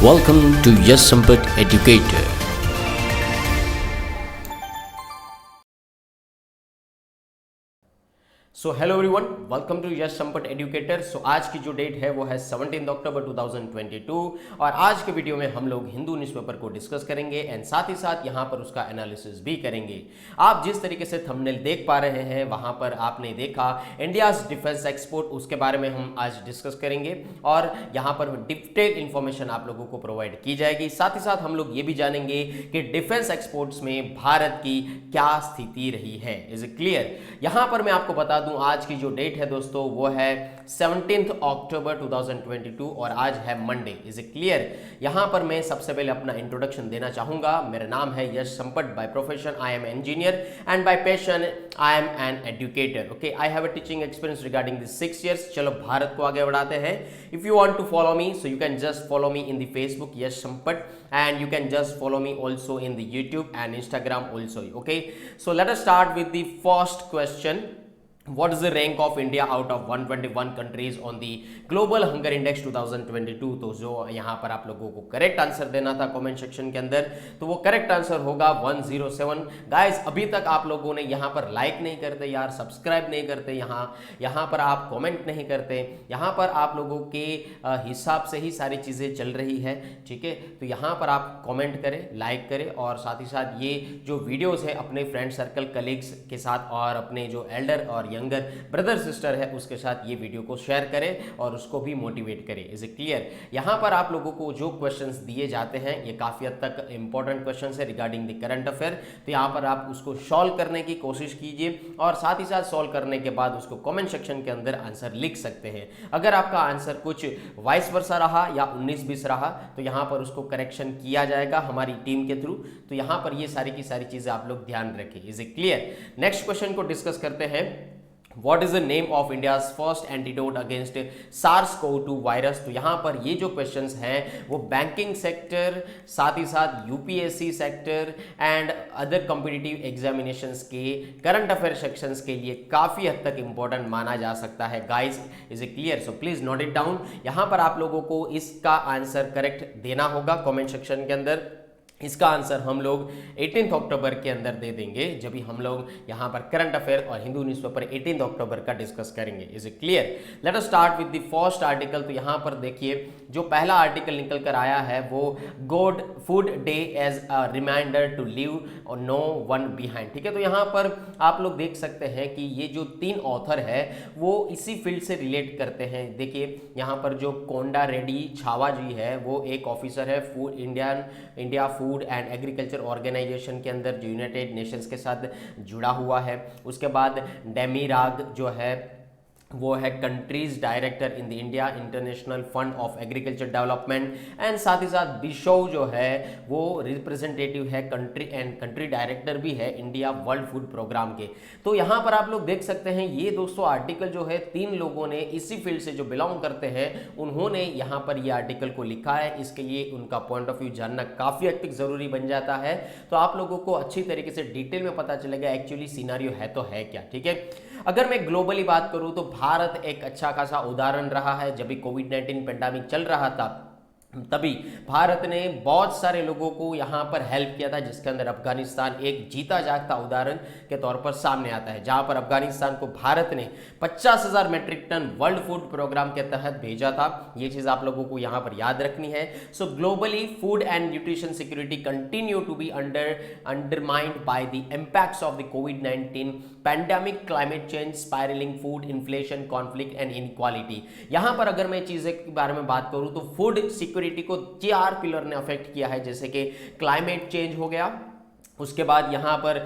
Welcome to Yes Sampat Educator. So hello everyone, welcome to Yash Sampat Educator. So आज की जो date है वो है 17 अक्टूबर 2022 और आज के वीडियो में हम लोग हिंदू न्यूज़पेपर को डिस्कस करेंगे एंड साथ ही साथ यहाँ पर उसका एनालिसिस भी करेंगे। आप जिस तरीके से थंबनेल देख पा रहे हैं वहाँ पर आपने देखा इंडियाज डिफेंस एक्सपोर्ट, उसके बारे में हम आज डिस्कस करेंगे और यहाँ पर डिटेल इन्फॉर्मेशन आप लोगों को प्रोवाइड की जाएगी। साथ ही साथ हम लोग ये भी जानेंगे कि डिफेंस एक्सपोर्ट्स में भारत की क्या स्थिति रही है। Is it clear? यहाँ पर मैं आपको बता दूं आज की जो डेट है दोस्तों वो है 17 अक्टूबर 2022 और आज है मंडे। Is it clear? यहां पर मैं सबसे पहले अपना इंट्रोडक्शन देना चाहूंगा। मेरा नाम है Yash Sampat. By profession I am engineer and by passion I am an educator. Okay, I have a teaching experience regarding this 6 years। चलो भारत को आगे बढ़ाते हैं। If you want to follow me so you can just follow me in the Facebook Yash Sampat and you can just follow me also in the YouTube and Instagram also. Okay, so let us start with the first question. What is the rank of India out of 121 countries on the Global Hunger Index 2022? तो जो यहाँ पर आप लोगों को correct answer देना था comment section के अंदर, तो वो करेक्ट आंसर होगा 107। गाइस, अभी तक आप लोगों ने यहाँ पर लाइक नहीं करते यार, सब्सक्राइब नहीं करते, यहाँ पर आप कमेंट नहीं करते। यहाँ पर आप लोगों के हिसाब से ही सारी चीज़ें चल रही है, ठीक है? तो यहाँ पर आप कमेंट करें, लाइक करें और साथ ही साथ ये जो वीडियोज़ है अपने फ्रेंड सर्कल, कलीग्स के साथ और अपने जो एल्डर और यंगर ब्रदर सिस्टर है उसके साथ ये वीडियो को शेयर करें और उसको भी मोटिवेट करें। Is it clear? यहाँ पर आप लोगों को जो क्वेश्चंस दिए जाते हैं ये काफ़ी हद तक इंपॉर्टेंट क्वेश्चंस है रिगार्डिंग द करंट अफेयर, तो यहाँ पर आप उसको सॉल्व करने की कोशिश कीजिए और साथ ही साथ सॉल्व करने के बाद उसको कमेंट सेक्शन के अंदर आंसर लिख सकते हैं। अगर आपका आंसर कुछ वाइस वर्सा रहा या 19-20 रहा तो यहाँ पर उसको करेक्शन किया जाएगा हमारी टीम के थ्रू। तो यहाँ पर ये सारी की सारी चीज़ें आप लोग ध्यान रखें। Is it clear? Next question को डिस्कस करते हैं। What is the name of India's first antidote against SARS-CoV-2 virus? तो यहाँ पर ये जो क्वेश्चंस हैं वो बैंकिंग सेक्टर, साथ ही साथ UPSC sector and other competitive examinations के करंट अफेयर सेक्शंस के लिए काफ़ी हद तक इंपॉर्टेंट माना जा सकता है। Guys, is it clear? So please note it down. यहाँ पर आप लोगों को इसका आंसर करेक्ट देना होगा कॉमेंट सेक्शन के अंदर। इसका आंसर हम लोग 18 अक्टूबर के अंदर दे देंगे जब भी हम लोग यहाँ पर करंट अफेयर और हिंदू न्यूज़पेपर 18 अक्टूबर का डिस्कस करेंगे। Is it clear? Let us start with the first article. तो यहाँ पर देखिए जो पहला आर्टिकल निकल कर आया है वो god food day as a reminder to leave और नो वन बिहाइंड, ठीक है? तो यहाँ पर आप लोग देख सकते हैं कि ये जो 3 ऑथर है वो इसी फील्ड से रिलेट करते हैं। देखिए यहाँ पर जो कोंडा रेड्डी छावा जी है वो एक ऑफिसर है food India food and agriculture organisation के अंदर जो यूनाइटेड नेशंस के साथ जुड़ा हुआ है। उसके बाद डेमीराग जो है वो है countries director in the India international fund of agriculture development and साथ ही साथ बिशोव जो है वो रिप्रेजेंटेटिव है कंट्री एंड कंट्री डायरेक्टर भी है इंडिया वर्ल्ड फूड प्रोग्राम के। तो यहाँ पर आप लोग देख सकते हैं ये दोस्तों आर्टिकल जो है 3 लोगों ने इसी फील्ड से जो बिलोंग करते हैं उन्होंने यहाँ पर ये आर्टिकल को लिखा है। इसके लिए उनका पॉइंट ऑफ व्यू जानना काफ़ी हद तक ज़रूरी बन जाता है, तो आप लोगों को अच्छी तरीके से डिटेल में पता चलेगा एक्चुअली सिनारियो है तो है क्या, ठीक है? अगर मैं ग्लोबली बात करूं तो भारत एक अच्छा खासा उदाहरण रहा है। जब भी कोविड-19 पेंडेमिक चल रहा था तभी भारत ने बहुत सारे लोगों को यहाँ पर हेल्प किया था, जिसके अंदर अफगानिस्तान एक जीता जागता उदाहरण के तौर पर सामने आता है, जहाँ पर अफगानिस्तान को भारत ने 50,000 metric ton world food programme के तहत भेजा था। ये चीज़ आप लोगों को यहाँ पर याद रखनी है। So globally food and nutrition security continue to be undermined by the impacts of the COVID pandemic, climate change, spiralling food inflation, conflict and inequality. यहाँ पर अगर मैं चीज़ें के बारे में बात करूँ तो फूड सिक्योरिटी को 4 पिलर ने अफेक्ट किया है, जैसे कि क्लाइमेट चेंज हो गया, उसके बाद यहाँ पर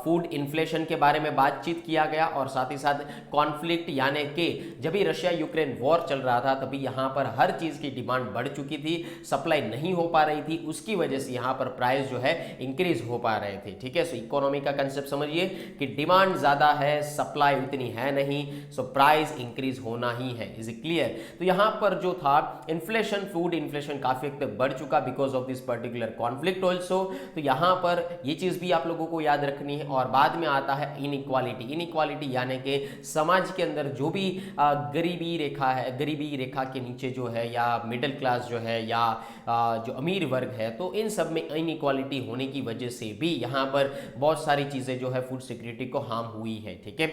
फूड इन्फ्लेशन के बारे में बातचीत किया गया और साथ ही साथ कॉन्फ्लिक्ट, यानी कि जब भी रशिया यूक्रेन वॉर चल रहा था तभी यहाँ पर हर चीज़ की डिमांड बढ़ चुकी थी, सप्लाई नहीं हो पा रही थी, उसकी वजह से यहाँ पर प्राइस जो है इंक्रीज हो पा रहे थे, ठीक है? सो इकोनॉमी का कंसेप्ट समझिए कि डिमांड ज़्यादा है, सप्लाई उतनी है नहीं, सो प्राइस इंक्रीज होना ही है। Is it clear? तो यहाँ पर जो था इन्फ्लेशन, फूड इन्फ्लेशन काफ़ी हद तक बढ़ चुका because of this particular conflict also. तो यहाँ पर ये चीज़ भी आप लोगों को याद रखनी है। और बाद में आता है इनइक्वालिटी। इनइक्वालिटी यानी कि समाज के अंदर जो भी गरीबी रेखा है, गरीबी रेखा के नीचे जो है, या मिडिल क्लास जो है, या जो अमीर वर्ग है, तो इन सब में इनइक्वालिटी होने की वजह से भी यहाँ पर बहुत सारी चीज़ें जो है फूड सिक्योरिटी को हार्म हुई है। ठीक है,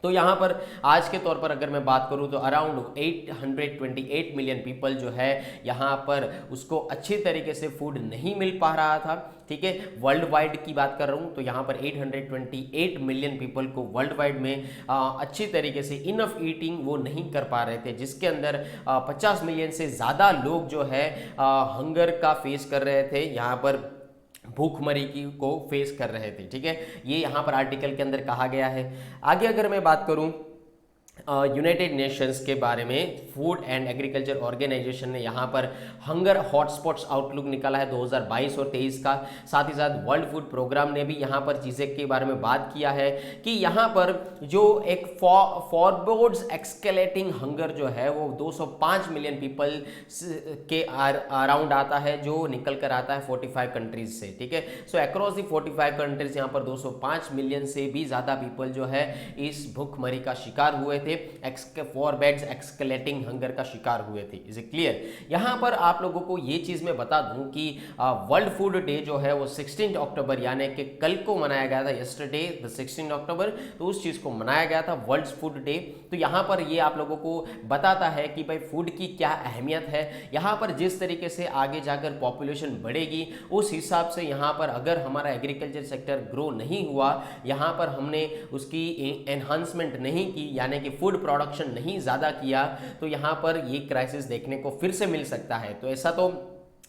तो यहाँ पर आज के तौर पर अगर मैं बात करूँ तो अराउंड 828 मिलियन पीपल जो है यहाँ पर उसको अच्छी तरीके से फूड नहीं मिल पा रहा था। ठीक है, वर्ल्ड वाइड की बात कर रहा हूँ तो यहाँ पर 828 मिलियन पीपल को वर्ल्ड वाइड में अच्छी तरीके से इनफ ईटिंग वो नहीं कर पा रहे थे, जिसके अंदर 50 मिलियन से ज़्यादा लोग जो है हंगर का फेस कर रहे थे, यहाँ पर भूखमरी की को फेस कर रहे थे। ठीक है, ये यहाँ पर आर्टिकल के अंदर कहा गया है। आगे अगर मैं बात करूँ यूनाइटेड नेशंस के बारे में, फूड एंड एग्रीकल्चर ऑर्गेनाइजेशन ने यहाँ पर हंगर हॉटस्पॉट्स आउटलुक निकाला है 2022 और 23 का। साथ ही साथ वर्ल्ड फूड प्रोग्राम ने भी यहाँ पर चीज़ें के बारे में बात किया है कि यहाँ पर जो एक फॉरवर्ड्स एक्सकेलेटिंग हंगर जो है वो 205 मिलियन पीपल के अराउंड आता है, जो निकल कर आता है 45 कंट्रीज से। ठीक है, सो अक्रॉस दी 45 कंट्रीज यहाँ पर 205 मिलियन से भी ज़्यादा पीपल जो है इस भूखमरी का शिकार हुए थे, फॉरवर्ड्स एक्सकेलेटिंग हंगर का शिकार हुए थे। Is it clear? यहाँ पर आप लोगों को ये चीज़ मैं बता दूं कि वर्ल्ड फूड डे जो है वो 16 अक्टूबर यानी कि कल को मनाया गया था, यस्टरडे द 16 अक्टूबर, तो उस चीज़ को मनाया गया था वर्ल्ड फूड डे। तो यहाँ पर ये आप लोगों को बताता है कि भाई फूड की क्या अहमियत है। यहाँ पर जिस तरीके से आगे जाकर पॉपुलेशन बढ़ेगी उस हिसाब से यहाँ पर अगर हमारा एग्रीकल्चर सेक्टर ग्रो नहीं हुआ, यहाँ पर हमने उसकी एनहांसमेंट नहीं की यानी कि फूड प्रोडक्शन नहीं ज़्यादा किया, तो यहाँ पर ये क्राइसिस देखने को फिर से मिल सकता है। तो ऐसा तो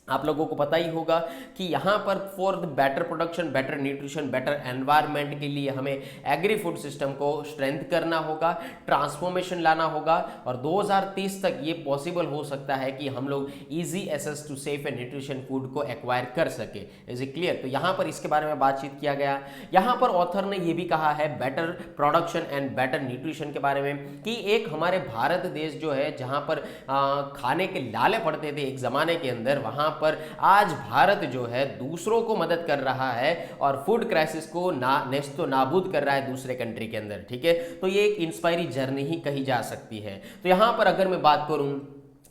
आप लोगों को पता ही होगा कि यहाँ पर for the better production, better nutrition, better environment के लिए हमें एग्री फूड सिस्टम को स्ट्रेंथ करना होगा, ट्रांसफॉर्मेशन लाना होगा, और 2030 तक ये पॉसिबल हो सकता है कि हम लोग easy access to safe and nutrition food को एक्वायर कर सके। Is it clear? तो यहाँ पर इसके बारे में बातचीत किया गया। यहाँ पर ऑथर ने ये भी कहा है better production and better nutrition के बारे में कि एक हमारे भारत देश जो है जहाँ पर खाने के लाले पड़ते थे एक ज़माने के अंदर, वहाँ पर आज भारत जो है दूसरों को मदद कर रहा है और फूड क्राइसिस को नेस्तो नाबूद कर रहा है दूसरे कंट्री के अंदर। ठीक है, तो ये एक इंस्पायरिंग जर्नी ही कही जा सकती है। तो यहां पर अगर मैं बात करूं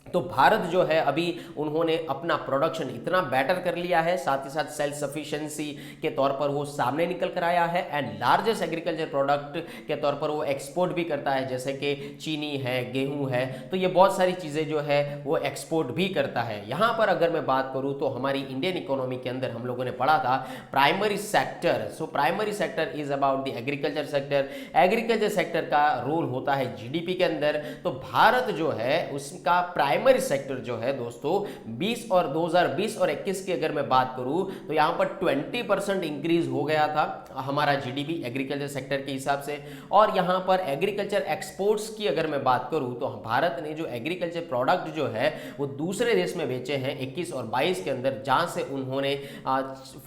तो भारत जो है अभी उन्होंने अपना प्रोडक्शन इतना बेटर कर लिया है, साथ ही साथ सेल्फ सफिशिएंसी के तौर पर वो सामने निकल कर आया है, एंड लार्जेस्ट एग्रीकल्चर प्रोडक्ट के तौर पर वो एक्सपोर्ट भी करता है, जैसे कि चीनी है, गेहूं है, तो ये बहुत सारी चीज़ें जो है वो एक्सपोर्ट भी करता है। यहाँ पर अगर मैं बात करूँ तो हमारी इंडियन इकोनॉमी के अंदर हम लोगों ने पढ़ा था primary sector. So primary sector is about the agriculture sector. Agriculture sector का रोल होता है जीडीपी के अंदर। तो भारत जो है उसका प्राइमरी सेक्टर जो है दोस्तों 2020 और 21 की अगर मैं बात करूं तो यहां पर 20% इंक्रीज हो गया था हमारा जीडीपी एग्रीकल्चर सेक्टर के हिसाब से। और यहां पर एग्रीकल्चर एक्सपोर्ट्स की अगर मैं बात करूं तो भारत ने जो एग्रीकल्चर प्रोडक्ट जो है वो दूसरे देश में बेचे हैं 21 और 22 के अंदर, जहां से उन्होंने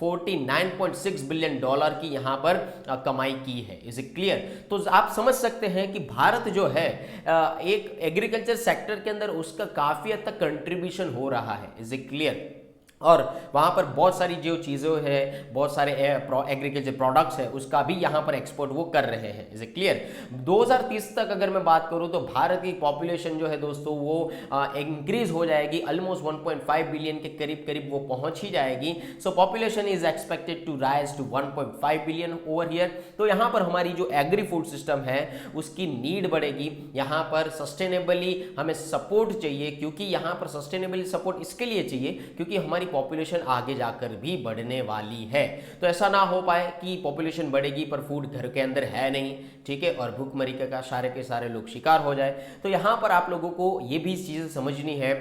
49.6 बिलियन डॉलर की यहां पर कमाई की है। Is it clear? तो आप समझ सकते हैं कि भारत जो है एक एग्रीकल्चर सेक्टर के अंदर उसका काफी हद तक कंट्रीब्यूशन हो रहा है। Is it clear? और वहाँ पर बहुत सारी जो चीज़ें हैं, बहुत सारे एग्रीकल्चर प्रोडक्ट्स हैं, उसका भी यहाँ पर एक्सपोर्ट वो कर रहे हैं। Is it clear? 2030 तक अगर मैं बात करूँ तो भारत की पॉपुलेशन जो है दोस्तों वो इंक्रीज हो जाएगी, ऑलमोस्ट 1.5 बिलियन के करीब करीब वो पहुँच ही जाएगी। So population is expected to rise to 1.5 billion over here. तो यहाँ पर हमारी जो एग्री फूड सिस्टम है उसकी नीड बढ़ेगी। यहाँ पर सस्टेनेबली हमें सपोर्ट चाहिए, क्योंकि यहाँ पर सस्टेनेबली सपोर्ट इसके लिए चाहिए क्योंकि हमारी पॉपुलेशन आगे जाकर भी बढ़ने वाली है। तो ऐसा ना हो पाए कि पॉपुलेशन बढ़ेगी पर फूड घर के अंदर है नहीं, ठीक है, और भूखमरी का सारे के सारे लोग शिकार हो जाए। तो यहां पर आप लोगों को ये भी चीज़ समझनी है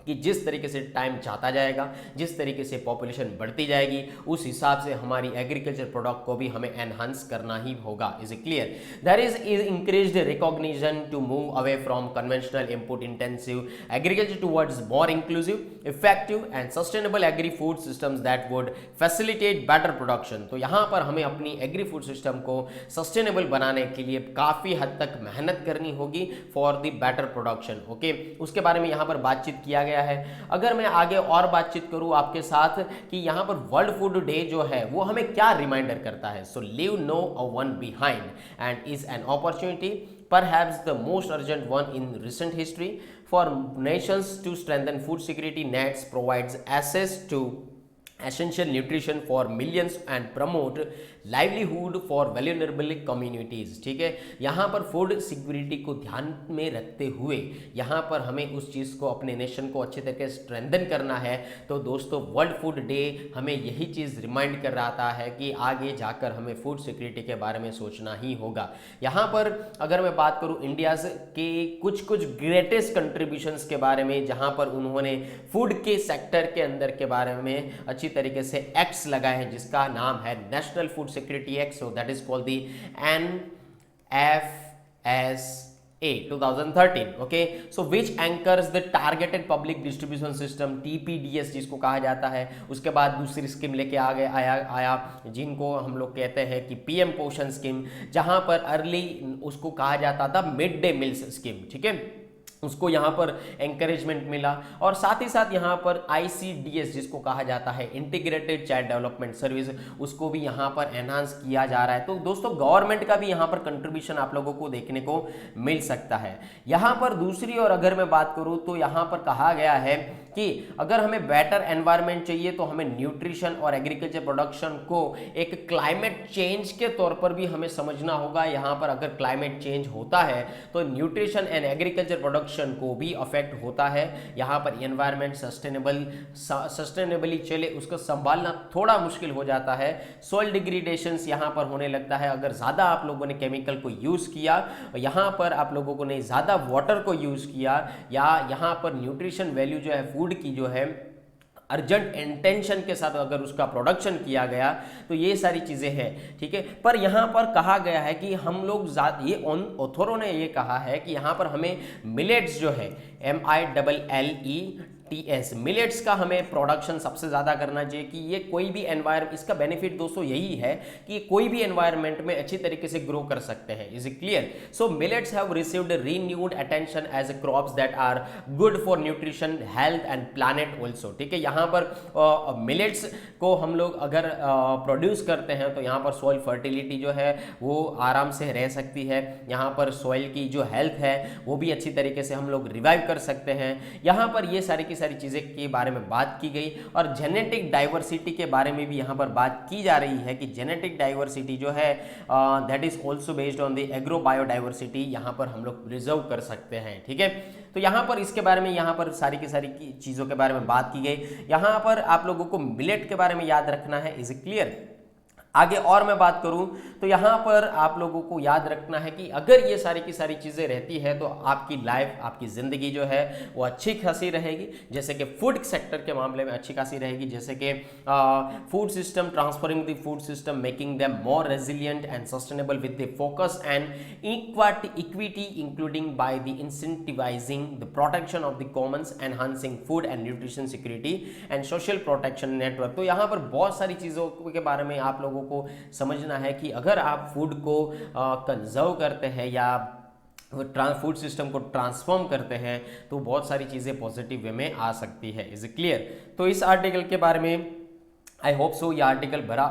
कि जिस तरीके से टाइम जाता जाएगा, जिस तरीके से पॉपुलेशन बढ़ती जाएगी, उस हिसाब से हमारी एग्रीकल्चर प्रोडक्ट को भी हमें एनहांस करना ही होगा। Is it clear? There is increased recognition to move away from conventional input intensive agriculture towards more inclusive, effective and sustainable agri food systems that would facilitate better production. तो यहाँ पर हमें अपनी एग्री फूड सिस्टम को sustainable बनाने के लिए काफ़ी हद तक मेहनत करनी होगी for the better production. Okay, उसके बारे में यहाँ पर बातचीत किया गया गया है। अगर मैं आगे और बातचीत करूं आपके साथ कि यहाँ पर वर्ल्ड फूड डे जो है वो हमें क्या रिमाइंडर करता है, so leave no a one behind and is an opportunity, perhaps the most urgent one in recent history, for nations to strengthen food security nets, provides access to essential nutrition for millions and promote livelihood for vulnerable communities। ठीक है, यहाँ पर food security को ध्यान में रखते हुए यहाँ पर हमें उस चीज़ को, अपने नेशन को अच्छे तरीके से स्ट्रेंथन करना है। तो दोस्तों वर्ल्ड फूड डे हमें यही चीज़ रिमाइंड कर रहा है कि आगे जाकर हमें फूड सिक्योरिटी के बारे में सोचना ही होगा। यहाँ पर अगर मैं बात करूँ इंडिया के कुछ ग्रेटेस्ट कंट्रीब्यूशंस के बारे में, जहाँ पर उन्होंने फूड के सेक्टर के अंदर के बारे में अच्छी तरीके से एक्ट्स लगाए हैं, जिसका नाम है national food security act, so that is called the NFSA 2013, okay, so which anchors the targeted public distribution system TPDS जिसको कहा जाता है। उसके बाद दूसरी स्कीम लेके आया जिनको हम लोग कहते हैं कि PM पोषण स्कीम, जहां पर अर्ली उसको कहा जाता था मिड डे मील्स स्कीम। ठीक है, उसको यहाँ पर एंकरेजमेंट मिला, और साथ ही साथ यहाँ पर ICDS जिसको कहा जाता है इंटीग्रेटेड चाइल्ड डेवलपमेंट सर्विस, उसको भी यहाँ पर एनहांस किया जा रहा है। तो दोस्तों गवर्नमेंट का भी यहाँ पर कंट्रीब्यूशन आप लोगों को देखने को मिल सकता है। यहाँ पर दूसरी और अगर मैं बात करूँ तो यहाँ पर कहा गया है कि अगर हमें बेटर एनवायरनमेंट चाहिए तो हमें न्यूट्रिशन और एग्रीकल्चर प्रोडक्शन को एक क्लाइमेट चेंज के तौर पर भी हमें समझना होगा। यहाँ पर अगर क्लाइमेट चेंज होता है तो न्यूट्रिशन एंड एग्रीकल्चर प्रोडक्शन को भी अफेक्ट होता है। यहाँ पर एनवायरनमेंट सस्टेनेबली चले उसको संभालना थोड़ा मुश्किल हो जाता है। सॉइल डिग्रेडेशंस यहाँ पर होने लगता है अगर ज़्यादा आप लोगों ने केमिकल को यूज़ किया, यहाँ पर आप लोगों को ने ज़्यादा वाटर को यूज़ किया, या यहाँ पर न्यूट्रिशन वैल्यू जो है फूड की जो है अर्जेंट इंटेंशन के साथ अगर उसका प्रोडक्शन किया गया तो ये सारी चीज़ें हैं। ठीक है, पर यहाँ पर कहा गया है कि हम लोग ये ऑथरों ने ये कहा है कि यहाँ पर हमें मिलेट्स जो है MILLETS मिलेट्स का हमें प्रोडक्शन सबसे ज़्यादा करना चाहिए कि ये कोई भी एनवायरमेंट, इसका बेनिफिट दोस्तों यही है कि कोई भी एनवायरमेंट में अच्छी तरीके से ग्रो कर सकते हैं। Is it clear? So millets have received renewed attention as crops that are good for nutrition, health and planet also. ठीक है, यहाँ पर मिलेट्स को हम लोग अगर प्रोड्यूस करते हैं तो यहाँ पर सॉइल फर्टिलिटी जो है वो आराम से रह सकती है। यहाँ पर सॉइल की जो हेल्थ है वो भी अच्छी तरीके से हम लोग रिवाइव कर सकते हैं। यहाँ पर ये सारी चीज़ें के बारे में बात की गई, और जेनेटिक डाइवर्सिटी के बारे में भी यहाँ पर बात की जा रही है कि जेनेटिक डाइवर्सिटी जो है that is also based on the agro biodiversity, यहाँ पर हम लोग प्रिजर्व कर सकते हैं। ठीक है, तो यहाँ पर इसके बारे में यहाँ पर सारी की सारी चीज़ों के बारे में बात की गई। यहाँ पर आप लोगों को मिलेट के बारे में याद रखना है। Is it clear? आगे और मैं बात करूं तो यहाँ पर आप लोगों को याद रखना है कि अगर ये सारी की सारी चीज़ें रहती है तो आपकी लाइफ, आपकी ज़िंदगी जो है वो अच्छी खासी रहेगी। जैसे कि फूड सेक्टर के मामले में अच्छी खासी रहेगी, जैसे कि food system, transforming the food system, making them more resilient and sustainable with the focus and equity including by the incentivising the protection of the Commons, enhancing food and nutrition security and social protection network. तो यहाँ पर बहुत सारी चीज़ों के बारे में आप लोगों को समझना है कि अगर आप फूड को कंजर्व करते हैं या फूड सिस्टम को ट्रांसफॉर्म करते हैं तो बहुत सारी चीज़ें पॉजिटिव वे में आ सकती है। Is it clear? तो इस आर्टिकल के बारे में आई होप सो, ये आर्टिकल बड़ा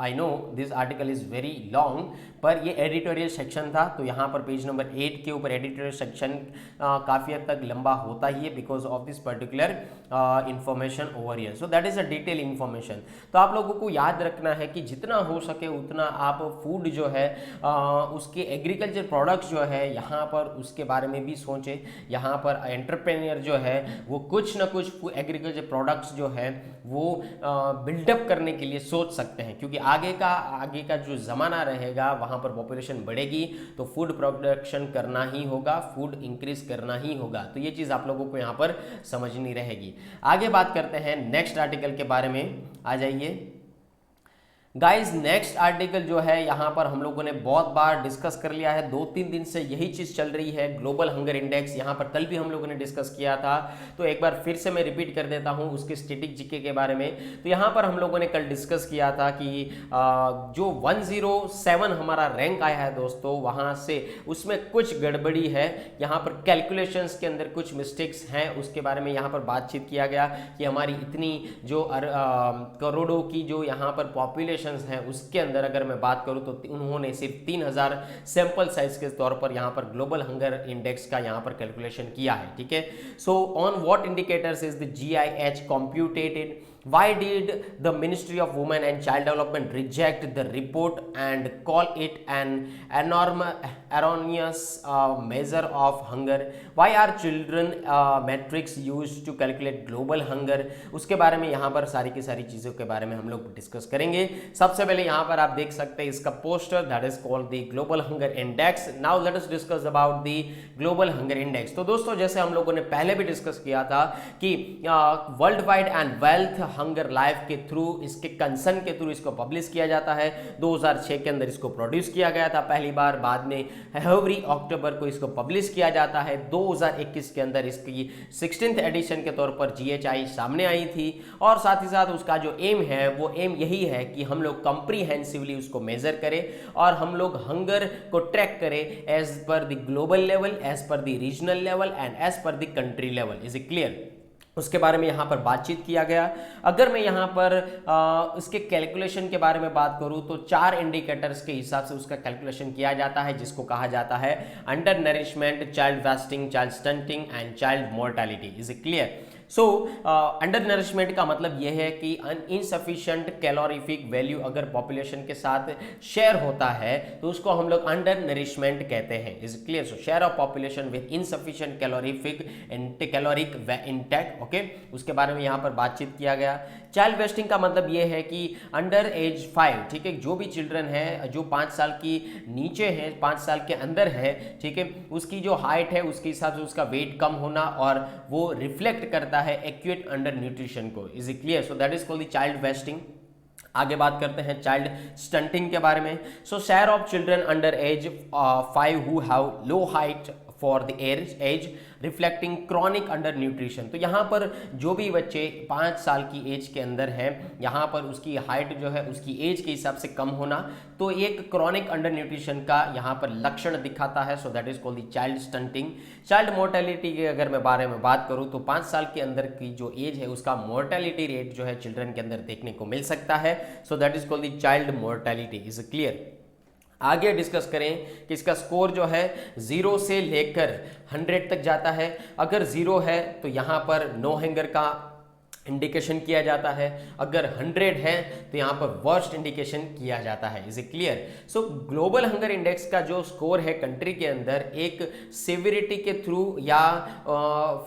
I know this article is very long, पर ये एडिटोरियल सेक्शन था। तो यहाँ पर पेज नंबर 8 के ऊपर एडिटोरियल सेक्शन काफ़ी हद तक लंबा होता ही है because of this particular information over here. So that is a detail information. तो आप लोगों को याद रखना है कि जितना हो सके उतना आप फूड जो है उसके एग्रीकल्चर प्रोडक्ट्स जो है यहाँ पर उसके बारे में भी सोचें। यहाँ पर एंटरप्रेन्योर जो है वो कुछ ना कुछ एग्रीकल्चर प्रोडक्ट्स जो है वो बिल्डअप करने के लिए सोच सकते हैं, क्योंकि आगे का जो ज़माना रहेगा वहाँ पर पॉपुलेशन बढ़ेगी तो फूड प्रोडक्शन करना ही होगा, फूड इंक्रीज करना ही होगा। तो ये चीज़ आप लोगों को यहाँ पर समझनी रहेगी। आगे बात करते हैं नेक्स्ट आर्टिकल के बारे में। आ जाइए। गाइज नेक्स्ट आर्टिकल जो है यहाँ पर हम लोगों ने बहुत बार डिस्कस कर लिया है, 2-3 दिन से यही चीज़ चल रही है, ग्लोबल हंगर इंडेक्स। यहाँ पर कल भी हम लोगों ने डिस्कस किया था, तो एक बार फिर से मैं रिपीट कर देता हूँ उसके स्टैटिक जीके के बारे में। तो यहाँ पर हम लोगों ने कल डिस्कस किया था कि जो 107 हमारा रैंक आया है दोस्तों, वहाँ से उसमें कुछ गड़बड़ी है, यहाँ पर कैलकुलेशंस के अंदर कुछ मिस्टेक्स हैं, उसके बारे में यहाँ पर बातचीत किया गया कि हमारी इतनी जो करोड़ों की जो यहाँ पर पॉपुलेशन है उसके अंदर अगर मैं बात करूं तो उन्होंने सिर्फ 3000 सैंपल साइज के तौर पर यहां पर ग्लोबल हंगर इंडेक्स का यहां पर कैलकुलेशन किया है, ठीक है। So on what indicators is the GIH कंप्यूटेटेड? Why did the Ministry of Women and Child Development reject the report and call it an erroneous measure of hunger? Why are children metrics used to calculate global hunger? उसके बारे में यहाँ पर सारी की सारी चीज़ों के बारे में हम लोग डिस्कस करेंगे। सबसे पहले यहाँ पर आप देख सकते हैं इसका poster, that is called the global hunger index. Now let us discuss about the global hunger index. तो दोस्तों जैसे हम लोगों ने पहले भी डिस्कस किया था कि world wide and wealth hunger life के थ्रू, इसके कंसर्न के थ्रू इसको पब्लिश किया जाता है। 2006 के अंदर इसको प्रोड्यूस किया गया था पहली बार, बाद में एवरी अक्टूबर को इसको पब्लिश किया जाता है। 2021 के अंदर इसकी 16th एडिशन के तौर पर GHI सामने आई थी, और साथ ही साथ उसका जो एम है वो एम यही है कि हम लोग कंप्रीहेंसिवली उसको मेजर करें और हम लोग हंगर को ट्रैक करें as per the global level, as per the regional level and as per the country level. Is it clear? उसके बारे में यहाँ पर बातचीत किया गया। अगर मैं यहाँ पर इसके कैलकुलेशन के बारे में बात करूँ तो 4 इंडिकेटर्स के हिसाब से उसका कैलकुलेशन किया जाता है, जिसको कहा जाता है under nourishment, child wasting, child stunting and child mortality. Is it clear? So under nourishment का मतलब यह है कि इनसफिशिएंट कैलोरीफिक वैल्यू अगर पॉपुलेशन के साथ शेयर होता है तो उसको हम लोग अंडर नरिशमेंट कहते हैं। Is clear? So share of population with insufficient calorific caloric intake, okay, उसके बारे में यहाँ पर बातचीत किया गया। चाइल्ड वेस्टिंग का मतलब ये है कि अंडर एज 5, ठीक है, जो भी चिल्ड्रन है जो 5 साल की नीचे है, 5 साल के अंदर है, ठीक है, उसकी जो हाइट है उसके हिसाब से उसका वेट कम होना, और वो रिफ्लेक्ट करता है एक्यूट अंडर न्यूट्रिशन को। Is it clear? So that is called the child wasting. आगे बात करते हैं चाइल्ड स्टंटिंग के बारे में। So share of children under age 5 who have low height for the age reflecting chronic under nutrition. तो यहाँ पर जो भी बच्चे 5 साल की एज के अंदर हैं, यहाँ पर उसकी हाइट जो है उसकी एज के हिसाब से कम होना, तो एक क्रॉनिक अंडर न्यूट्रिशन का यहाँ पर लक्षण दिखाता है। So that is called the child stunting. Child mortality के अगर मैं बारे में बात करूँ तो 5 साल के अंदर की जो एज है उसका मोर्टेलिटी रेट जो है चिल्ड्रन के अंदर देखने को मिल सकता है। So that is called the child mortality. Is clear? आगे डिस्कस करें कि इसका स्कोर जो है 0 से लेकर 100 तक जाता है। अगर 0 है तो यहाँ पर नो हंगर का इंडिकेशन किया जाता है, अगर 100 है तो यहाँ पर वर्स्ट इंडिकेशन किया जाता है। Is it clear? So global hunger index का जो स्कोर है कंट्री के अंदर एक सिविरिटी के थ्रू या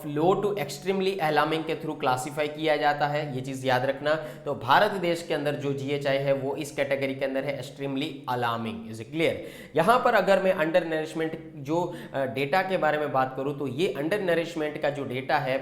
लो टू एक्सट्रीमली अलार्मिंग के थ्रू क्लासीफाई किया जाता है, ये चीज़ याद रखना। तो भारत देश के अंदर जो GHI है वो इस कैटेगरी के अंदर है, extremely alarming. Is it clear? यहाँ पर अगर मैं अंडर नरिशमेंट जो डेटा के बारे में बात करूँ तो ये अंडर नरिशमेंट का जो डेटा है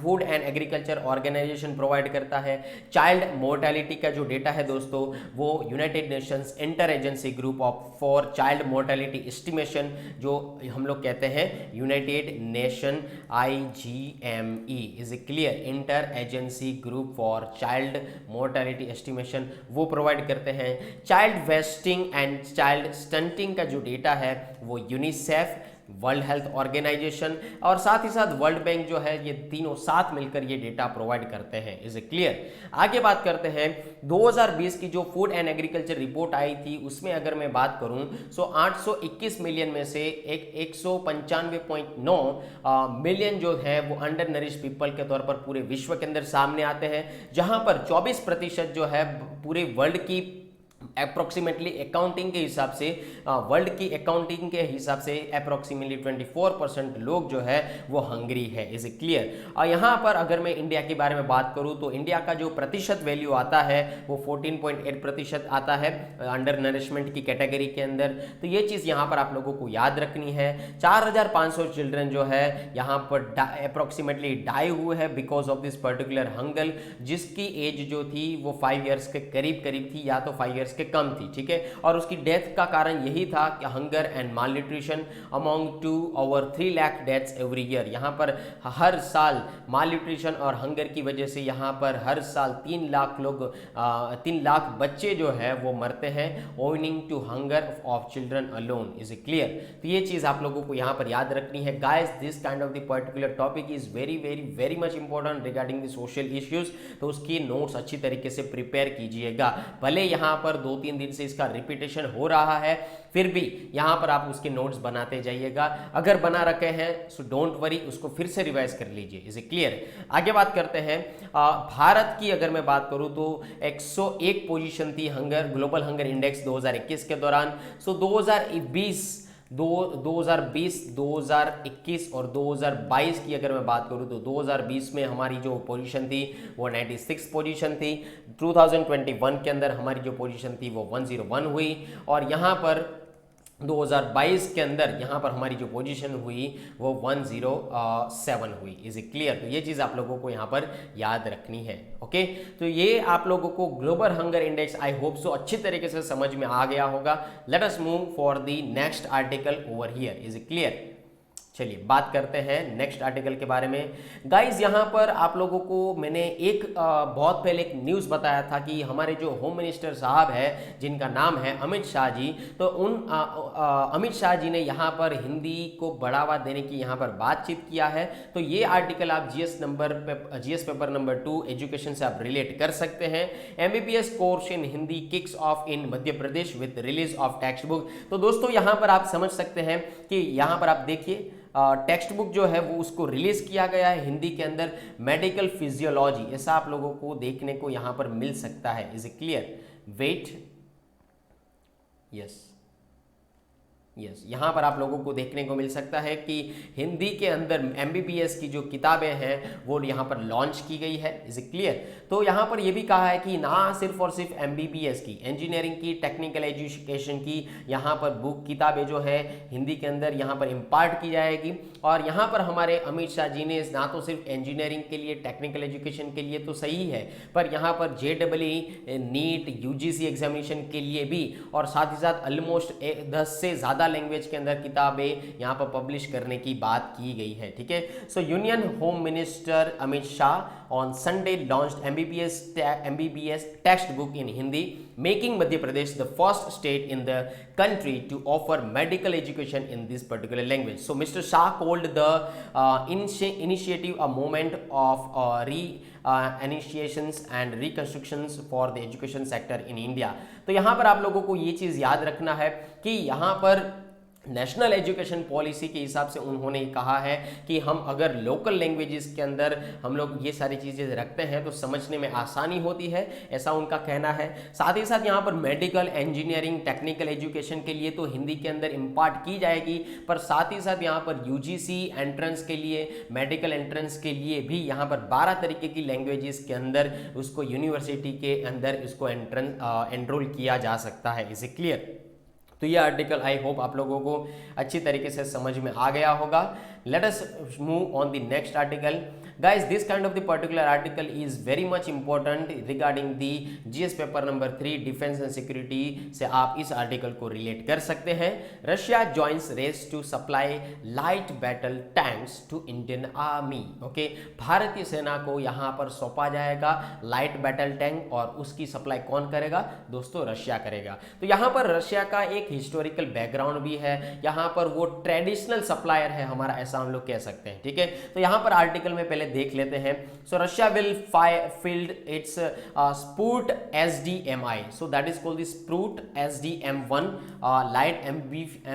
food and agriculture organisation provide करता है। चाइल्ड मोर्टेलिटी का जो डेटा है दोस्तों वो United Nations inter agency group of for child mortality estimation, जो हम लोग कहते हैं United nation IGME। Is clear? Inter agency group for child mortality estimation वो प्रोवाइड करते हैं। Child wasting and child stunting का जो डेटा है वो यूनिसेफ, वर्ल्ड हेल्थ ऑर्गेनाइजेशन और साथ ही साथ वर्ल्ड बैंक जो है, ये तीनों साथ मिलकर ये डेटा प्रोवाइड करते हैं। Is it clear? आगे बात करते हैं 2020 की जो फूड एंड एग्रीकल्चर रिपोर्ट आई थी उसमें अगर मैं बात करूं सो 821 मिलियन में से 195.9 मिलियन जो है वो अंडर नरिश पीपल के तौर पर पूरे विश्व के अंदर सामने आते हैं, जहां पर 24% जो है पूरे वर्ल्ड की अप्रोक्सीमेटली अकाउंटिंग के हिसाब से वर्ल्ड की अकाउंटिंग के हिसाब से अप्रोक्सीमेटली 24% लोग जो है वो हंगरी है। Is it clear? और यहाँ पर अगर मैं इंडिया के बारे में बात करूँ तो इंडिया का जो प्रतिशत वैल्यू आता है वो 14.8% आता है अंडर नरिशमेंट की कैटेगरी के अंदर। तो ये चीज़ यहाँ पर आप लोगों को याद रखनी है। 4500 चिल्ड्रन जो है यहाँ पर अप्रोक्सीमेटली डाई हुए हैं because of this particular Hangal, जिसकी एज जो थी वो 5 ईयर्स के करीब करीब थी, या तो 5 ईयर्स ईयर्स के कम थी, ठीक है। और उसकी डेथ का कारण यही था कि hunger and mall nutrition among 2 over 3 lakh deaths every year. यहाँ पर हर साल माल न्यूट्रिशन और हंगर की वजह से यहाँ पर हर साल 3 लाख लोग 3 लाख बच्चे जो है वो मरते हैं, owing to hunger of children alone. Is it clear? तो ये चीज़ आप लोगों को यहाँ पर याद रखनी है guys. This kind of the particular topic is very very very much important regarding the social issues. तो उसकी नोट्स अच्छी तरीके से प्रिपेयर कीजिएगा। भले यहाँ पर 2-3 दिन से इसका रिपीटेशन हो रहा है, फिर भी यहाँ पर आप उसके नोट्स बनाते जाइएगा। अगर बना रखे हैं सो डोंट वरी, उसको फिर से रिवाइज कर लीजिए। Is it clear? आगे बात करते हैं। भारत की अगर मैं बात करूँ तो 101 पोजीशन थी हंगर ग्लोबल हंगर इंडेक्स 2021 के दौरान। सो 2020, 2021 और 2022 की अगर मैं बात करूं तो 2020 में हमारी जो पोजीशन थी वो 96 पोजीशन थी। 2021 के अंदर हमारी जो पोजीशन थी वो 101 हुई, और यहाँ पर 2022 के अंदर यहाँ पर हमारी जो पोजीशन हुई वो 107 हुई। Is it clear? तो ये चीज़ आप लोगों को यहाँ पर याद रखनी है। ओके, तो ये आप लोगों को global hunger index I hope so अच्छी तरीके से समझ में आ गया होगा। Let us move for the next article over here. Is it clear? चलिए बात करते हैं नेक्स्ट आर्टिकल के बारे में। गाइज यहाँ पर आप लोगों को मैंने एक बहुत पहले एक न्यूज़ बताया था कि हमारे जो होम मिनिस्टर साहब है जिनका नाम है अमित शाह जी, तो उन अमित शाह जी ने यहाँ पर हिंदी को बढ़ावा देने की यहाँ पर बातचीत किया है। तो ये आर्टिकल आप जीएस पेपर नंबर 2 एजुकेशन से आप रिलेट कर सकते हैं। MBBS course in Hindi kicks of in Madhya Pradesh with release of text book. तो दोस्तों यहाँ पर आप समझ सकते हैं कि यहाँ पर आप देखिए टेक्स्ट बुक जो है वो उसको रिलीज किया गया है हिंदी के अंदर, मेडिकल फिजियोलॉजी, ऐसा आप लोगों को देखने को यहां पर मिल सकता है। Is it clear? Wait, yes yes यहाँ पर आप लोगों को देखने को मिल सकता है कि हिंदी के अंदर MBBS की जो किताबें हैं वो यहाँ पर लॉन्च की गई है। Is it clear? तो यहाँ पर ये भी कहा है कि ना सिर्फ और सिर्फ MBBS की, इंजीनियरिंग की, टेक्निकल एजुकेशन की यहाँ पर बुक किताबें जो है हिंदी के अंदर यहाँ पर इम्पार्ट की जाएगी। और यहाँ पर हमारे अमित शाह जी ने ना तो सिर्फ इंजीनियरिंग के लिए, टेक्निकल एजुकेशन के लिए तो सही है, पर यहाँ पर JEE, नीट, UGC एग्जामिनेशन के लिए भी, और साथ ही साथ ऑलमोस्ट 10 से ज़्यादा लैंग्वेज के अंदर किताबें यहाँ पर पब्लिश करने की बात की गई है। ठीक है, सो union home minister Amit Shah on Sunday launched MBBS text book in Hindi, making Madhya Pradesh the first state in the country to offer medical education in this particular language. So Mr. Shah called the initiative a moment of initiations and reconstructions for the education sector in India. तो यहाँ पर आप लोगों को ये चीज़ याद रखना है कि यहाँ पर नेशनल एजुकेशन पॉलिसी के हिसाब से उन्होंने कहा है कि हम अगर लोकल लैंग्वेजेस के अंदर हम लोग ये सारी चीज़ें रखते हैं तो समझने में आसानी होती है, ऐसा उनका कहना है। साथ ही साथ यहाँ पर मेडिकल, इंजीनियरिंग, टेक्निकल एजुकेशन के लिए तो हिंदी के अंदर इम्पार्ट की जाएगी, पर साथ ही साथ यहाँ पर UGC एंट्रेंस के लिए, मेडिकल एंट्रेंस के लिए भी यहाँ पर 12 तरीके की लैंग्वेजेस के अंदर उसको यूनिवर्सिटी के अंदर इसको एनरोल किया जा सकता है। Is it clear? तो ये आर्टिकल आई होप आप लोगों को अच्छी तरीके से समझ में आ गया होगा। Let us move on the next article. Guys, this kind of the particular article is very much important regarding the GS paper number 3 defence and security से आप इस आर्टिकल को रिलेट कर सकते हैं। Russia joins race to supply light battle tanks to Indian army. Okay, भारतीय सेना को यहाँ पर सौंपा जाएगा लाइट बैटल टैंक, और उसकी सप्लाई कौन करेगा दोस्तों? रशिया करेगा। तो यहाँ पर रशिया का एक हिस्टोरिकल बैकग्राउंड भी है, यहाँ पर वो ट्रेडिशनल सप्लायर है हमारा, ऐसा हम लोग कह सकते हैं। ठीक है, तो यहाँ पर आर्टिकल में पहले देख लेते हैं। So Russia will field its Sprut SDMI, so that is called the Sprut SDM1 light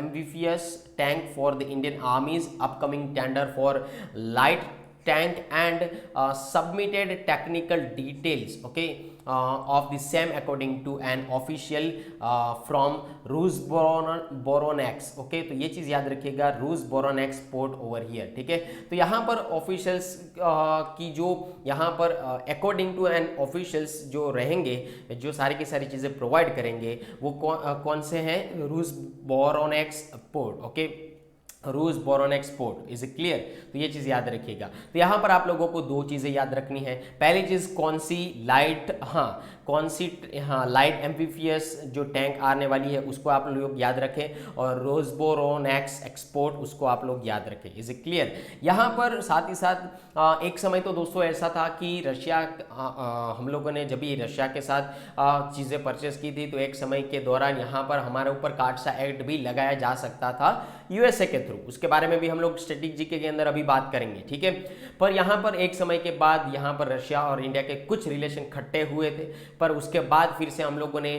MBFS tank for the Indian army's upcoming tender for light tank and submitted technical details, okay, of the same according to an official from Rusboronex. okay, तो ये चीज़ याद रखिएगा, Rusboronex port over here. ठीक है, तो यहाँ पर officials की जो यहाँ पर अकॉर्डिंग टू एन ऑफिशियल्स जो रहेंगे, जो सारी की सारी चीज़ें प्रोवाइड करेंगे, वो कौन से हैं? Rusboronex port. ओके, रूस बोरोन एक्सपोर्ट, इज क्लियर। तो ये चीज़ याद रखिएगा। तो यहाँ पर आप लोगों को दो चीज़ें याद रखनी है। पहली चीज़ कौन सी लाइट, कौन सी लाइट एम्फीबियस जो टैंक आने वाली है उसको आप लोग याद रखें, और रोसबोरोनेक्स एक्सपोर्ट उसको आप लोग याद रखें, इज क्लियर। यहाँ पर साथ ही साथ एक समय तो दोस्तों ऐसा था कि रशिया, हम लोगों ने जब भी रशिया के साथ चीज़ें परचेस की थी तो एक समय के दौरान यहाँ पर हमारे ऊपर काटसा एक्ट भी लगाया जा सकता था यूएसए के थ्रू। उसके बारे में भी हम लोग स्ट्रेटेजी के अंदर अभी बात करेंगे, ठीक है। पर यहाँ पर एक समय के बाद यहाँ पर रशिया और इंडिया के कुछ रिलेशन खट्टे हुए थे, पर उसके बाद फिर से हम लोगों ने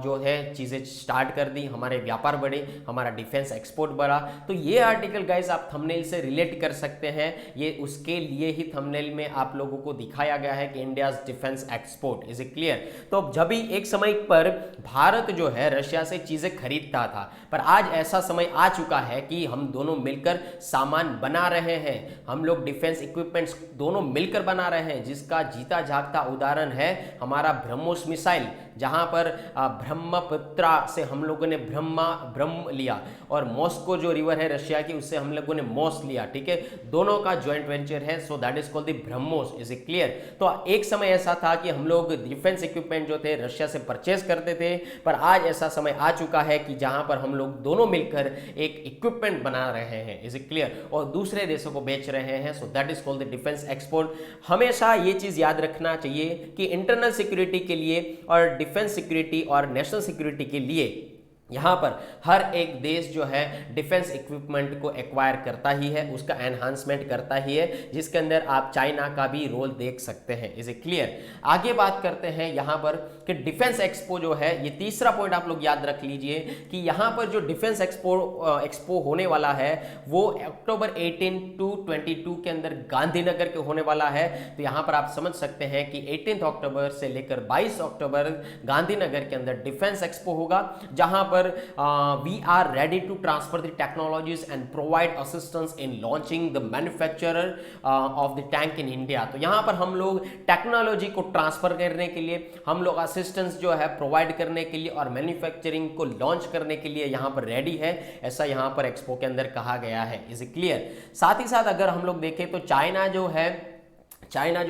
जो है चीज़ें स्टार्ट कर दी, हमारे व्यापार बढ़े, हमारा डिफेंस एक्सपोर्ट बढ़ा। तो ये आर्टिकल गाइस आप थंबनेल से रिलेट कर सकते हैं, ये उसके लिए ही थंबनेल में आप लोगों को दिखाया गया है कि India's defence export, is it clear. तो जब भी एक समय पर भारत जो है रशिया से चीज़ें खरीदता था, पर आज ऐसा समय आ चुका है कि हम दोनों मिलकर सामान बना रहे हैं, हम लोग डिफेंस इक्विपमेंट्स दोनों मिलकर बना रहे हैं, जिसका जीता जागता उदाहरण है हमारा ब्रह्मोस मिसाइल, जहां पर ब्रह्मपुत्रा से हम लोगों ने ब्रह्म लिया, और मॉस्को जो रिवर है रशिया की उससे हम लोगों ने मॉस लिया, ठीक है। दोनों का ज्वाइंट वेंचर है, so that is called the BrahMos, is it clear. तो एक समय ऐसा था कि हम लोग डिफेंस इक्विपमेंट जो थे रशिया से परचेस करते थे, पर आज ऐसा समय आ चुका है कि जहां पर हम लोग दोनों मिलकर एक इक्विपमेंट बना रहे हैं, इज इट क्लियर, और दूसरे देशों को बेच रहे हैं, so that is called the defence export. हमेशा ये चीज याद रखना चाहिए कि इंटरनल सिक्योरिटी के लिए और डिफेंस सिक्योरिटी और नेशनल सिक्योरिटी के लिए यहाँ पर हर एक देश जो है डिफेंस इक्विपमेंट को एक्वायर करता ही है, उसका एनहांसमेंट करता ही है, जिसके अंदर आप चाइना का भी रोल देख सकते हैं, इज इट क्लियर। आगे बात करते हैं यहाँ पर कि डिफेंस एक्सपो जो है, ये तीसरा पॉइंट आप लोग याद रख लीजिए कि यहाँ पर जो डिफेंस एक्सपो होने वाला है वो अक्टूबर 18 to 22 के अंदर गांधीनगर के होने वाला है। तो यहाँ पर आप समझ सकते हैं कि 18 अक्टूबर से लेकर 22 अक्टूबर गांधीनगर के अंदर डिफेंस एक्सपो होगा, जहां पर we are ready to transfer the technologies and provide assistance in launching the manufacturer of the tank in India। तो यहाँ पर हम लोग टेक्नोलॉजी को ट्रांसफर करने के लिए, हम लोग असिस्टेंस जो है प्रोवाइड करने के लिए और मैन्युफैक्चरिंग को लॉन्च करने के लिए यहाँ पर रेडी है, ऐसा यहाँ पर एक्सपो के अंदर कहा गया है, इज इट क्लियर। साथ ही साथ अगर हम लोग देखें तो चाइना जो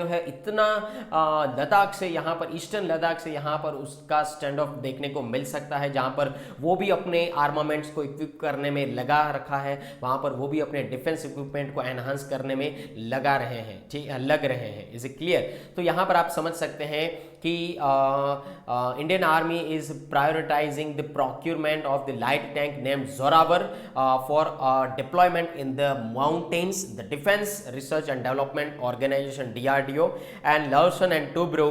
है इतना लद्दाख से यहाँ पर, ईस्टर्न लद्दाख से यहाँ पर उसका स्टैंड ऑफ देखने को मिल सकता है, जहाँ पर वो भी अपने आर्मामेंट्स को इक्विप करने में लगा रखा है, वहाँ पर वो भी अपने डिफेंस इक्विपमेंट को एनहांस करने में लग रहे हैं, इज इट क्लियर। तो यहाँ पर आप समझ सकते हैं कि Indian army is prioritising the procurement of the light tank named Zorawar for deployment in the mountains. The defence research and development organisation DRDO and Larsen and Toubro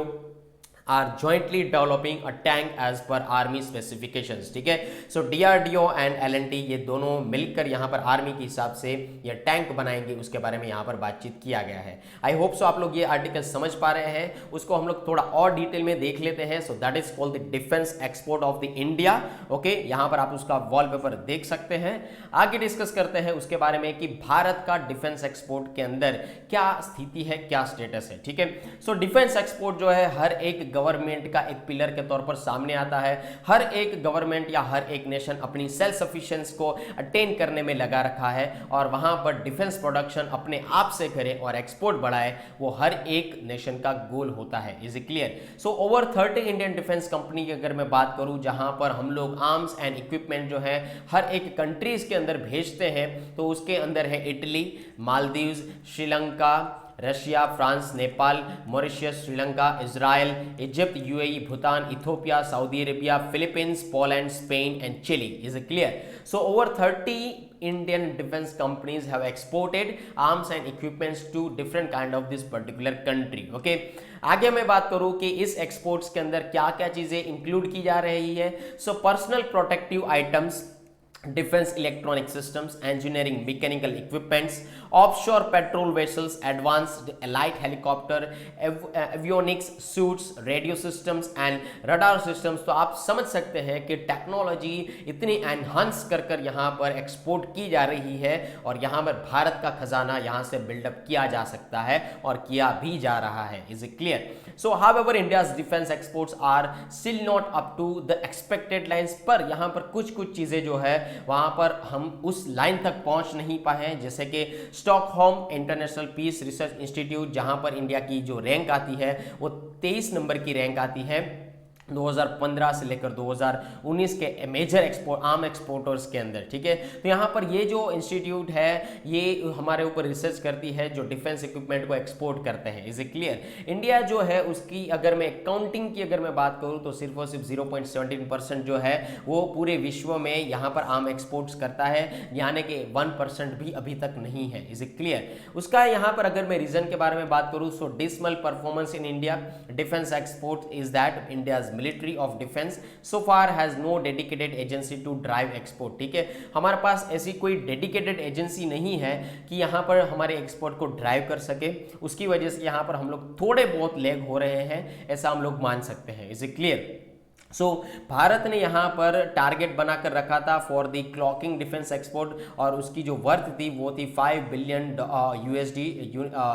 are jointly developing a tank as per army specifications, ठीक है। सो DRDO and L&T ये दोनों मिलकर यहाँ पर army के हिसाब से ये टैंक बनाएंगे, उसके बारे में यहाँ पर बातचीत किया गया है। आई होप सो आप लोग ये आर्टिकल समझ पा रहे हैं, उसको हम लोग थोड़ा और डिटेल में देख लेते हैं। So that is called the defence export of the India, okay. यहाँ पर आप उसका वॉलपेपर देख सकते हैं। आगे डिस्कस करते हैं उसके बारे में कि भारत का डिफेंस एक्सपोर्ट के अंदर क्या स्थिति है, क्या स्टेटस है, ठीक है। सो डिफेंस एक्सपोर्ट जो है हर एक गवर्नमेंट का एक पिलर के तौर पर सामने आता है। हर एक गवर्नमेंट या हर एक नेशन अपनी सेल्फ सफिशिएंसी को अटेन करने में लगा रखा है, और वहां पर डिफेंस प्रोडक्शन अपने आप से करे और एक्सपोर्ट बढ़ाए, वो हर एक नेशन का गोल होता है, is it clear. So over 30 Indian defence company की अगर मैं बात करूं, जहां पर हम लोग आर्म्स एंड इक्विपमेंट जो है हर एक कंट्रीज के अंदर भेजते हैं, तो उसके अंदर है Italy, Maldives, Sri Lanka, Russia, France, Nepal, Mauritius, Sri Lanka, Israel, Egypt, UAE, Bhutan, Ethiopia, Saudi Arabia, Philippines, Poland, Spain and Chile, is it clear. So over 30 Indian defense companies have exported arms and equipments to different kind of this particular country, okay। आगे मैं बात करूं कि इस exports के अंदर क्या क्या चीजें इंक्लूड की जा रही है। So personal protective items, defence electronic systems, engineering mechanical equipments, offshore patrol vessels, advanced light helicopter, avionics suits, radio systems and radar systems. तो आप समझ सकते हैं कि टेक्नोलॉजी इतनी एनहांस कर यहाँ पर एक्सपोर्ट की जा रही है, और यहाँ पर भारत का खजाना यहाँ से बिल्डअप किया जा सकता है और किया भी जा रहा है, is it clear. So however India's defence exports are still not up to the expected lines, पर यहाँ पर कुछ चीजें जो है वहां पर हम उस लाइन तक पहुंच नहीं पाए हैं, जैसे कि Stockholm international peace research institute, जहां पर इंडिया की जो रैंक आती है वो 23 नंबर की रैंक आती है 2015 से लेकर 2019 के मेजर आर्म एक्सपोर्टर्स के अंदर। ठीक है, तो यहाँ पर ये जो इंस्टीट्यूट है ये हमारे ऊपर रिसर्च करती है जो डिफेंस इक्विपमेंट को एक्सपोर्ट करते हैं। Is a clear? इंडिया जो है उसकी अगर मैं काउंटिंग की अगर मैं बात करूँ तो सिर्फ और सिर्फ 0.17% जो है वो पूरे विश्व में यहाँ पर आर्म एक्सपोर्ट्स करता है, यानी कि 1% भी अभी तक नहीं है। Is a clear? उसका यहाँ पर अगर मैं रीजन के बारे में बात करूँ, so dismal performance in India defence export is that India's military of defense so far has no dedicated agency to drive export। ठीक है, हमारे पास ऐसी कोई डेडिकेटेड एजेंसी नहीं है कि यहाँ पर हमारे एक्सपोर्ट को ड्राइव कर सके, उसकी वजह से यहाँ पर हम लोग थोड़े बहुत लैग हो रहे हैं, ऐसा हम लोग मान सकते हैं। Is it clear? So Bharat ने यहाँ पर टारगेट बनाकर रखा था for the clocking defence export, और उसकी जो वर्थ थी वो थी 5 billion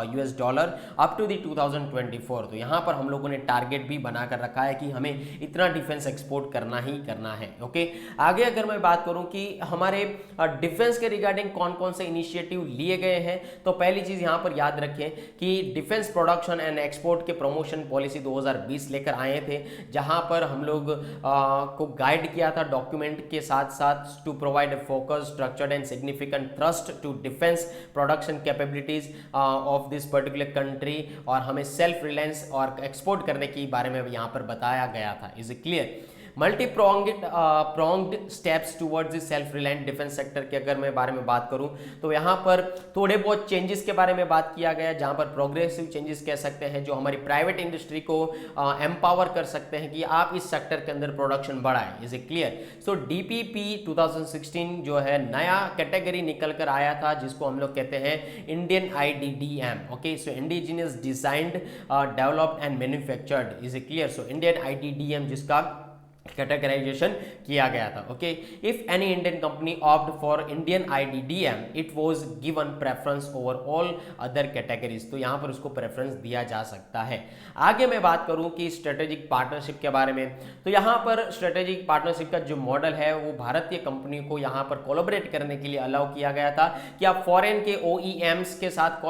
US dollar up to the 2024। तो यहाँ पर हम लोगों ने टारगेट भी बनाकर रखा है कि हमें इतना डिफेंस एक्सपोर्ट करना ही करना है। ओके, आगे अगर मैं बात करूँ कि हमारे डिफेंस के रिगार्डिंग कौन कौन से इनिशिएटिव लिए गए हैं, तो पहली चीज़ यहाँ पर याद रखें कि डिफेंस प्रोडक्शन एंड एक्सपोर्ट के प्रमोशन पॉलिसी 2020 लेकर आए थे, जहाँ पर हम लोग को गाइड किया था डॉक्यूमेंट के साथ साथ to provide focus structured and significant thrust to defence production capabilities of this particular country, और हमें सेल्फ रिलायंस और एक्सपोर्ट करने के बारे में यहाँ पर बताया गया था। Is it clear? Multi pronged steps towards the self reliant defence sector के अगर मैं बारे में बात करूं तो यहाँ पर थोड़े बहुत चेंजेस के बारे में बात किया गया, जहाँ पर प्रोग्रेसिव चेंजेस कह सकते हैं जो हमारी प्राइवेट इंडस्ट्री को एम्पावर कर सकते हैं कि आप इस सेक्टर के अंदर प्रोडक्शन बढ़ाएं। Is it clear? So DPP 2016 जो है नया कैटेगरी निकल कर आया था जिसको हम लोग कहते हैं Indian IDDM. Okay, so indigenous designed developed and manufactured. Is it clear? So Indian IDDM जिसका कैटेगराइजेशन किया गया था। Okay, if any Indian company opt for Indian IDDM it was given preference over all other categories, तो यहाँ पर उसको preference दिया जा सकता है। आगे मैं बात करूँ कि स्ट्रेटेजिक पार्टनरशिप के बारे में, तो यहाँ पर स्ट्रेटेजिक पार्टनरशिप का जो मॉडल है वो भारतीय कंपनी को यहाँ पर कोलैबोरेट करने के लिए अलाउ किया गया था कि आप फॉरेन के OEMs के साथ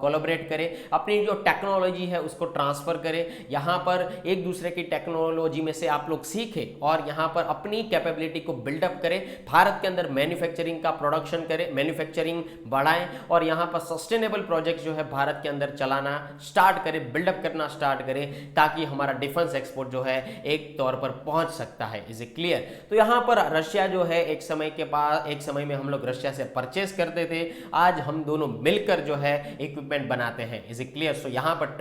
कोलैबोरेट करें, अपनी जो टेक्नोलॉजी है उसको ट्रांसफर करें, यहाँ पर एक दूसरे की टेक्नोलॉजी में से आप लोग सीखें और यहां पर अपनी कैपेबिलिटी को बिल्डअप करें, भारत के अंदर मैन्युफैक्चरिंग का प्रोडक्शन करें, मैन्युफैक्चरिंग बढ़ाएं और यहां पर सस्टेनेबल प्रोजेक्ट जो है भारत के अंदर चलाना स्टार्ट करें, बिल्डअप करना स्टार्ट करें, ताकि हमारा डिफेंस एक्सपोर्ट जो है एक तौर पर पहुंच सकता है। Is it clear? तो यहां पर रशिया जो है एक समय में हम लोग रशिया से परचेस करते थे, आज हम दोनों मिलकर जो है इक्विपमेंट बनाते हैं। Is it clear? सो यहां पर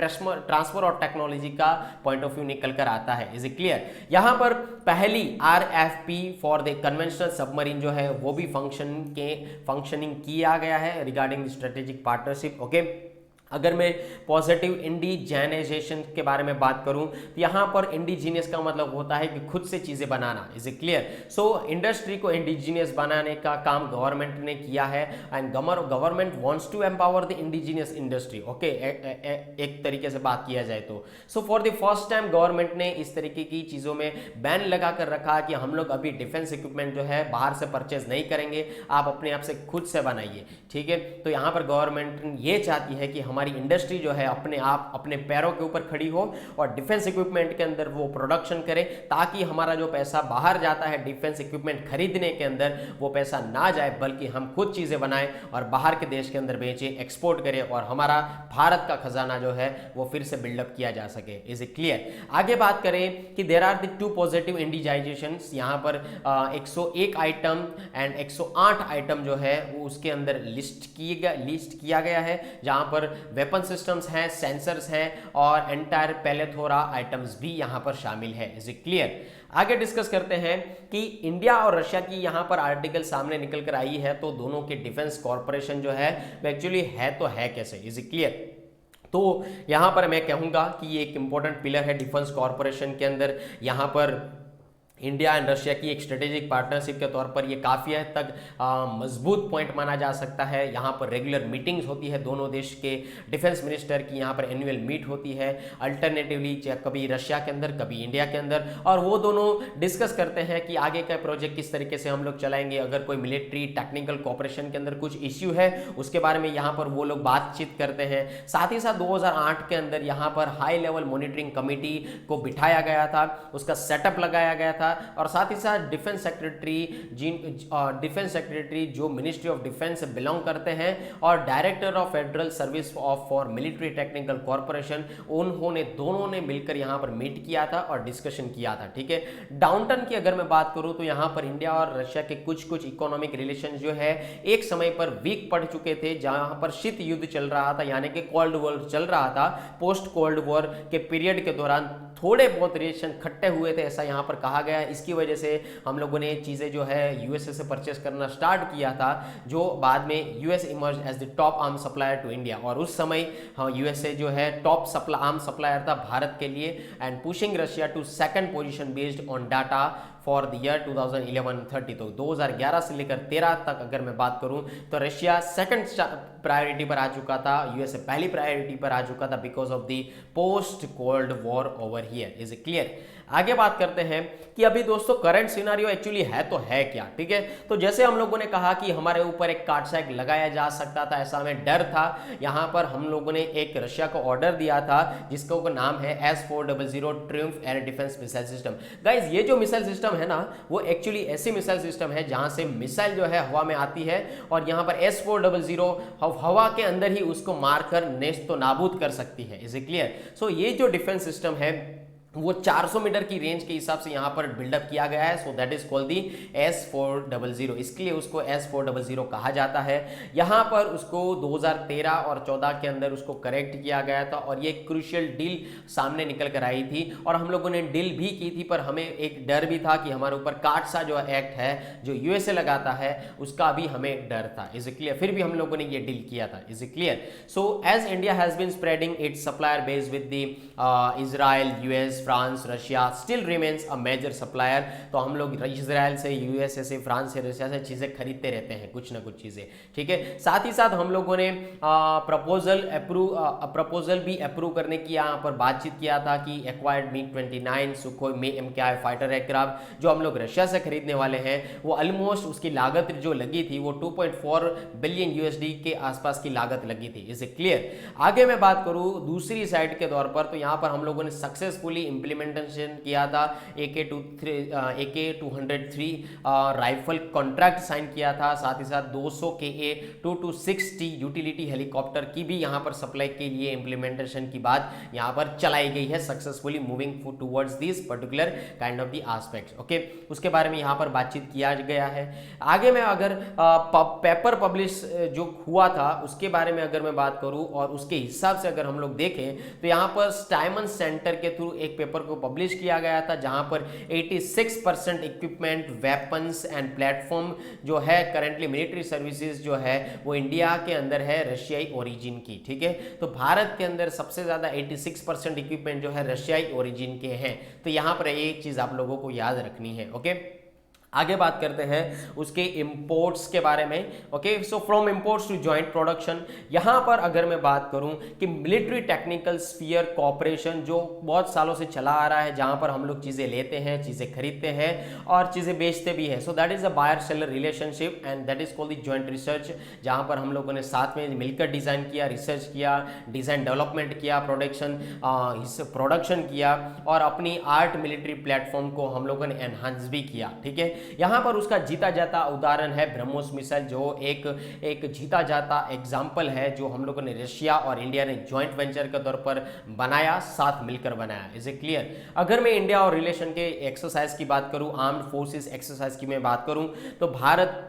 ट्रांसफर और टेक्नोलॉजी का पॉइंट ऑफ व्यू निकल कर आता है। Is it clear? यहां पर पहली RFP for the conventional submarine जो है वो भी फंक्शनिंग किया गया है रिगार्डिंग स्ट्रेटेजिक पार्टनरशिप। ओके, अगर मैं पॉजिटिव इंडिजेनाइजेशन के बारे में बात करूं तो यहां पर इंडिजीनियस का मतलब होता है कि खुद से चीजें बनाना। Is it clear? So industry को इंडिजीनियस बनाने का काम गवर्नमेंट ने किया है and government wants to empower the indigenous industry. Okay, एक तरीके से बात किया जाए तो so for the first time government ने इस तरीके की चीजों में बैन लगा कर रखा कि हम लोग अभी डिफेंस इक्विपमेंट जो है बाहर से परचेज नहीं करेंगे, आप अपने आप से खुद से बनाइए। ठीक है, तो यहां पर गवर्नमेंट ये चाहती है कि हमारी इंडस्ट्री जो है अपने आप अपने पैरों के ऊपर खड़ी हो और डिफेंस इक्विपमेंट के अंदर वो प्रोडक्शन करे, ताकि हमारा जो पैसा बाहर जाता है डिफेंस इक्विपमेंट खरीदने के अंदर वो पैसा ना जाए, बल्कि हम खुद चीजें बनाएं और बाहर के देश के अंदर बेचें, एक्सपोर्ट करें और हमारा भारत का खजाना जो है वो फिर से बिल्डअप किया जा सके। Is it clear? आगे बात करें कि there are the two positive indigenisations, यहाँ पर 101 आइटम एंड 108 आइटम जो है वो उसके अंदर लिस्ट किया गया है, जहां पर वेपन सिस्टम्स हैं, सेंसर्स हैं और एंटायर प्लेथोरा आइटम्स भी यहां पर शामिल है। Is it clear? आगे डिस्कस करते हैं कि इंडिया और रशिया की यहां पर आर्टिकल सामने निकल कर आई है, तो दोनों के डिफेंस कॉर्पोरेशन जो है एक्चुअली है तो है कैसे। Is it clear? तो यहां पर मैं कहूंगा कि ये एक इंपॉर्टेंट पिलर है डिफेंस कॉर्पोरेशन के अंदर। यहां पर इंडिया एंड रशिया की एक स्ट्रेटेजिक पार्टनरशिप के तौर पर ये काफ़ी हद तक मजबूत पॉइंट माना जा सकता है। यहाँ पर रेगुलर मीटिंग्स होती है दोनों देश के डिफेंस मिनिस्टर की, यहाँ पर एनुअल मीट होती है अल्टरनेटिवली, कभी रशिया के अंदर कभी इंडिया के अंदर, और वो दोनों डिस्कस करते हैं कि आगे का प्रोजेक्ट किस तरीके से हम लोग चलाएंगे। अगर कोई मिलिट्री टेक्निकल कोऑपरेशन के अंदर कुछ इश्यू है उसके बारे में यहाँ पर वो लोग बातचीत करते हैं। साथ ही साथ 2008 के अंदर यहाँ पर हाई लेवल मॉनिटरिंग कमेटी को बिठाया गया था, उसका सेटअप लगाया गया था, और साथ ही साथ डिफेंस सेक्रेटरी जो मिनिस्ट्री ऑफ डिफेंस से बिलोंग करते हैं और director of federal service for military technical corporation, उन्होंने दोनों ने मिलकर यहां पर मीट किया था और डिस्कशन किया था। ठीक है, डाउनटर्न की अगर मैं बात करूं तो यहां पर इंडिया और रशिया के कुछ इकोनॉमिक रिलेशन जो है एक समय पर वीक पड़ चुके थे, जहां पर शीत युद्ध चल रहा था, यानी कि कोल्ड वॉर चल रहा था। पोस्ट कोल्ड वॉर के पीरियड के दौरान थोड़े बहुत रिलेशन खट्टे हुए थे, ऐसा यहाँ पर कहा गया है। इसकी वजह से हम लोगों ने चीज़ें जो है यूएसए से परचेस करना स्टार्ट किया था, जो बाद में US emerge as the top arm supplier to India, और उस समय यूएसए जो है टॉप आर्म सप्लायर था भारत के लिए, and pushing Russia to second position based on data for the year 2011-30। तो 2011 से लेकर 13 तक अगर मैं बात करूं तो रशिया सेकंड प्रायोरिटी पर आ चुका था, यूएसए पहली प्रायोरिटी पर आ चुका था because of the post cold war over here. Is it clear? आगे बात करते हैं कि अभी दोस्तों करंट सिनारियो एक्चुअली है तो है क्या। ठीक है, तो जैसे हम लोगों ने कहा कि हमारे ऊपर एक कार्डसैग लगाया जा सकता था, ऐसा हमें डर था। यहां पर हम लोगों ने एक रशिया को ऑर्डर दिया था जिसका नाम है S-400 triumph air defence missile system. Guys ये जो मिसाइल सिस्टम है ना, वो एक्चुअली ऐसी मिसाइल सिस्टम है जहां से मिसाइल जो है हवा में आती है और यहां पर S-400 हवा के अंदर ही उसको मारकर नेस्त तो नाबूद कर सकती है। Is it clear? सो ये जो डिफेंस सिस्टम है वो 400 मीटर की रेंज के हिसाब से यहां पर बिल्डअप किया गया है। So that is called the S-400, इसके लिए उसको S-400 कहा जाता है। यहां पर उसको 2013 और 14 के अंदर उसको करेक्ट किया गया था और ये क्रूशियल डील सामने निकल कर आई थी, और हम लोगों ने डील भी की थी, पर हमें एक डर भी था कि हमारे ऊपर काटसा जो एक्ट है जो यूएसए लगाता है उसका भी हमें डर था। Is it clear? फिर भी हम लोगों ने ये डील किया था। Is it clear? So as India has been spreading its supplier base with the Israel, US, France, Russia still remains a major supplier. तो हम लोग इजराइल से, यूएसए से, फ्रांस से, रशिया से चीज़ें खरीदते रहते हैं, कुछ ना कुछ चीज़ें। ठीक है, साथ ही साथ हम लोगों ने प्रपोजल भी अप्रूव करने की यहाँ पर बातचीत किया था कि acquired MiG-29 Sukhoi MKI fighter aircraft जो हम लोग रशिया से खरीदने वाले हैं, वो ऑलमोस्ट उसकी लागत जो लगी थी वो 2.4 बिलियन USD के आसपास की लागत लगी थी। Is it clear? आगे मैं बात करूँ दूसरी साइड के तौर पर, तो यहाँ पर हम लोगों ने सक्सेसफुली इंप्लीमेंटेशन किया था। AK-203 राइफल कॉन्ट्रैक्ट साइन किया था। साथ ही साथ 200 KA-2260 यूटिलिटी हेलीकॉप्टर की भी यहां पर सप्लाई के लिए इंप्लीमेंटेशन की बात यहां पर चलाई गई है, successfully moving towards this particular kind of the aspects. Okay, उसके बारे में यहां पर बातचीत किया गया है। आगे मैं अगर पेपर पब्लिश जो हुआ था उसके बारे में अगर मैं बात करूं और उसके हिसाब से अगर हम लोग देखें तो यहां पर स्टाइमन सेंटर के थ्रू एक पेपर को पब्लिश किया गया था जहां पर 86% इक्विपमेंट, वेपन्स एंड प्लेटफॉर्म जो है करेंटली मिलिट्री सर्विसेज जो है वो इंडिया के अंदर है रशियाई ओरिजिन की। ठीक है, तो भारत के अंदर सबसे ज्यादा 86% इक्विपमेंट जो है रशियाई ओरिजिन के हैं। तो यहां पर एक चीज आप लोगों को याद रखनी है। ओके, आगे बात करते हैं उसके इंपोर्ट्स के बारे में। Okay, so from imports to joint production, यहां पर अगर मैं बात करूं कि मिलिट्री टेक्निकल स्फीयर कॉपरेशन जो बहुत सालों से चला आ रहा है, जहां पर हम लोग चीजें लेते हैं, चीजें खरीदते हैं और चीजें बेचते भी हैं। So that is a buyer seller relationship and that is called the joint research, जहां पर हम लोगों ने साथ में मिलकर डिजाइन किया, रिसर्च किया, डिजाइन डेवलपमेंट किया, प्रोडक्शन किया और अपनी आर्ट मिलिट्री प्लेटफॉर्म को हम लोगों ने एनहांस भी किया। ठीक है, यहां पर उसका जीता जाता उदाहरण है ब्रह्मोस मिसाइल, जो एक जीता जाता एग्जाम्पल है जो हम लोगों ने रशिया और इंडिया ने ज्वाइंट वेंचर के तौर पर बनाया, साथ मिलकर बनाया। Is it clear? अगर मैं इंडिया और रिलेशन के एक्सरसाइज की बात करूं, आर्म्ड फोर्सेस एक्सरसाइज की मैं बात करूं, तो भारत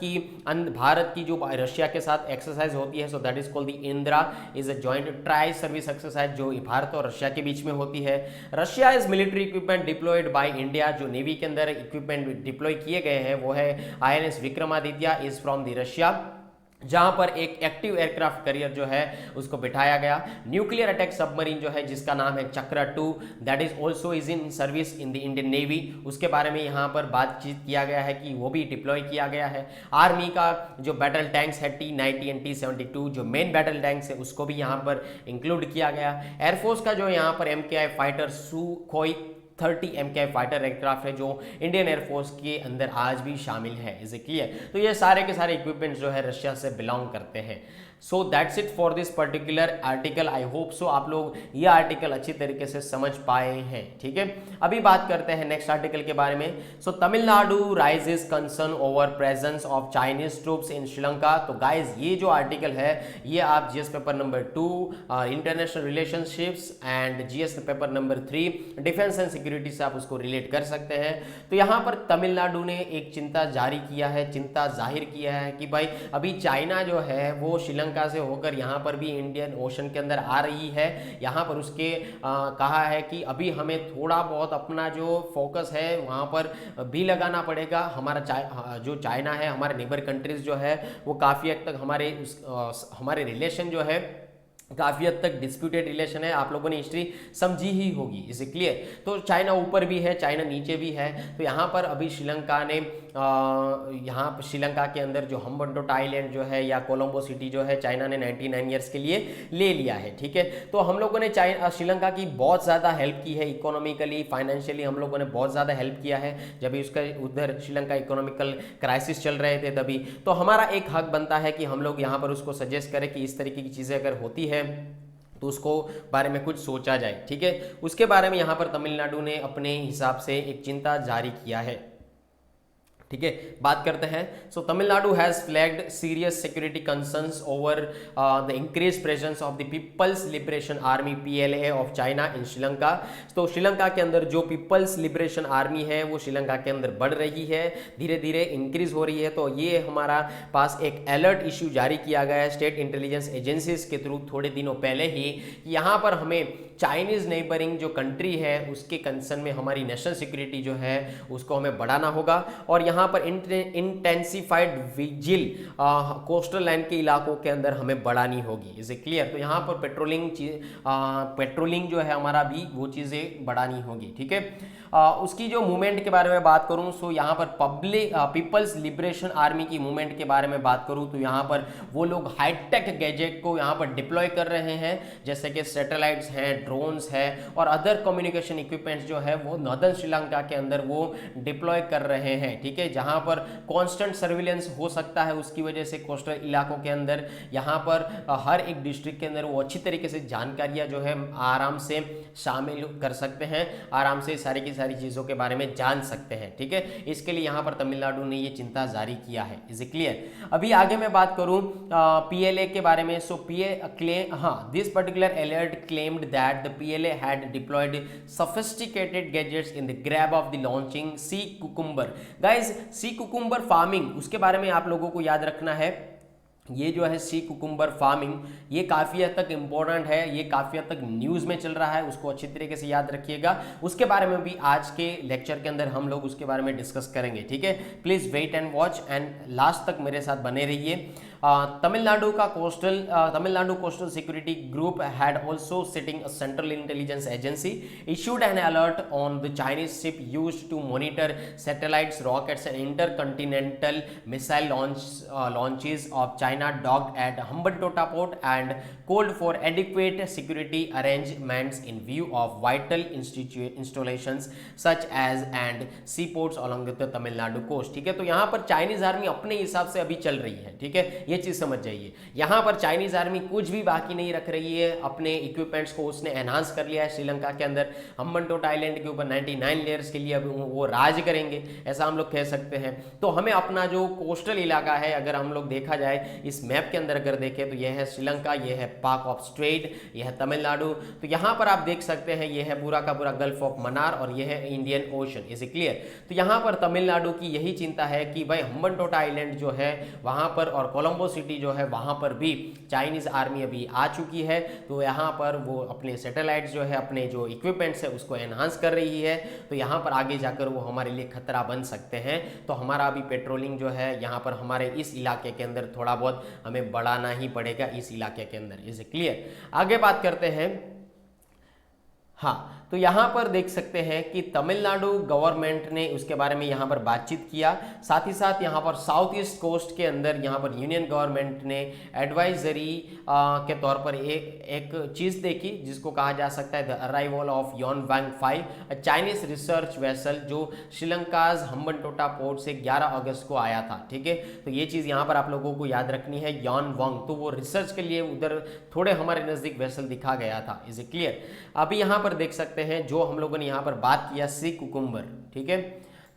की जो रशिया के साथ एक्सरसाइज होती है, so that is called the Indira, is a joint tri service exercise जो भारत और रशिया के बीच में होती है। Russia is military equipment deployed by India, जो नेवी के अंदर इक्विपमेंट डिप्लॉय किए गए हैं वो है INS Vikramaditya is from the Russia जहां पर एक एक्टिव एयरक्राफ्ट कैरियर जो है उसको बिठाया गया। न्यूक्लियर अटैक सबमरीन जो है जिसका नाम है चक्रा 2, that is also is in service in the Indian navy, उसके बारे में यहाँ पर बातचीत किया गया है कि वो भी डिप्लॉय किया गया है। आर्मी का जो बैटल टैंक्स है T-90 एंड T-72 जो मेन बैटल टैंक्स है उसको भी यहाँ पर इंक्लूड किया गया। एयरफोर्स का जो यहाँ पर MKI fighter Sukhoi 30 MKI fighter aircraft है जो इंडियन एयरफोर्स के अंदर आज भी शामिल है। Is it clear? तो ये सारे के सारे इक्विपमेंट्स जो है रशिया से बिलोंग करते हैं। So that's it for this particular article. I hope so आप लोग ये आर्टिकल अच्छी तरीके से समझ पाए हैं। ठीक है, अभी बात करते हैं नेक्स्ट आर्टिकल के बारे में। So Tamil Nadu raises concern over presence of Chinese troops in Sri Lanka. तो गाइज ये जो आर्टिकल है ये आप GS paper number 2 international relationships and GS paper number 3 defence and security से आप उसको रिलेट कर सकते हैं। तो यहाँ पर तमिलनाडु ने एक चिंता जारी किया है, चिंता जाहिर किया है कि भाई अभी चाइना जो है वो श्रीलंका से होकर यहाँ पर भी इंडियन ओशन के अंदर आ रही है। यहाँ पर उसके कहा है कि अभी हमें थोड़ा बहुत अपना जो फोकस है वहाँ पर भी लगाना पड़ेगा। हमारा जो चाइना है, हमारे नेबर कंट्रीज जो है वो काफ़ी हद तक हमारे रिलेशन जो है काफ़ी हद तक डिस्प्यूटेड रिलेशन है। आप लोगों ने हिस्ट्री समझी ही होगी। इसे क्लियर? तो चाइना ऊपर भी है, चाइना नीचे भी है। तो यहाँ पर अभी श्रीलंका ने यहाँ पर श्रीलंका के अंदर जो हम्बनटोटा आइलैंड जो है या कोलंबो सिटी जो है चाइना ने 99 ईयर्स के लिए ले लिया है। ठीक है, तो हम लोगों ने श्रीलंका की बहुत ज़्यादा हेल्प की है, इकोनॉमिकली फाइनेंशियली हम लोगों ने बहुत ज़्यादा हेल्प किया है जब उसका उधर श्रीलंका इकोनॉमिकल क्राइसिस चल रहे थे तभी। तो हमारा एक हक बनता है कि हम लोग यहाँ पर उसको सजेस्ट करें कि इस तरीके की चीज़ें अगर होती है तो उसको बारे में कुछ सोचा जाए। ठीक है, उसके बारे में यहाँ पर तमिलनाडु ने अपने हिसाब से एक चिंता जारी किया है। ठीक है, बात करते हैं। So Tamil Nadu has flagged serious security concerns over the increase presence of the People's Liberation Army PLA of China in Sri Lanka. तो श्रीलंका के अंदर जो पीपल्स लिबरेशन आर्मी है वो श्रीलंका के अंदर बढ़ रही है, धीरे धीरे इंक्रीज हो रही है। तो ये हमारा पास एक अलर्ट इश्यू जारी किया गया है स्टेट इंटेलिजेंस एजेंसीज के थ्रू थोड़े दिनों पहले ही। यहाँ पर हमें चाइनीज नेबरिंग जो कंट्री है उसके कंसर्न में हमारी नेशनल सिक्योरिटी जो है उसको हमें बढ़ाना होगा। और यहाँ पर इंटेंसिफाइड विजिल कोस्टल लाइन के इलाकों के अंदर हमें बढ़ानी होगी। Is it clear? तो यहाँ पर पेट्रोलिंग जो है हमारा भी वो चीज़ें बढ़ानी होगी। ठीक है, उसकी जो मूवमेंट के बारे में बात करूँ सो यहाँ पर पीपल्स लिबरेशन आर्मी की मूवमेंट के बारे में बात करूँ तो यहाँ पर वो लोग हाईटेक गैजेट को यहाँ पर डिप्लॉय कर रहे हैं, जैसे कि सैटेलाइट्स हैं, ड्रोन्स है और अदर कम्युनिकेशन इक्विपमेंट्स जो है वो नॉर्दर्न श्रीलंका के अंदर वो डिप्लॉय कर रहे हैं। ठीक है, जहां पर कांस्टेंट सर्विलेंस हो सकता है उसकी वजह से कोस्टल इलाकों के अंदर यहाँ पर हर एक डिस्ट्रिक्ट के अंदर वो अच्छी तरीके से जानकारियां जो है आराम से शामिल कर सकते हैं, आराम से सारी की सारी चीज़ों के बारे में जान सकते हैं। ठीक है, इसके लिए यहाँ पर तमिलनाडु ने ये चिंता जारी किया है। Is it clear? अभी आगे मैं बात करूँ PLA के बारे में। So this particular alert claimed that the PLA had deployed sophisticated gadgets in the grab of the launching sea cucumber. Guys, sea cucumber farming उसके बारे में आप लोगों को याद रखना है। ये जो है सी कुकुम्बर फार्मिंग ये काफ़ी हद तक इम्पोर्टेंट है, ये काफ़ी हद तक न्यूज़ में चल रहा है, उसको अच्छी तरीके से याद रखिएगा। उसके बारे में भी आज के लेक्चर के अंदर हम लोग उसके बारे में डिस्कस करेंगे। ठीक है, please wait and watch and last तक मेरे साथ बने रहिए। Tamil Nadu coastal security group had also sitting a central intelligence agency issued an alert on the Chinese ship used to monitor satellites, rockets and intercontinental missile launches of China docked at Hambantota port and called for adequate security arrangements in view of vital installations such as and seaports along the Tamil Nadu coast। ठीक है, तो यहाँ पर Chinese army अपने हिसाब से अभी चल रही है। ठीक है, ये चीज समझ जाइए। यहाँ पर चाइनीज आर्मी कुछ भी बाकी नहीं रख रही है, अपने इक्विपमेंट्स को उसने एनहांस कर लिया है श्रीलंका के अंदर। हम्बनटोटा आइलैंड के ऊपर 99 लेयर्स के लिए अब वो राज करेंगे, ऐसा हम लोग कह सकते हैं। तो हमें अपना जो कोस्टल इलाका है अगर हम लोग देखा जाए इस मैप के अंदर अगर देखें तो यह है श्रीलंका, यह है पाक ऑफ स्ट्रेट, यह है तमिलनाडु। तो यहाँ पर आप देख सकते हैं यह है पूरा का पूरा गल्फ ऑफ मन्नार और यह है Indian ocean. Is it clear? तो यहाँ पर तमिलनाडु की यही चिंता है कि भाई हम्बनटोटा आइलैंड जो है वहाँ पर और कोलंबो कोलंबो सिटी जो है वहाँ पर भी चाइनीज़ आर्मी अभी आ चुकी है। तो यहाँ पर वो अपने सैटेलाइट्स जो है, अपने जो इक्विपमेंट्स है उसको एनहांस कर रही है। तो यहाँ पर आगे जाकर वो हमारे लिए खतरा बन सकते हैं। तो हमारा अभी पेट्रोलिंग जो है यहाँ पर हमारे इस इलाके के अंदर थोड़ा बहुत हमें बढ़ाना ही पड़ेगा इस इलाके के अंदर। Is clear? आगे बात करते हैं। हाँ, तो यहाँ पर देख सकते हैं कि तमिलनाडु गवर्नमेंट ने उसके बारे में यहाँ पर बातचीत किया। साथ ही साथ यहाँ पर साउथ ईस्ट कोस्ट के अंदर यहाँ पर यूनियन गवर्नमेंट ने एडवाइजरी के तौर पर एक चीज़ देखी जिसको कहा जा सकता है the arrival of Yuan Wang 5, Chinese research vessel जो श्रीलंकाज हम्बनटोटा पोर्ट से 11 अगस्त को आया था। ठीक है, तो ये चीज़ यहाँ पर आप लोगों को याद रखनी है। योनवांग तो वो रिसर्च के लिए उधर थोड़े हमारे नज़दीक वेसल दिखा गया था। Is it clear? अभी यहाँ पर देख सकते हैं जो हम लोगों ने यहाँ पर बात किया सी कुकुम्बर। ठीक है,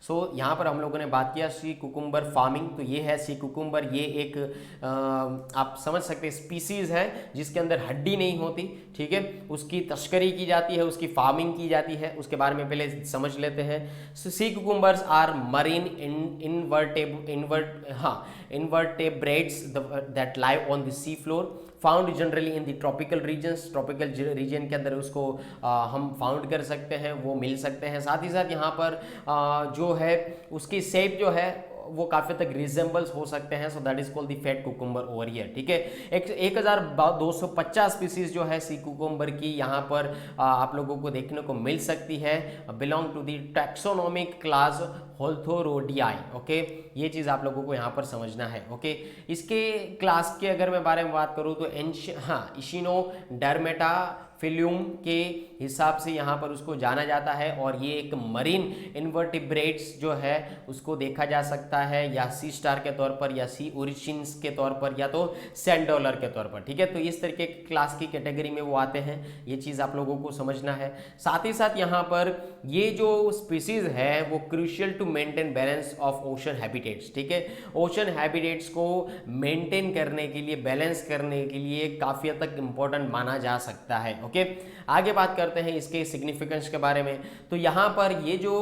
सो यहाँ पर हम लोगों ने बात किया सी कुकुम्बर फार्मिंग। तो ये है सी कुकुम्बर, ये एक आप समझ सकते हैं स्पीसीज है जिसके अंदर हड्डी नहीं होती। ठीक है, उसकी तस्करी की जाती है, उसकी फार्मिंग की जाती है। उसके बारे में पहले समझ लेते हैं। Sea cucumbers are marine invertebrates that live on the sea floor, found generally in the tropical regions. Tropical region के अंदर उसको हम फाउंड कर सकते हैं, वो मिल सकते हैं। साथ ही साथ यहाँ पर जो है उसकी शेप जो है वो काफ़ी तक रिजेंबल्स हो सकते हैं। So that is called the fat cucumber over here. ठीक है, 1250 स्पीसीज जो है सी कुकुम्बर की यहाँ पर आप लोगों को देखने को मिल सकती है। Belong to the taxonomic class Holothuroidea. Okay, ये चीज़ आप लोगों को यहाँ पर समझना है। ओके, इसके क्लास के अगर मैं बारे में बात करूँ तो इशिनोडर्मेटा फिल्यूम के हिसाब से यहाँ पर उसको जाना जाता है। और ये एक मरीन इन्वर्टिब्रेट्स जो है उसको देखा जा सकता है या सी स्टार के तौर पर या सी ओरिजिन्स के तौर पर या तो सैंड डॉलर के तौर पर। ठीक है, तो इस तरीके के क्लास की कैटेगरी में वो आते हैं। ये चीज़ आप लोगों को समझना है। साथ ही साथ यहाँ पर ये जो स्पीसीज है वो crucial to maintain balance of ocean habitats. ठीक है, ओशन हैबिटेट्स को मेंटेन करने के लिए, बैलेंस करने के लिए काफ़ी हद तक इंपॉर्टेंट माना जा सकता है। ओके, आगे बात करते हैं इसके सिग्निफिकेंस के बारे में। तो यहाँ पर ये जो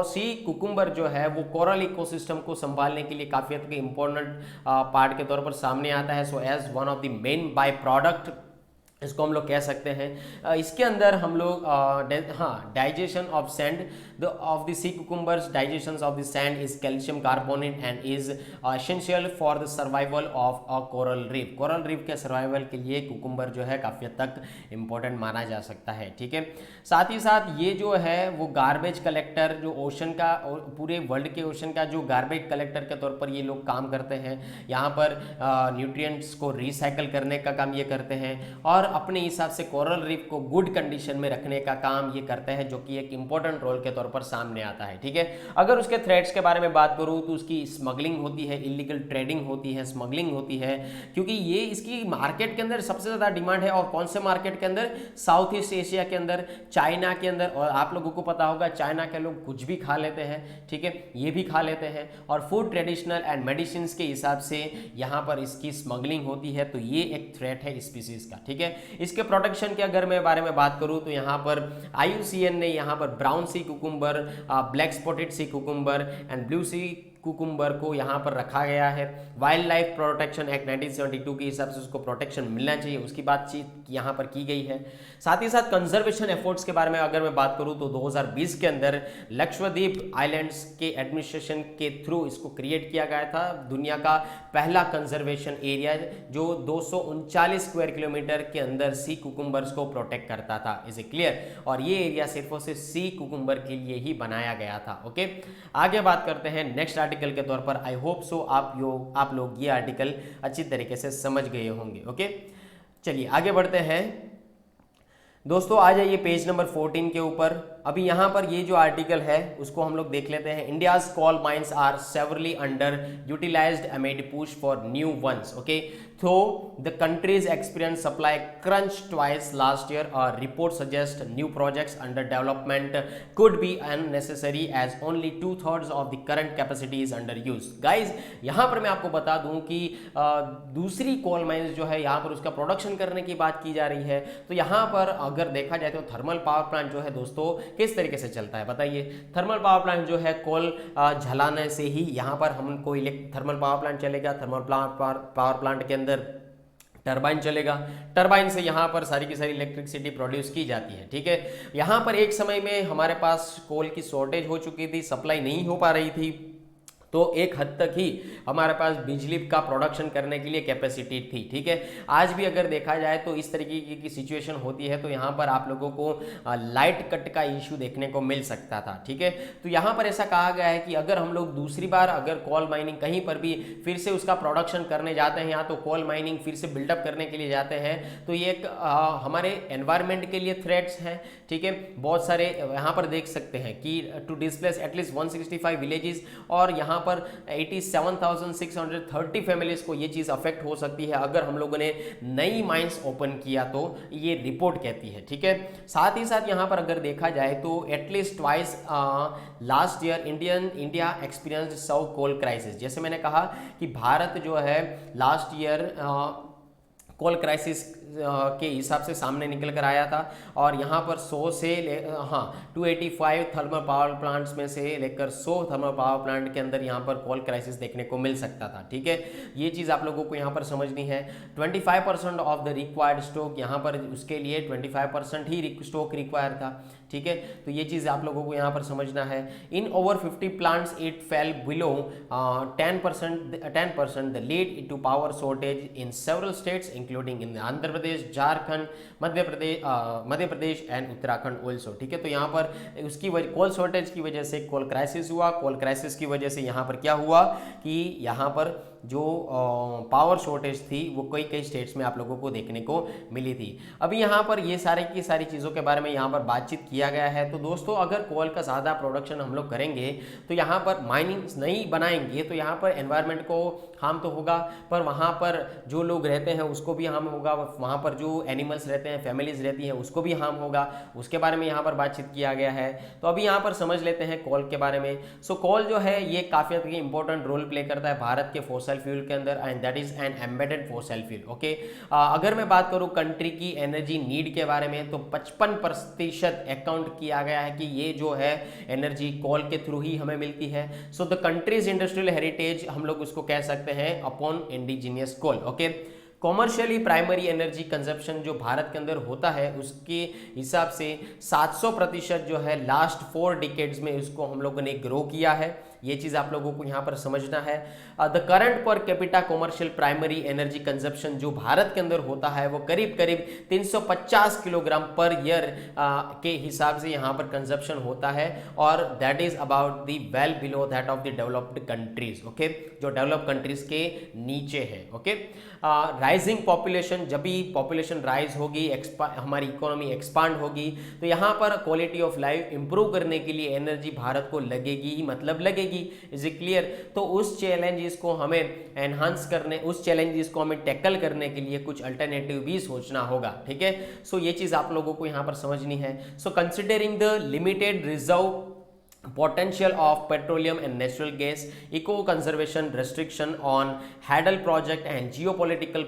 सी कुकुम्बर जो है वो कोरल इकोसिस्टम को संभालने के लिए काफ़ी हद तक इंपॉर्टेंट पार्ट के तौर पर सामने आता है। So as one of the main by product इसको हम लोग कह सकते हैं। इसके अंदर हम लोग digestion of sand of the sea cucumbers, digestion of the sand is calcium carbonate and is essential for the survival of a coral reef. Coral reef के सर्वाइवल के लिए कुकुम्बर जो है काफ़ी हद तक इंपॉर्टेंट माना जा सकता है। ठीक है, साथ ही साथ ये जो है वो गार्बेज कलेक्टर, जो ओशन का पूरे वर्ल्ड के ओशन का जो गार्बेज कलेक्टर के तौर पर ये लोग काम करते हैं। यहाँ पर न्यूट्रिएंट्स को रिसाइकल करने का काम ये करते हैं और अपने हिसाब से कोरल रीफ को गुड कंडीशन में रखने का काम ये करता है, जो कि एक इंपॉर्टेंट रोल के तौर पर सामने आता है। ठीक है, अगर उसके थ्रेट्स के बारे में बात करूं तो उसकी स्मगलिंग होती है, इलीगल ट्रेडिंग होती है, स्मगलिंग होती है, क्योंकि ये इसकी मार्केट के अंदर सबसे ज़्यादा डिमांड है। और कौन से मार्केट के अंदर? साउथ ईस्ट एशिया के अंदर, चाइना के अंदर। और आप लोगों को पता होगा चाइना के लोग कुछ भी खा लेते हैं। ठीक है, ये भी खा लेते हैं। और फूड ट्रेडिशनल एंड मेडिसिन के हिसाब से यहाँ पर इसकी स्मगलिंग होती है। तो ये एक थ्रेट है स्पीसीज का। ठीक है, इसके प्रोटेक्शन के अगर मैं बारे में बात करूं तो यहाँ पर IUCN ने यहाँ पर brown sea cucumber, black spotted sea cucumber and blue sea cucumber को यहाँ पर रखा गया है। वाइल्ड लाइफ प्रोटेक्शन एक्ट 1972 के हिसाब से उसको प्रोटेक्शन मिलना चाहिए, उसकी बातचीत यहाँ पर की गई है। साथ ही साथ कंजर्वेशन एफर्ट्स के बारे में अगर मैं बात करूँ तो 2020 के अंदर लक्षद्वीप आइलैंड्स के एडमिनिस्ट्रेशन के थ्रू इसको क्रिएट किया गया था। दुनिया का पहला कंजर्वेशन एरिया जो 239 स्क्वायर किलोमीटर के अंदर सी कुकुम्बर्स को प्रोटेक्ट करता था। Is it clear? और ये एरिया सिर्फ और सिर्फ सी कुकुम्बर के लिए ही बनाया गया था। ओके, आगे बात करते हैं नेक्स्ट आर्टिकल के तौर पर। आई होप सो आप लोग ये आर्टिकल अच्छी तरीके से समझ गए होंगे। ओके, चलिए आगे बढ़ते हैं दोस्तों। आ जाइए पेज नंबर 14 के ऊपर। अभी यहाँ पर ये जो आर्टिकल है उसको हम लोग देख लेते हैं। India's coal mines are severely under utilised amid push for new ones. Okay, so the country's experience supply crunch twice last year. A report suggests new projects under development could be unnecessary as only 2/3 of the current capacity is under use. Guys, यहाँ पर मैं आपको बता दूं कि दूसरी coal mines जो है यहाँ पर उसका प्रोडक्शन करने की बात की जा रही है। तो यहाँ पर अगर देखा जाए तो थर्मल पावर प्लांट जो है दोस्तों किस तरीके से चलता है बताइए। थर्मल पावर प्लांट जो है कोल जलाने से ही यहाँ पर हमको थर्मल पावर प्लांट चलेगा। थर्मल पावर प्लांट के अंदर टरबाइन चलेगा, टरबाइन से यहाँ पर सारी की सारी इलेक्ट्रिसिटी प्रोड्यूस की जाती है, ठीक है। यहाँ पर एक समय में हमारे पास कोल की शॉर्टेज हो चुकी थी, सप्लाई नहीं हो पा रही थी, तो एक हद तक ही हमारे पास बिजली का प्रोडक्शन करने के लिए कैपेसिटी थी, ठीक है। आज भी अगर देखा जाए तो इस तरीके की सिचुएशन होती है, तो यहाँ पर आप लोगों को लाइट कट का इशू देखने को मिल सकता था, ठीक है। तो यहाँ पर ऐसा कहा गया है कि अगर हम लोग दूसरी बार अगर कोल माइनिंग कहीं पर भी फिर से उसका प्रोडक्शन करने जाते हैं या तो कोल माइनिंग फिर से बिल्डअप करने के लिए जाते हैं, तो ये एक हमारे एनवायरमेंट के लिए थ्रेट्स हैं, ठीक है। बहुत सारे यहाँ पर देख सकते हैं कि टू डिस्प्लेस एटलीस्ट 165 विलेजेस, और यहाँ पर 87,630 फैमिलीज को ये चीज़ अफेक्ट हो सकती है अगर हम लोगों ने नई माइंस ओपन किया, तो ये रिपोर्ट कहती है, ठीक है। साथ ही साथ यहाँ पर अगर देखा जाए तो at least twice last year India experienced so coal crisis. जैसे मैंने कहा कि भारत जो है लास्ट ईयर कोल क्राइसिस के हिसाब से सामने निकल कर आया था, और यहाँ पर 100 से 285 थर्मल पावर प्लांट्स में से लेकर 100 थर्मल पावर प्लांट के अंदर यहाँ पर कोल क्राइसिस देखने को मिल सकता था, ठीक है। ये चीज़ आप लोगों को यहाँ पर समझनी है। 25% ऑफ द रिक्वायर्ड स्टॉक, यहाँ पर उसके लिए 25% ही स्टॉक रिक्वायर था, ठीक है। तो ये चीज़ आप लोगों को यहाँ पर समझना है। In over 50 plants it fell below 10% the lead to power shortage in several states including in Andhra Pradesh, Jharkhand, Madhya Pradesh and Uttarakhand also, ठीक है। तो यहाँ पर उसकी वजह कोल शॉर्टेज की वजह से कोल क्राइसिस हुआ। कोल क्राइसिस की वजह से यहाँ पर क्या हुआ कि यहाँ पर जो पावर शॉर्टेज थी वो कई स्टेट्स में आप लोगों को देखने को मिली थी। अभी यहाँ पर ये सारी की सारी चीज़ों के बारे में यहाँ पर बातचीत किया गया है। तो दोस्तों अगर कोल का ज़्यादा प्रोडक्शन हम लोग करेंगे तो यहाँ पर माइनिंग नहीं बनाएंगे तो यहाँ पर एनवायरनमेंट को हार्म तो होगा, पर वहाँ पर जो लोग रहते हैं उसको भी हार्म होगा, वहाँ पर जो एनिमल्स रहते हैं, फैमिलीज रहती हैं, उसको भी हार्म होगा। उसके बारे में यहाँ पर बातचीत किया गया है। तो अभी यहाँ पर समझ लेते हैं कोल के बारे में। सो कोल जो है ये काफ़ी हद तक इंपॉर्टेंट रोल प्ले करता है भारत के फॉसिल फ्यूल के अंदर, and that is an embedded fossil fuel, okay. अगर मैं बात करूँ कंट्री की एनर्जी नीड के बारे में तो 55% अकाउंट किया गया है कि ये जो है एनर्जी कोल के थ्रू ही हमें मिलती है। So the country's industrial heritage हम लोग उसको कह सकते हैं upon indigenous coal, okay. Commercially primary energy consumption जो भारत के अंदर होता है उसके हिसाब से 700% जो है लास्ट 4 डिकेड्स में उसको हम लोगों ने ग्रो किया है। ये चीज़ आप लोगों को यहाँ पर समझना है। The current per capita commercial primary energy consumption जो भारत के अंदर होता है वो करीब करीब 350 किलोग्राम पर ईयर के हिसाब से यहाँ पर कंजप्शन होता है, और that is about the well below that of the developed countries, okay, जो डेवलप कंट्रीज के नीचे है, ओके। राइजिंग पॉपुलेशन, जब भी पॉपुलेशन राइज होगी, हमारी इकोनॉमी एक्सपांड होगी, तो यहाँ पर क्वालिटी ऑफ लाइफ इंप्रूव करने के लिए एनर्जी भारत को लगेगी, मतलब लगेगी, इज इट क्लियर। तो उस चैलेंजेस को हमें एनहांस करने, उस चैलेंजेस को हमें टैकल करने के लिए कुछ अल्टरनेटिव भी सोचना होगा, ठीक है। सो ये चीज़ आप लोगों को यहाँ पर समझनी है। So considering the limited reserve potential of petroleum and natural gas, eco conservation restriction on Hadal project and geopolitical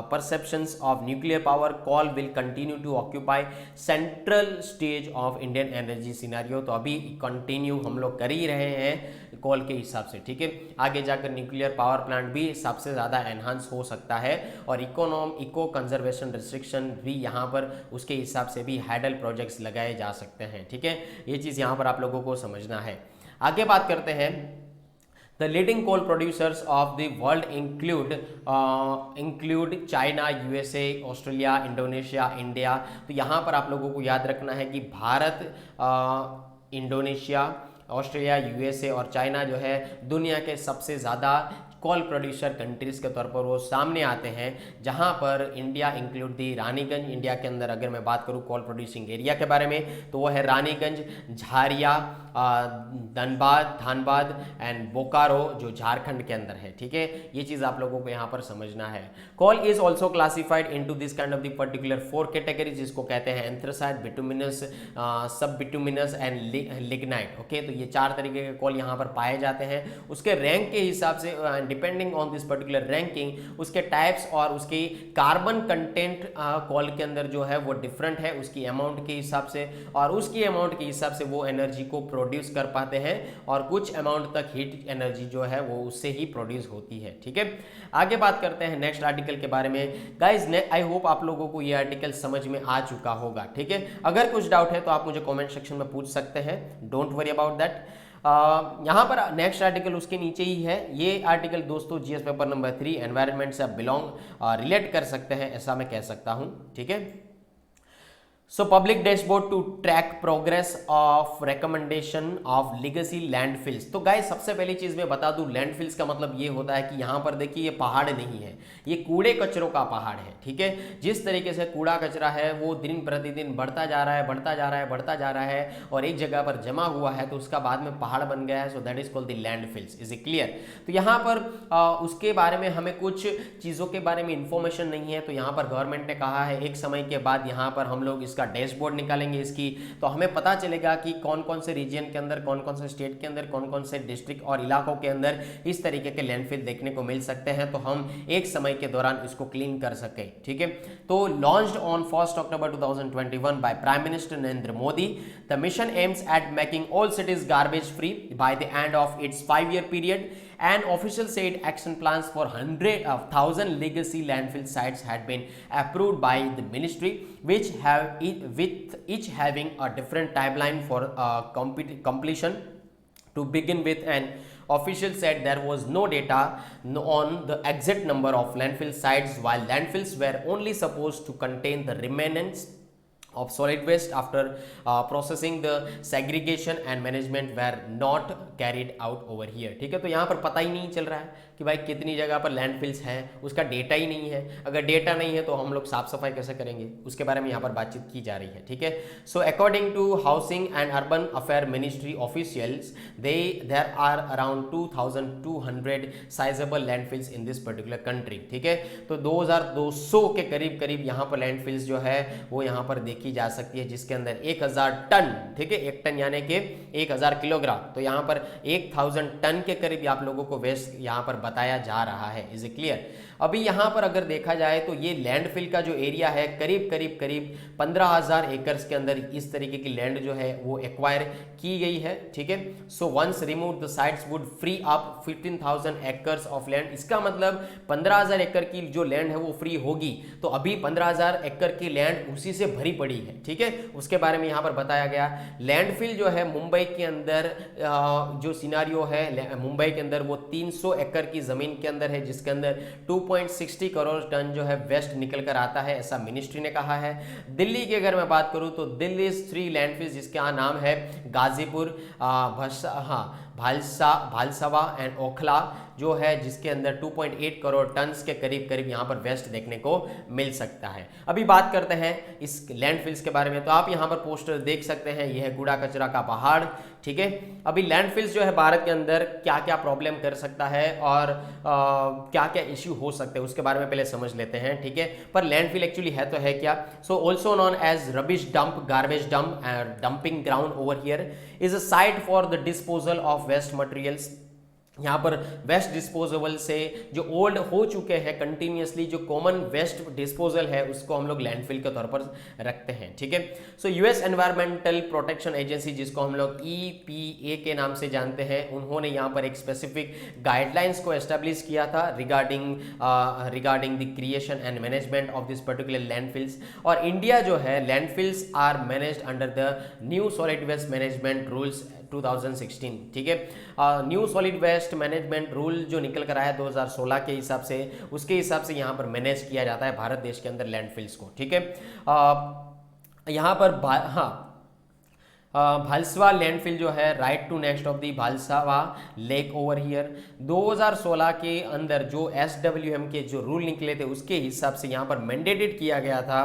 perceptions of nuclear power, coal will continue to occupy central stage of Indian energy scenario। तो अभी continue हम लोग कर ही रहे हैं कोल के हिसाब से, ठीक है। आगे जाकर न्यूक्लियर पावर प्लांट भी सबसे ज़्यादा एनहांस हो सकता है, और इको कंजर्वेशन रिस्ट्रिक्शन भी यहाँ पर उसके हिसाब से भी हैडल प्रोजेक्ट्स लगाए जा सकते हैं, ठीक है। ये चीज़ यहाँ पर आप लोगों को समझना है। आगे बात करते हैं। The leading coal producers of the world include China, USA, Australia, Indonesia, India. तो यहाँ पर आप लोगों को याद रखना है कि भारत, इंडोनेशिया, ऑस्ट्रेलिया, यूएसए और चाइना जो है दुनिया के सबसे ज़्यादा कोल प्रोड्यूसर कंट्रीज के तौर पर वो सामने आते हैं, जहां पर इंडिया इंक्लूड दी रानीगंज। इंडिया के अंदर अगर मैं बात करूं कोल प्रोड्यूसिंग एरिया के बारे में तो वो है रानीगंज, झारिया, धानबाद एंड बोकारो जो झारखंड के अंदर है, ठीक है। ये चीज़ आप लोगों को यहाँ पर समझना है। Coal is also classified into this kind of the particular 4 categories, जिसको कहते हैं anthracite, bituminous, sub bituminous and lignite, okay. तो ये 4 तरीके के कोल यहाँ पर पाए जाते हैं। उसके रैंक के हिसाब से, depending on this particular ranking उसके टाइप्स और उसकी कार्बन कंटेंट कॉल के अंदर जो है वो डिफरेंट है उसकी अमाउंट के हिसाब से, और उसकी अमाउंट के हिसाब से वो एनर्जी को प्रोड्यूस कर पाते हैं और कुछ अमाउंट तक हीट एनर्जी जो है वो उससे ही प्रोड्यूस होती है। ठीक है, आगे बात करते हैं नेक्स्ट आर्टिकल के बारे में। गाइज आई होप आप लोगों को ये आर्टिकल समझ में आ चुका होगा। ठीक है, अगर कुछ डाउट है तो आप मुझे कमेंट सेक्शन में पूछ सकते हैं, डोंट वरी अबाउट दैट। यहाँ पर नेक्स्ट आर्टिकल उसके नीचे ही है। ये आर्टिकल दोस्तों जीएस पेपर नंबर 3 एनवायरनमेंट से बिलोंग रिलेट कर सकते हैं, ऐसा मैं कह सकता हूँ। ठीक है, so public dashboard to track progress of recommendation of legacy landfills. तो गाइस सबसे पहली चीज मैं बता दूं, लैंडफिल्स का मतलब ये होता है कि यहाँ पर देखिए ये पहाड़ नहीं है, ये कूड़े कचरों का पहाड़ है। ठीक है, जिस तरीके से कूड़ा कचरा है वो दिन प्रतिदिन बढ़ता जा रहा है, बढ़ता जा रहा है, बढ़ता जा रहा है और एक जगह पर जमा हुआ है तो उसका बाद में पहाड़ बन गया है। So that is called the landfills. Is it clear? तो यहाँ पर उसके बारे में हमें कुछ चीज़ों के बारे में इंफॉर्मेशन नहीं है, तो यहाँ पर गवर्नमेंट ने कहा है एक समय के बाद यहाँ पर हम लोग इसका डैशबोर्ड निकालेंगे इसकी, तो हमें पता चलेगा कि कौन कौन से रीजन के अंदर, कौन कौन से स्टेट के अंदर, कौन कौन से डिस्ट्रिक्ट और इलाकों के अंदर इस तरीके के लैंडफिल देखने को मिल सकते हैं, तो हम एक समय के दौरान इसको क्लीन कर सके। ठीक है, तो launched on 1 October 2021 by prime minister Narendra Modi, the mission aims at making all cities garbage free by the end of its 5-year period. And official said action plans for 100,000 legacy landfill sites had been approved by the ministry, with each having a different timeline for completion. To begin with, an official said there was no data on the exact number of landfill sites, while landfills were only supposed to contain the remnants of solid waste after processing. The segregation and management were not carried out over here. ठीक है, तो यहाँ पर पता ही नहीं चल रहा है कि भाई कितनी जगह पर लैंडफिल्स हैं, उसका डेटा ही नहीं है। अगर डेटा नहीं है तो हम लोग साफ सफाई कैसे करेंगे, उसके बारे में यहाँ पर बातचीत की जा रही है। ठीक है, so according to housing and urban affair ministry officials, there are around 2200 sizeable landfills in this particular country. ठीक है, तो 2200 के करीब करीब यहाँ पर लैंडफिल्स जो है वो यहाँ पर की जा सकती है, जिसके अंदर 1000 टन, ठीक है, 1 टन यानी कि 1000 किलोग्राम, तो यहाँ पर 1000 टन के करीब आप लोगों को वेस्ट यहाँ पर बताया जा रहा है। Is it clear? अभी यहाँ पर अगर देखा जाए तो ये लैंडफिल का जो एरिया है करीब 15,000 एकर्स के अंदर इस तरीके की लैंड जो है वो एक्वायर की गई है। ठीक है, so once remove the sites would free up 15,000 acres of land. इसका मतलब 15,000 एकड़ की जो लैंड है वो फ्री होगी, तो अभी 15,000 एकड़ की लैंड उसी से भरी पड़ी है। ठीक है, उसके बारे में यहाँ पर बताया गया। लैंडफिल जो है मुंबई के अंदर जो सिनारियो है मुंबई के अंदर वो 300 एकड़ की जमीन के अंदर है, जिसके अंदर 2.60 करोड़ टन जो है वेस्ट निकल कर आता है, ऐसा मिनिस्ट्री ने कहा है। दिल्ली की अगर मैं बात करूं तो दिल्ली 3 लैंडफिल जिसका नाम है गाजीपुर, भालसावा एंड ओखला जो है, जिसके अंदर 2.8 करोड़ टन्स के करीब यहाँ पर वेस्ट देखने को मिल सकता है। अभी बात करते हैं इस लैंडफिल्स के बारे में, तो आप यहाँ पर पोस्टर देख सकते हैं, यह है कूड़ा कचरा का पहाड़। ठीक है, अभी लैंडफिल्स जो है भारत के अंदर क्या क्या प्रॉब्लम कर सकता है और क्या क्या इश्यू हो सकते हैं उसके बारे में पहले समझ लेते हैं। ठीक है, पर लैंडफिल एक्चुअली है तो है क्या? So also known as rubbish dump, garbage dump and dumping ground over here is a site for the disposal of waste materials. यहाँ पर वेस्ट डिस्पोजेबल से जो ओल्ड हो चुके हैं कंटिन्यूसली जो कॉमन वेस्ट डिस्पोजल है उसको हम लोग लैंडफिल के तौर पर रखते हैं। ठीक है, so US environmental protection agency जिसको हम लोग EPA के नाम से जानते हैं, उन्होंने यहाँ पर एक स्पेसिफिक गाइडलाइंस को एस्टेब्लिश किया था regarding the creation and management of this particular landfills. और इंडिया जो है landfills are managed under the new solid waste management rules 2016। ठीक है, new solid waste management rule जो निकल कर आया 2016 के हिसाब से, उसके हिसाब से यहाँ पर मैनेज किया जाता है भारत देश के अंदर लैंडफिल्स को। ठीक है, यहाँ पर भालसवा लैंडफिल जो है right to next of the Bhalswa lake over here 2016 के अंदर जो SWM के जो रूल निकले थे उसके हिसाब से यहाँ पर मैंडेटेड किया गया था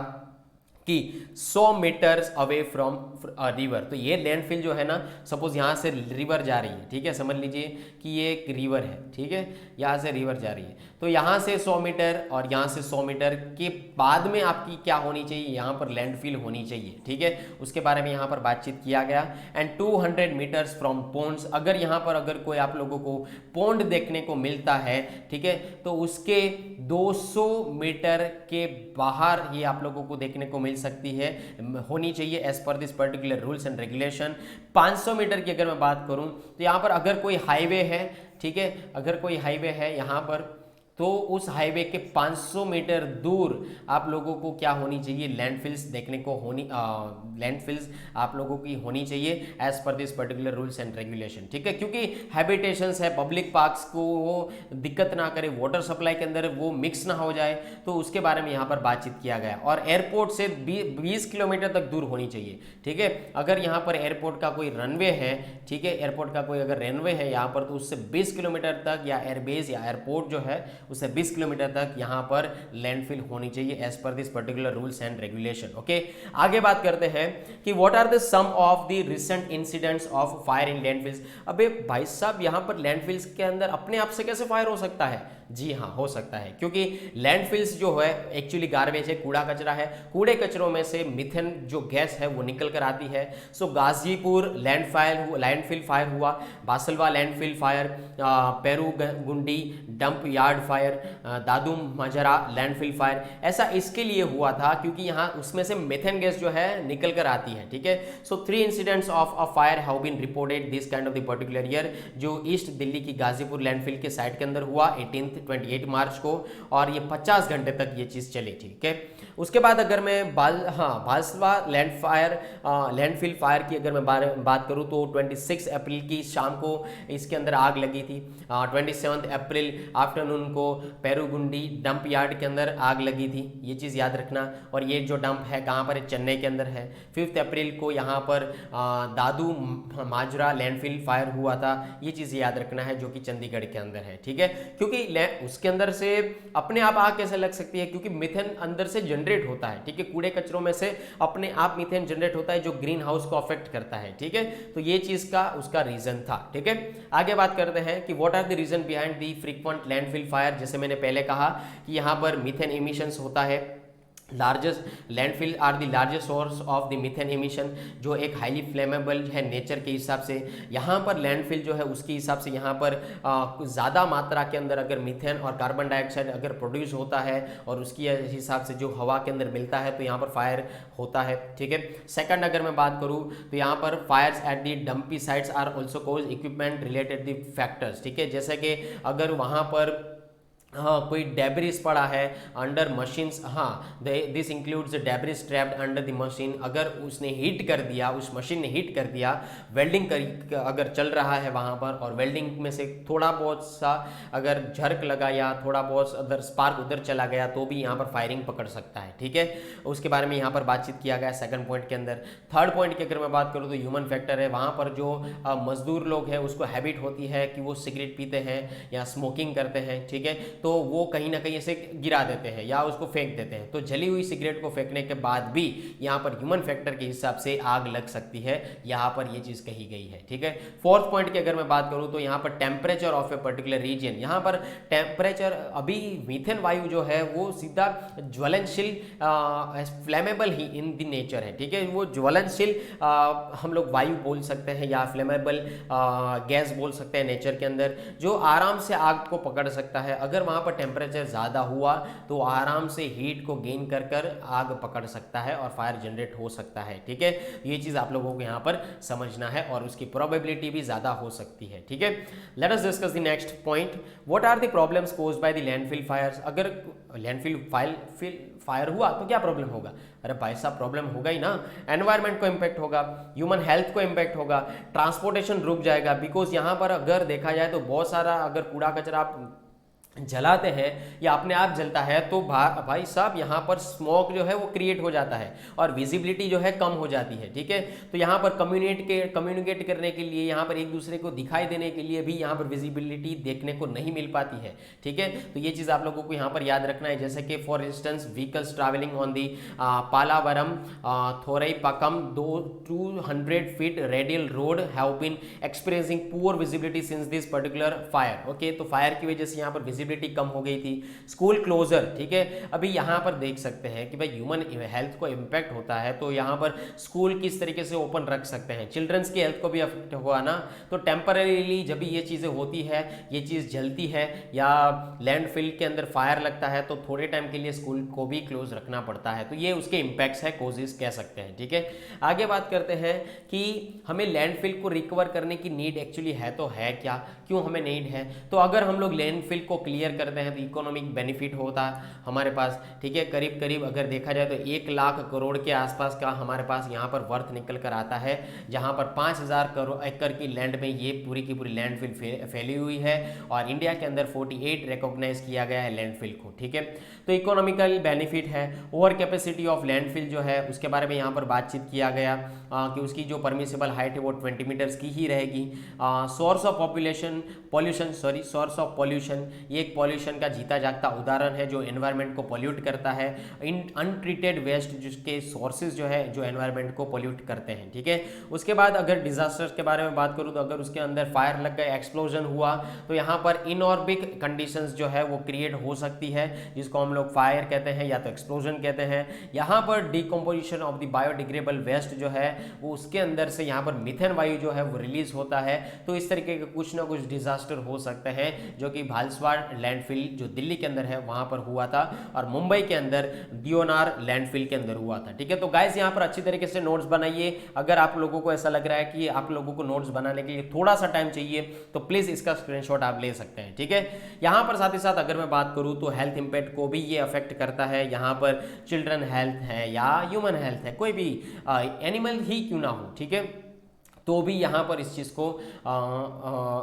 कि 100 मीटर्स अवे फ्रॉम रिवर। तो ये लैंडफिल जो है ना, सपोज यहाँ से रिवर जा रही है, ठीक है, समझ लीजिए कि ये एक रिवर है, ठीक है, यहाँ से रिवर जा रही है, तो यहाँ से 100 मीटर और यहाँ से 100 मीटर के बाद में आपकी क्या होनी चाहिए, यहाँ पर लैंडफिल होनी चाहिए, ठीक है, उसके बारे में यहाँ पर बातचीत किया गया। एंड 200 मीटर्स फ्रॉम पोन्ड्स, अगर यहाँ पर अगर कोई आप लोगों को पोंड देखने को मिलता है, ठीक है, तो उसके 200 मीटर के बाहर ये आप लोगों को देखने को मिल सकती है, होनी चाहिए as per this particular rules and regulation. 500 metre की अगर मैं बात करूं तो यहाँ पर अगर कोई हाईवे है, ठीक है, अगर कोई हाईवे है यहाँ पर, तो उस हाईवे के 500 मीटर दूर आप लोगों को क्या होनी चाहिए, लैंडफिल्स देखने को लैंडफिल्स आप लोगों की होनी चाहिए as per this particular rules and regulation, ठीक है, क्योंकि हैबिटेशंस है, पब्लिक पार्क्स को वो दिक्कत ना करे, वाटर सप्लाई के अंदर वो मिक्स ना हो जाए, तो उसके बारे में यहाँ पर बातचीत किया गया। और एयरपोर्ट से 20 किलोमीटर तक दूर होनी चाहिए, ठीक है, अगर यहाँ पर एयरपोर्ट का कोई रनवे है, ठीक है, एयरपोर्ट का कोई अगर रनवे है यहाँ पर, तो उससे 20 किलोमीटर तक, या एयरबेस या एयरपोर्ट जो है उससे 20 किलोमीटर तक यहाँ पर लैंडफिल होनी चाहिए as per this particular rules and regulation. Okay, आगे बात करते हैं कि what are the some of the recent incidents of fire in landfills. अबे भाई साहब, यहाँ पर लैंडफिल्स के अंदर अपने आप से कैसे फायर हो सकता है? जी हाँ, हो सकता है, क्योंकि लैंडफिल्स जो है एक्चुअली गार्बेज है, कूड़ा कचरा है, कूड़े कचरों में से मीथेन जो गैस है वो निकल कर आती है। सो गाजीपुर लैंडफिल फायर हुआ, बासलवा landfill fire, Perungudi dump yard fire, Dadumajra landfill fire, ऐसा इसके लिए हुआ था क्योंकि यहाँ उसमें से मीथेन गैस जो है निकल कर आती है, ठीक है। So 3 incidents of a fire have been reported this kind of the particular year, जो ईस्ट दिल्ली की गाजीपुर लैंडफिल के साइट के अंदर हुआ 28 मार्च को, और ये 50 घंटे तक ये चीज़ चली, ठीक है। उसके बाद अगर मैं भासवा लैंडफिल फायर की अगर मैं बात करूं तो 26 अप्रैल की शाम को इसके अंदर आग लगी थी। 27 अप्रैल आफ्टरनून को पेरूगुंडी डंप यार्ड के अंदर आग लगी थी, ये चीज़ याद रखना। और ये जो डंप है कहाँ पर है? चेन्नई के अंदर है। 5 अप्रैल को यहाँ पर दादू माजरा लैंडफिल फायर हुआ था, ये चीज़ याद रखना है, जो कि चंडीगढ़ के अंदर है, ठीक है। क्योंकि उसके अंदर से अपने आप आग कैसे लग सकती है? क्योंकि मीथेन अंदर से जनरेट होता है, ठीक है, कूड़े कचरों में से अपने आप मीथेन जनरेट होता है जो ग्रीन हाउस को अफेक्ट करता है, ठीक है। तो ये चीज का उसका रीजन था, ठीक है। आगे बात करते हैं कि what are the reason behind the frequent landfill fire. जैसे मैंने पहले कहा कि यहाँ पर मीथेन इमिशंस होता है, largest landfill are the largest source of the methane emission, जो एक हाईली फ्लेमेबल है नेचर के हिसाब से। यहाँ पर लैंडफिल जो है उसके हिसाब से यहाँ पर ज़्यादा मात्रा के अंदर अगर मीथेन और कार्बन डाइऑक्साइड अगर प्रोड्यूस होता है और उसके हिसाब से जो हवा के अंदर मिलता है तो यहाँ पर फायर होता है, ठीक है। सेकंड अगर मैं बात करूँ तो यहाँ पर fires at the dumpy sites are also cause equipment related the factors, ठीक है। जैसे कि अगर वहाँ पर कोई डेब्रिस पड़ा है under machines, this includes debris trapped under the machine, अगर उसने हीट कर दिया, उस मशीन ने हीट कर दिया, वेल्डिंग अगर चल रहा है वहाँ पर और वेल्डिंग में से थोड़ा बहुत सा अगर झर्क लगा या थोड़ा बहुत अगर स्पार्क उधर चला गया तो भी यहाँ पर फायरिंग पकड़ सकता है, ठीक है। उसके बारे में यहाँ पर बातचीत किया गया सेकंड पॉइंट के अंदर। थर्ड पॉइंट की अगर मैं बात करूँ तो ह्यूमन फैक्टर है। वहाँ पर जो मजदूर लोग हैं उसको हैबिट होती है कि वो सिगरेट पीते हैं या स्मोकिंग करते हैं, ठीक है, तो वो कहीं ना कहीं इसे गिरा देते हैं या उसको फेंक देते हैं। तो जली हुई सिगरेट को फेंकने के बाद भी यहाँ पर ह्यूमन फैक्टर के हिसाब से आग लग सकती है, यहाँ पर ये चीज़ कही गई है, ठीक है। फोर्थ पॉइंट की अगर मैं बात करूँ तो यहाँ पर temperature of a particular region, यहाँ पर टेम्परेचर, अभी मीथेन वायु जो है वो सीधा ज्वलनशील flammable he in the nature है, ठीक है। वो ज्वलनशील हम लोग वायु बोल सकते हैं या फ्लेमेबल गैस बोल सकते हैं नेचर के अंदर, जो आराम से आग को पकड़ सकता है। अगर वहाँ पर टेम्परेचर ज़्यादा हुआ तो आराम से हीट को गेन कर कर आग पकड़ सकता है और फायर जनरेट हो सकता है, ठीक है। ये चीज़ आप लोगों को यहाँ पर समझना है और उसकी प्रोबेबिलिटी भी ज़्यादा हो सकती है, ठीक है। Let us discuss the next point, what are the problems caused by the landfill fires. अगर लैंडफिल फायर हुआ तो क्या प्रॉब्लम होगा? अरे भाई साहब, प्रॉब्लम होगा ही ना। एनवायरनमेंट को इम्पैक्ट होगा, ह्यूमन हेल्थ को इम्पैक्ट होगा, ट्रांसपोर्टेशन रुक जाएगा, बिकॉज यहाँ पर अगर देखा जाए तो बहुत सारा अगर कूड़ा कचरा जलाते हैं या अपने आप जलता है तो भाई साहब यहाँ पर स्मोक जो है वो क्रिएट हो जाता है और विजिबिलिटी जो है कम हो जाती है। ठीक है, तो यहाँ पर कम्युनिकेट करने के लिए, यहाँ पर एक दूसरे को दिखाई देने के लिए भी यहाँ पर विजिबिलिटी देखने को नहीं मिल पाती है। ठीक है, तो ये चीज़ आप लोगों को यहाँ पर याद रखना है। जैसे कि for instance vehicles travelling on the Pallavaram Thoraipakkam 200 feet radial road have been experiencing poor visibility since this particular fire. Okay, तो फायर की वजह से यहाँ पर विजिबिलिटी कम हो गई थी। स्कूल क्लोजर, ठीक है, अभी यहाँ पर देख सकते हैं कि भाई ह्यूमन हेल्थ को इम्पैक्ट होता है, तो यहाँ पर स्कूल किस तरीके से ओपन रख सकते हैं। चिल्ड्रंस की हेल्थ को भी अफेक्ट हुआ ना, तो टेम्पररीली जब भी ये चीज़ें होती है, ये चीज़ जलती है या लैंडफिल के अंदर फायर लगता है, तो थोड़े टाइम के लिए स्कूल को भी क्लोज रखना पड़ता है। तो ये उसके इम्पैक्ट्स है, कोजेस कह सकते हैं। ठीक है, आगे बात करते हैं कि हमें लैंडफिल को रिकवर करने की नीड एक्चुअली है तो है क्या, क्यों हमें नीड है। तो अगर हम लोग लैंडफिल को क्लियर करते हैं तो इकोनॉमिक बेनिफिट होता है हमारे पास। ठीक है, करीब करीब अगर देखा जाए तो 1 लाख करोड़ के आसपास का हमारे पास यहाँ पर वर्थ निकल कर आता है, जहाँ पर 5000 एकड़ की लैंड में ये पूरी की पूरी लैंडफिल फैली हुई है और इंडिया के अंदर 48 रिकॉग्नाइज किया गया है लैंडफिल को। ठीक है, तो इकोनॉमिकल बेनिफिट है। ओवर कैपेसिटी ऑफ लैंडफिल जो है उसके बारे में यहाँ पर बातचीत किया गया कि उसकी जो परमिसिबल हाइट है वो 20 मीटर्स की ही रहेगी। सोर्स ऑफ पॉल्यूशन, ये एक पॉल्यूशन का जीता जागता उदाहरण है जो एनवायरनमेंट को पॉल्यूट करता है। इन अनट्रीटेड वेस्ट जिसके सोर्सेज जो है जो एनवायरनमेंट को पॉल्यूट करते हैं। ठीक है, उसके बाद अगर डिजास्टर्स के बारे में बात करूँ तो अगर उसके अंदर फायर लग गए, एक्सप्लोजन हुआ, तो यहाँ पर इनऑर्बिक कंडीशंस जो है वो क्रिएट हो सकती है, जिसको हम लोग फायर कहते हैं या तो एक्सप्लोजन कहते हैं। यहाँ पर decomposition of the biodegradable waste जो है वो उसके अंदर से यहाँ पर मिथेन वायु जो है वो रिलीज होता है। तो इस तरीके के कुछ ना कुछ डिजास्टर हो सकते हैं, जो कि भालसवाड़ लैंडफिल जो दिल्ली के अंदर है वहां पर हुआ था और मुंबई के अंदर दियोनार लैंडफिल के अंदर हुआ था। ठीक है, तो गाइस यहाँ पर अच्छी तरीके से नोट्स बनाइए। अगर आप लोगों को ऐसा लग रहा है कि आप लोगों को नोट्स बनाने के लिए थोड़ा सा टाइम चाहिए तो प्लीज इसका स्क्रीनशॉट आप ले सकते हैं। ठीक है, यहाँ पर साथ ही साथ अगर मैं बात करूँ तो हेल्थ इंपैक्ट को भी ये अफेक्ट करता है। यहाँ पर चिल्ड्रन हेल्थ है या ह्यूमन हेल्थ है, कोई भी एनिमल ही क्यों ना हो, ठीक है, तो भी यहाँ पर इस चीज़ को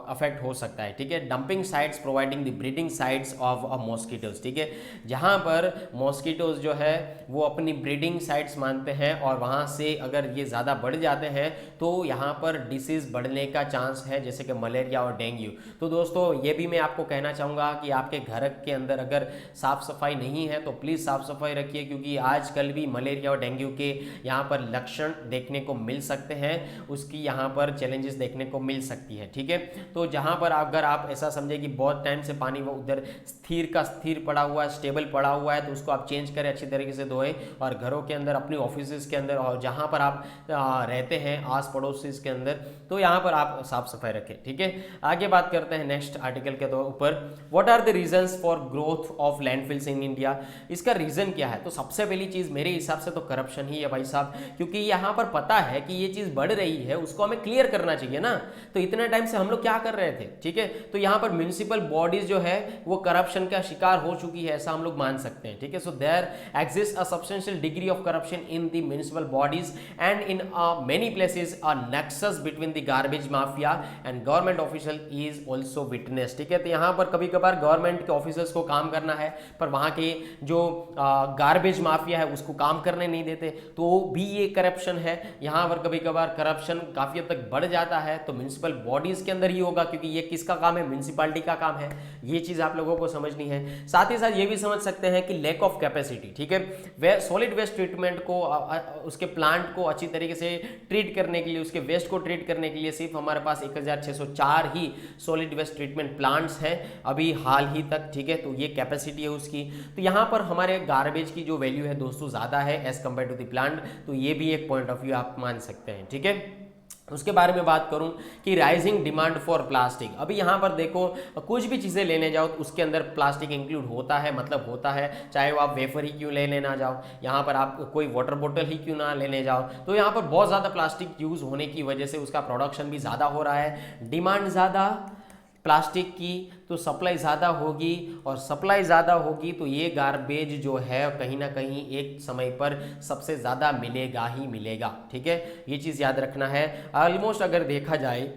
अफेक्ट हो सकता है। ठीक है, dumping sites providing the breeding sites of mosquitoes. ठीक है, जहाँ पर मॉस्किटोज जो है वो अपनी ब्रीडिंग साइट्स मानते हैं और वहाँ से अगर ये ज़्यादा बढ़ जाते हैं तो यहाँ पर डिसीज़ बढ़ने का चांस है, जैसे कि मलेरिया और डेंगू। तो दोस्तों ये भी मैं आपको कहना चाहूँगा कि आपके घर के अंदर अगर साफ़ सफाई नहीं है तो प्लीज़ साफ़ सफाई रखिए, क्योंकि आजकल भी मलेरिया और डेंगू के यहाँ पर लक्षण देखने को मिल सकते हैं, उसकी यहाँ पर चैलेंजेस देखने को मिल सकती है। ठीक है, तो जहाँ पर अगर आप ऐसा समझे कि बहुत टाइम से पानी वो उधर स्थिर का स्थिर पड़ा हुआ है, स्टेबल पड़ा हुआ है, तो उसको आप चेंज करें, अच्छी तरीके से धोएं और घरों के अंदर, अपनी ऑफिस के अंदर और जहाँ पर आप रहते हैं आस पड़ोस के अंदर, तो यहाँ पर आप साफ सफाई रखें। ठीक है, आगे बात करते हैं नेक्स्ट आर्टिकल के ऊपर। What are the reasons for growth of landfills in India. इसका रीजन क्या है, तो सबसे पहली चीज मेरे हिसाब से तो करप्शन ही है भाई साहब, क्योंकि यहाँ पर पता है कि ये चीज बढ़ रही है, उसको हमें क्लियर करना चाहिए ना। तो इतने टाइम से हम लोग क्या कर रहे थे। ठीक है, तो यहाँ पर म्युनिसिपल बॉडीज जो है वो करप्शन का शिकार हो चुकी है, ऐसा हम लोग मान सकते हैं। ठीक है, so there exist a substantial degree of corruption in the municipal bodies and in many places a nexus between the garbage mafia and government official is also witness. ठीक है, तो यहाँ पर कभी कभार गवर्नमेंट के ऑफिसर्स को काम करना है पर वहाँ के जो गार्बेज माफिया है उसको काम करने नहीं देते, तो भी ये करप्शन है। यहाँ पर कभी कभार करप्शन काफी हद तक बढ़ जाता है तो म्युनिसिपल बॉडीज के अंदर ही होगा, क्योंकि ये किसका काम है, म्युनिसिपैलिटी का काम है। ये चीज आप लोगों को समझनी है। साथ ही साथ ये भी समझ सकते हैं कि लैक ऑफ कैपेसिटी। ठीक है, वे सॉलिड वेस्ट ट्रीटमेंट को उसके प्लांट को अच्छी तरीके से ट्रीट करने के लिए, उसके वेस्ट को ट्रीट करने के लिए सिर्फ हमारे पास 1604 ही सॉलिड वेस्ट ट्रीटमेंट प्लांट्स हैं अभी हाल ही तक। ठीक है, तो ये कैपेसिटी है उसकी। तो यहाँ पर हमारे गार्बेज की जो वैल्यू है दोस्तों ज़्यादा है as compare to the plant, तो ये भी एक पॉइंट ऑफ व्यू आप मान सकते हैं। ठीक है, उसके बारे में बात करूं कि राइजिंग डिमांड फॉर प्लास्टिक। अभी यहाँ पर देखो कुछ भी चीज़ें लेने जाओ तो उसके अंदर प्लास्टिक इंक्लूड होता है, मतलब होता है, चाहे वो आप वेफर ही क्यों लेने ना जाओ, यहाँ पर आप कोई वाटर बोतल ही क्यों ना लेने जाओ, तो यहाँ पर बहुत ज़्यादा प्लास्टिक यूज़ होने की वजह से उसका प्रोडक्शन भी ज़्यादा हो रहा है। डिमांड ज़्यादा प्लास्टिक की तो सप्लाई ज़्यादा होगी, और सप्लाई ज़्यादा होगी तो ये गार्बेज जो है कहीं ना कहीं एक समय पर सबसे ज़्यादा मिलेगा ही मिलेगा। ठीक है, ये चीज़ याद रखना है। ऑलमोस्ट अगर देखा जाए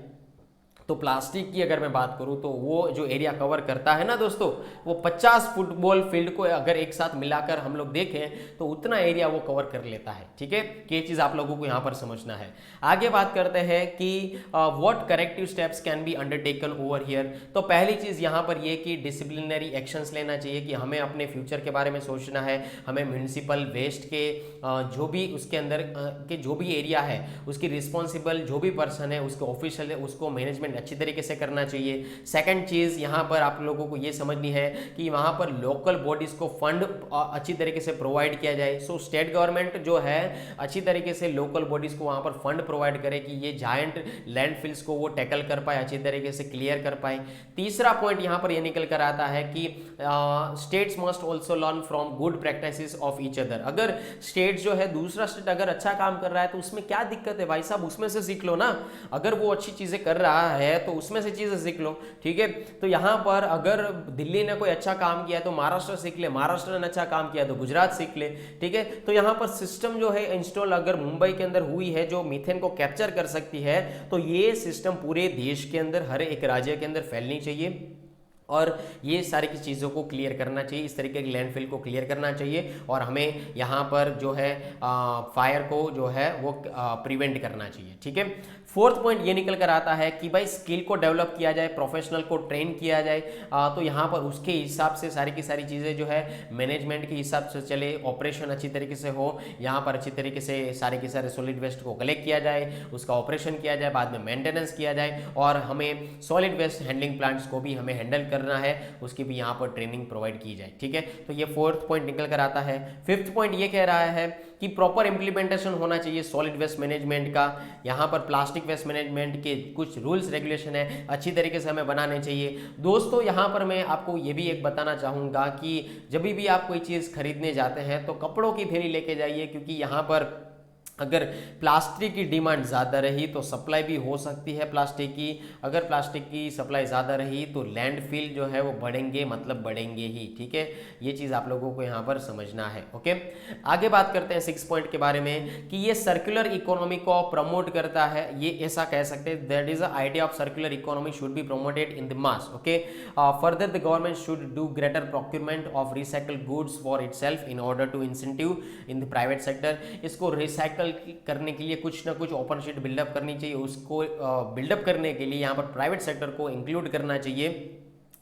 तो प्लास्टिक की अगर मैं बात करूं तो वो जो एरिया कवर करता है ना दोस्तों, वो 50 फुटबॉल फील्ड को अगर एक साथ मिलाकर हम लोग देखें तो उतना एरिया वो कवर कर लेता है। ठीक है, ये चीज़ आप लोगों को यहाँ पर समझना है। आगे बात करते हैं कि what corrective steps can be undertaken over here. तो पहली चीज़ यहाँ पर ये कि डिसिप्लिनरी एक्शंस लेना चाहिए कि हमें अपने फ्यूचर के बारे में सोचना है। हमें म्यूनिसिपल वेस्ट के जो भी उसके अंदर के जो भी एरिया है उसकी रिस्पॉन्सिबल जो भी पर्सन है, उसके ऑफिशियल है, उसको मैनेजमेंट अच्छी तरीके से करना चाहिए। सेकंड चीज़ यहाँ पर आप लोगों को ये समझनी है कि वहाँ पर लोकल बॉडीज़ को फंड अच्छी तरीके से प्रोवाइड किया जाए। सो स्टेट गवर्नमेंट जो है अच्छी तरीके से लोकल बॉडीज़ को वहाँ पर फंड प्रोवाइड करे कि ये जायंट लैंडफिल्स को वो टैकल कर पाए, अच्छी तरीके से क्लियर कर पाए। तीसरा पॉइंट यहाँ पर ये निकल कर आता है कि states must also learn from good practices of each other. अगर स्टेट जो है, दूसरा स्टेट अगर अच्छा काम कर रहा है तो उसमें क्या दिक्कत है भाई साहब, उसमें से सीख लो ना। अगर वो अच्छी चीज़ें कर रहा है तो उसमें से चीज़ें सीख लो। ठीक है, तो यहाँ पर अगर दिल्ली ने कोई अच्छा काम किया तो महाराष्ट्र सीख ले, महाराष्ट्र ने अच्छा काम किया तो गुजरात सीख ले। ठीक है, तो यहाँ पर सिस्टम जो है इंस्टॉल अगर मुंबई के अंदर हुई है जो मीथेन को कैप्चर कर सकती है, तो ये सिस्टम पूरे देश के अंदर हर एक राज्य के अंदर फैलनी चाहिए और ये सारी की चीज़ों को क्लियर करना चाहिए। इस तरीके की लैंडफिल को क्लियर करना चाहिए और हमें यहाँ पर जो है फायर को जो है वो प्रिवेंट करना चाहिए। ठीक है, फोर्थ पॉइंट ये निकल कर आता है कि भाई स्किल को डेवलप किया जाए, प्रोफेशनल को ट्रेन किया जाए। तो यहाँ पर उसके हिसाब से सारी की सारी चीज़ें जो है मैनेजमेंट के हिसाब से चले, ऑपरेशन अच्छी तरीके से हो। यहाँ पर अच्छी तरीके से सारे के सारे सॉलिड वेस्ट को कलेक्ट किया जाए, उसका ऑपरेशन किया जाए, बाद में मेंटेनेंस किया जाए और हमें सॉलिड वेस्ट हैंडलिंग प्लांट्स को भी हमें हैंडल करना है, उसकी भी यहाँ पर ट्रेनिंग प्रोवाइड की जाए। ठीक है, तो ये फोर्थ पॉइंट निकल कर आता है। फिफ्थ पॉइंट ये कह रहा है कि प्रॉपर इंप्लीमेंटेशन होना चाहिए सॉलिड वेस्ट मैनेजमेंट का। यहाँ पर प्लास्टिक वेस्ट मैनेजमेंट के कुछ रूल्स रेगुलेशन है, अच्छी तरीके से हमें बनाने चाहिए। दोस्तों यहाँ पर मैं आपको ये भी एक बताना चाहूँगा कि जब भी आप कोई चीज़ खरीदने जाते हैं तो कपड़ों की थैली लेके जाइए, क्योंकि यहाँ पर अगर प्लास्टिक की डिमांड ज़्यादा रही तो सप्लाई भी हो सकती है प्लास्टिक की। अगर प्लास्टिक की सप्लाई ज़्यादा रही तो लैंडफिल जो है वो बढ़ेंगे, मतलब बढ़ेंगे ही। ठीक है, ये चीज़ आप लोगों को यहाँ पर समझना है। ओके, आगे बात करते हैं 6 पॉइंट के बारे में कि ये सर्कुलर इकोनॉमी को प्रमोट करता है। ये ऐसा कह सकते हैं, that is the idea of circular economy should be promoted in the mass. Okay, further the government should do greater procurement of recycled goods for itself in order to incentive in the private sector. इसको recycle करने के लिए कुछ ना कुछ open sheet buildup करनी चाहिए। उसको बिल्डअप करने के लिए यहाँ पर प्राइवेट सेक्टर को इंक्लूड करना चाहिए।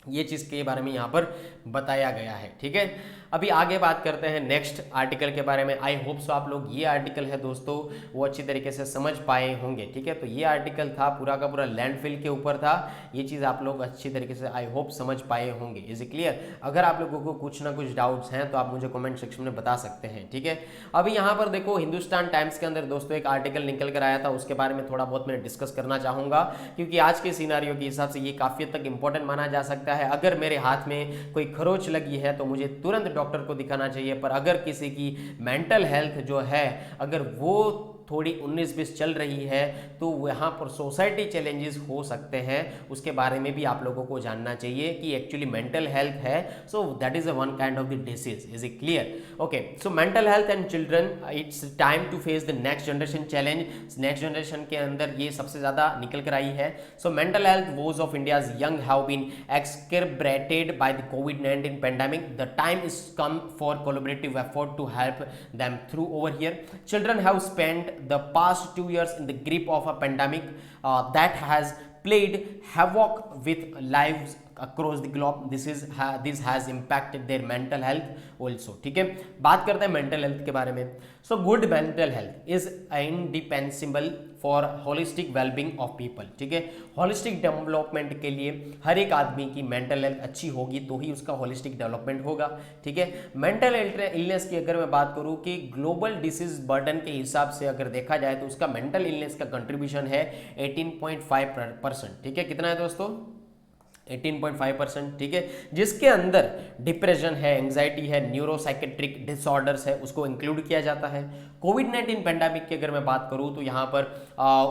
ये चीज़ के बारे में यहाँ पर बताया गया है। ठीक है, अभी आगे बात करते हैं नेक्स्ट आर्टिकल के बारे में। आई होप सो आप लोग ये आर्टिकल है दोस्तों वो अच्छी तरीके से समझ पाए होंगे। ठीक है, तो ये आर्टिकल था पूरा का पूरा लैंडफिल के ऊपर था। ये चीज़ आप लोग अच्छी तरीके से आई होप समझ पाए होंगे। Is it clear? अगर आप लोगों को कुछ ना कुछ डाउट्स हैं तो आप मुझे कमेंट सेक्शन में बता सकते हैं। ठीक है, अभी यहाँ पर देखो हिंदुस्तान टाइम्स के अंदर दोस्तों एक आर्टिकल निकल कर आया था, उसके बारे में थोड़ा बहुत मैं डिस्कस करना चाहूँगा, क्योंकि आज के सिनारियो के हिसाब से ये काफ़ी हद तक इंपॉर्टेंट माना जा सकता है। अगर मेरे हाथ में कोई खरोच लगी है तो मुझे तुरंत डॉक्टर को दिखाना चाहिए, पर अगर किसी की मेंटल हेल्थ जो है अगर वो थोड़ी 19-20 चल रही है तो वहाँ पर सोसाइटी चैलेंजेस हो सकते हैं, उसके बारे में भी आप लोगों को जानना चाहिए कि एक्चुअली मेंटल हेल्थ है, so that is a one kind of the disease. Is it clear? Okay, so mental health and children, it's time to face the next generation challenge. Next generation के अंदर ये सबसे ज़्यादा निकल कर आई है। So mental health woes of India's young have been exacerbated by the कोविड-19 pandemic. The time is come for collaborative effort to help them through over here. Children have spent the past 2 years in the grip of a pandemic that has played havoc with lives across the globe. This has impacted their mental health also. ठीक है, बात करते हैं mental health के बारे में। So good mental health is indispensable for holistic wellbeing of people. ठीक है, होलिस्टिक डेवलपमेंट के लिए हर एक आदमी की मेंटल हेल्थ अच्छी होगी तो ही उसका होलिस्टिक डेवलपमेंट होगा। ठीक है, मेंटल इलनेस की अगर मैं बात करूं कि ग्लोबल डिसीज बर्डन के हिसाब से अगर देखा जाए तो उसका मेंटल इलनेस का कंट्रीब्यूशन है 18.5%। ठीक है, कितना है दोस्तों? 18.5%। ठीक है, जिसके अंदर डिप्रेशन है, एंग्जाइटी है, न्यूरोसाइकेट्रिक डिसऑर्डर्स है, उसको इंक्लूड किया जाता है। कोविड-19 पेंडेमिक की अगर मैं बात करूं तो यहाँ पर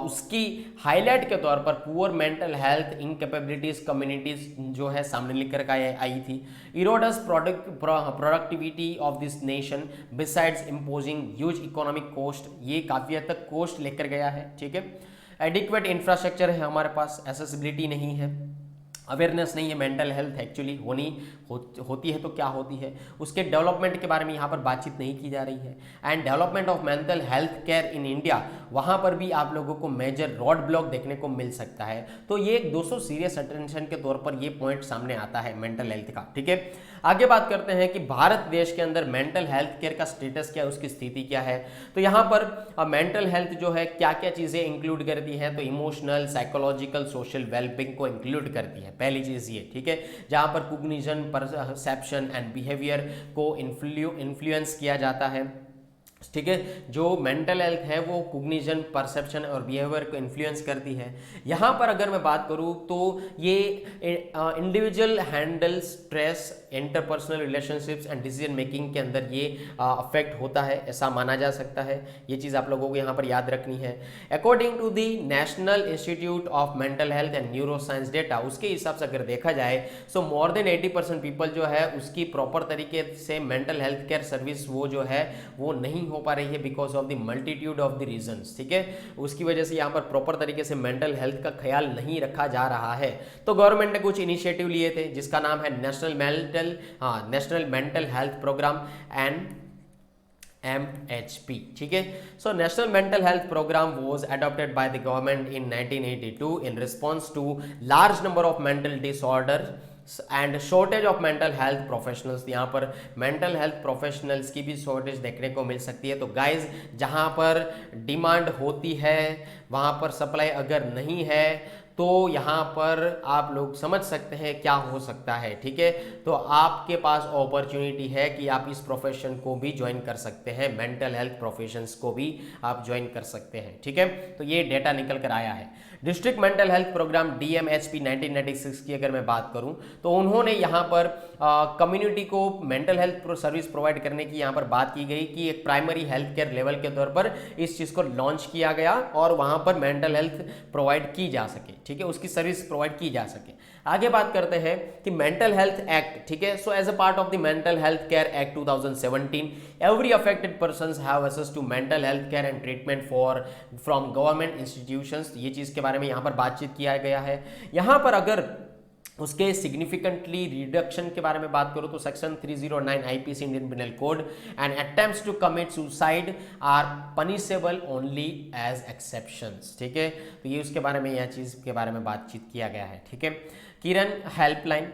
उसकी हाईलाइट के तौर पर poor mental health incapabilities communities जो है सामने लेकर आई थी। Erodes productivity of this nation besides imposing huge economic cost, ये काफ़ी हद तक कॉस्ट लेकर गया है। ठीक है, एडिक्वेट इंफ्रास्ट्रक्चर है हमारे पास, एसेसिबिलिटी नहीं है, अवेयरनेस नहीं है, मेंटल हेल्थ एक्चुअली होती है तो क्या होती है, उसके डेवलपमेंट के बारे में यहाँ पर बातचीत नहीं की जा रही है। And development of mental health care in India, वहाँ पर भी आप लोगों को मेजर रोड ब्लॉक देखने को मिल सकता है। तो ये एक 200 सीरियस अटेंशन के तौर पर ये पॉइंट सामने आता है मेंटल हेल्थ का। ठीक है, आगे बात करते हैं कि भारत देश के अंदर मेंटल हेल्थ केयर का स्टेटस क्या है, उसकी स्थिति क्या है। तो यहाँ पर मेंटल हेल्थ जो है क्या क्या चीज़ें इंक्लूड करती है, तो इमोशनल, साइकोलॉजिकल, सोशल वेलबींग को इंक्लूड करती है, पहली चीज़ ये। ठीक है, जहाँ पर कॉग्निशन, परसेप्शन एंड बिहेवियर को इन्फ्लुएंस किया जाता है। ठीक है, जो मेंटल हेल्थ है वो कॉग्निशन, परसेप्शन और बिहेवियर को इन्फ्लुएंस करती है। यहाँ पर अगर मैं बात करूँ तो ये individual handle stress, interpersonal relationships and decision making के अंदर ये अफेक्ट होता है, ऐसा माना जा सकता है। ये चीज़ आप लोगों को यहाँ पर याद रखनी है। According to the national institute of mental health and neuro science data, उसके हिसाब से अगर देखा जाए सो मोर देन 80% पीपल जो है उसकी प्रॉपर तरीके से मेंटल हेल्थ केयर सर्विस वो जो है वो नहीं हो पा रही है because of the multitude of the reasons. ठीक है, उसकी वजह से यहाँ पर प्रॉपर तरीके से मेंटल हेल्थ का ख्याल नहीं रखा जा रहा है। तो गवर्नमेंट ने कुछ इनिशिएटिव लिए थे जिसका नाम है national mental health programme NMHP। ठीक है, so national mental health programme was adopted by the government in 1982 in response to large number of mental disorder and shortage of mental health professionals. यहाँ पर mental health professionals की भी shortage देखने को मिल सकती है। तो गाइज, जहाँ पर डिमांड होती है वहाँ पर सप्लाई अगर नहीं है तो यहाँ पर आप लोग समझ सकते हैं क्या हो सकता है। ठीक है, तो आपके पास अपॉर्चुनिटी है कि आप इस प्रोफेशन को भी ज्वाइन कर सकते हैं, मेंटल हेल्थ प्रोफेशंस को भी आप ज्वाइन कर सकते हैं। ठीक है, तो ये डेटा निकल कर आया है। District mental health programme DMHP 1996 की अगर मैं बात करूं तो उन्होंने यहाँ पर कम्युनिटी को मेंटल हेल्थ सर्विस प्रोवाइड करने की यहाँ पर बात की गई कि एक प्राइमरी हेल्थ केयर लेवल के तौर पर इस चीज़ को लॉन्च किया गया और वहाँ पर मेंटल हेल्थ प्रोवाइड की जा सके। ठीक है, उसकी सर्विस प्रोवाइड की जा सके। आगे बात करते हैं कि मेंटल हेल्थ एक्ट। ठीक है, so as a part of the mental health care act 2017 every affected persons have access to mental health care and treatment from government institutions. ये चीज़ के बारे में यहाँ पर बातचीत किया गया है। यहाँ पर अगर उसके सिग्निफिकेंटली रिडक्शन के बारे में बात करो तो section 309 IPC Indian penal code and attempts to commit suicide are punishable only as exceptions. ठीक है, तो ये उसके बारे में, यह चीज़ के बारे में बातचीत किया गया है। ठीक है, किरण हेल्पलाइन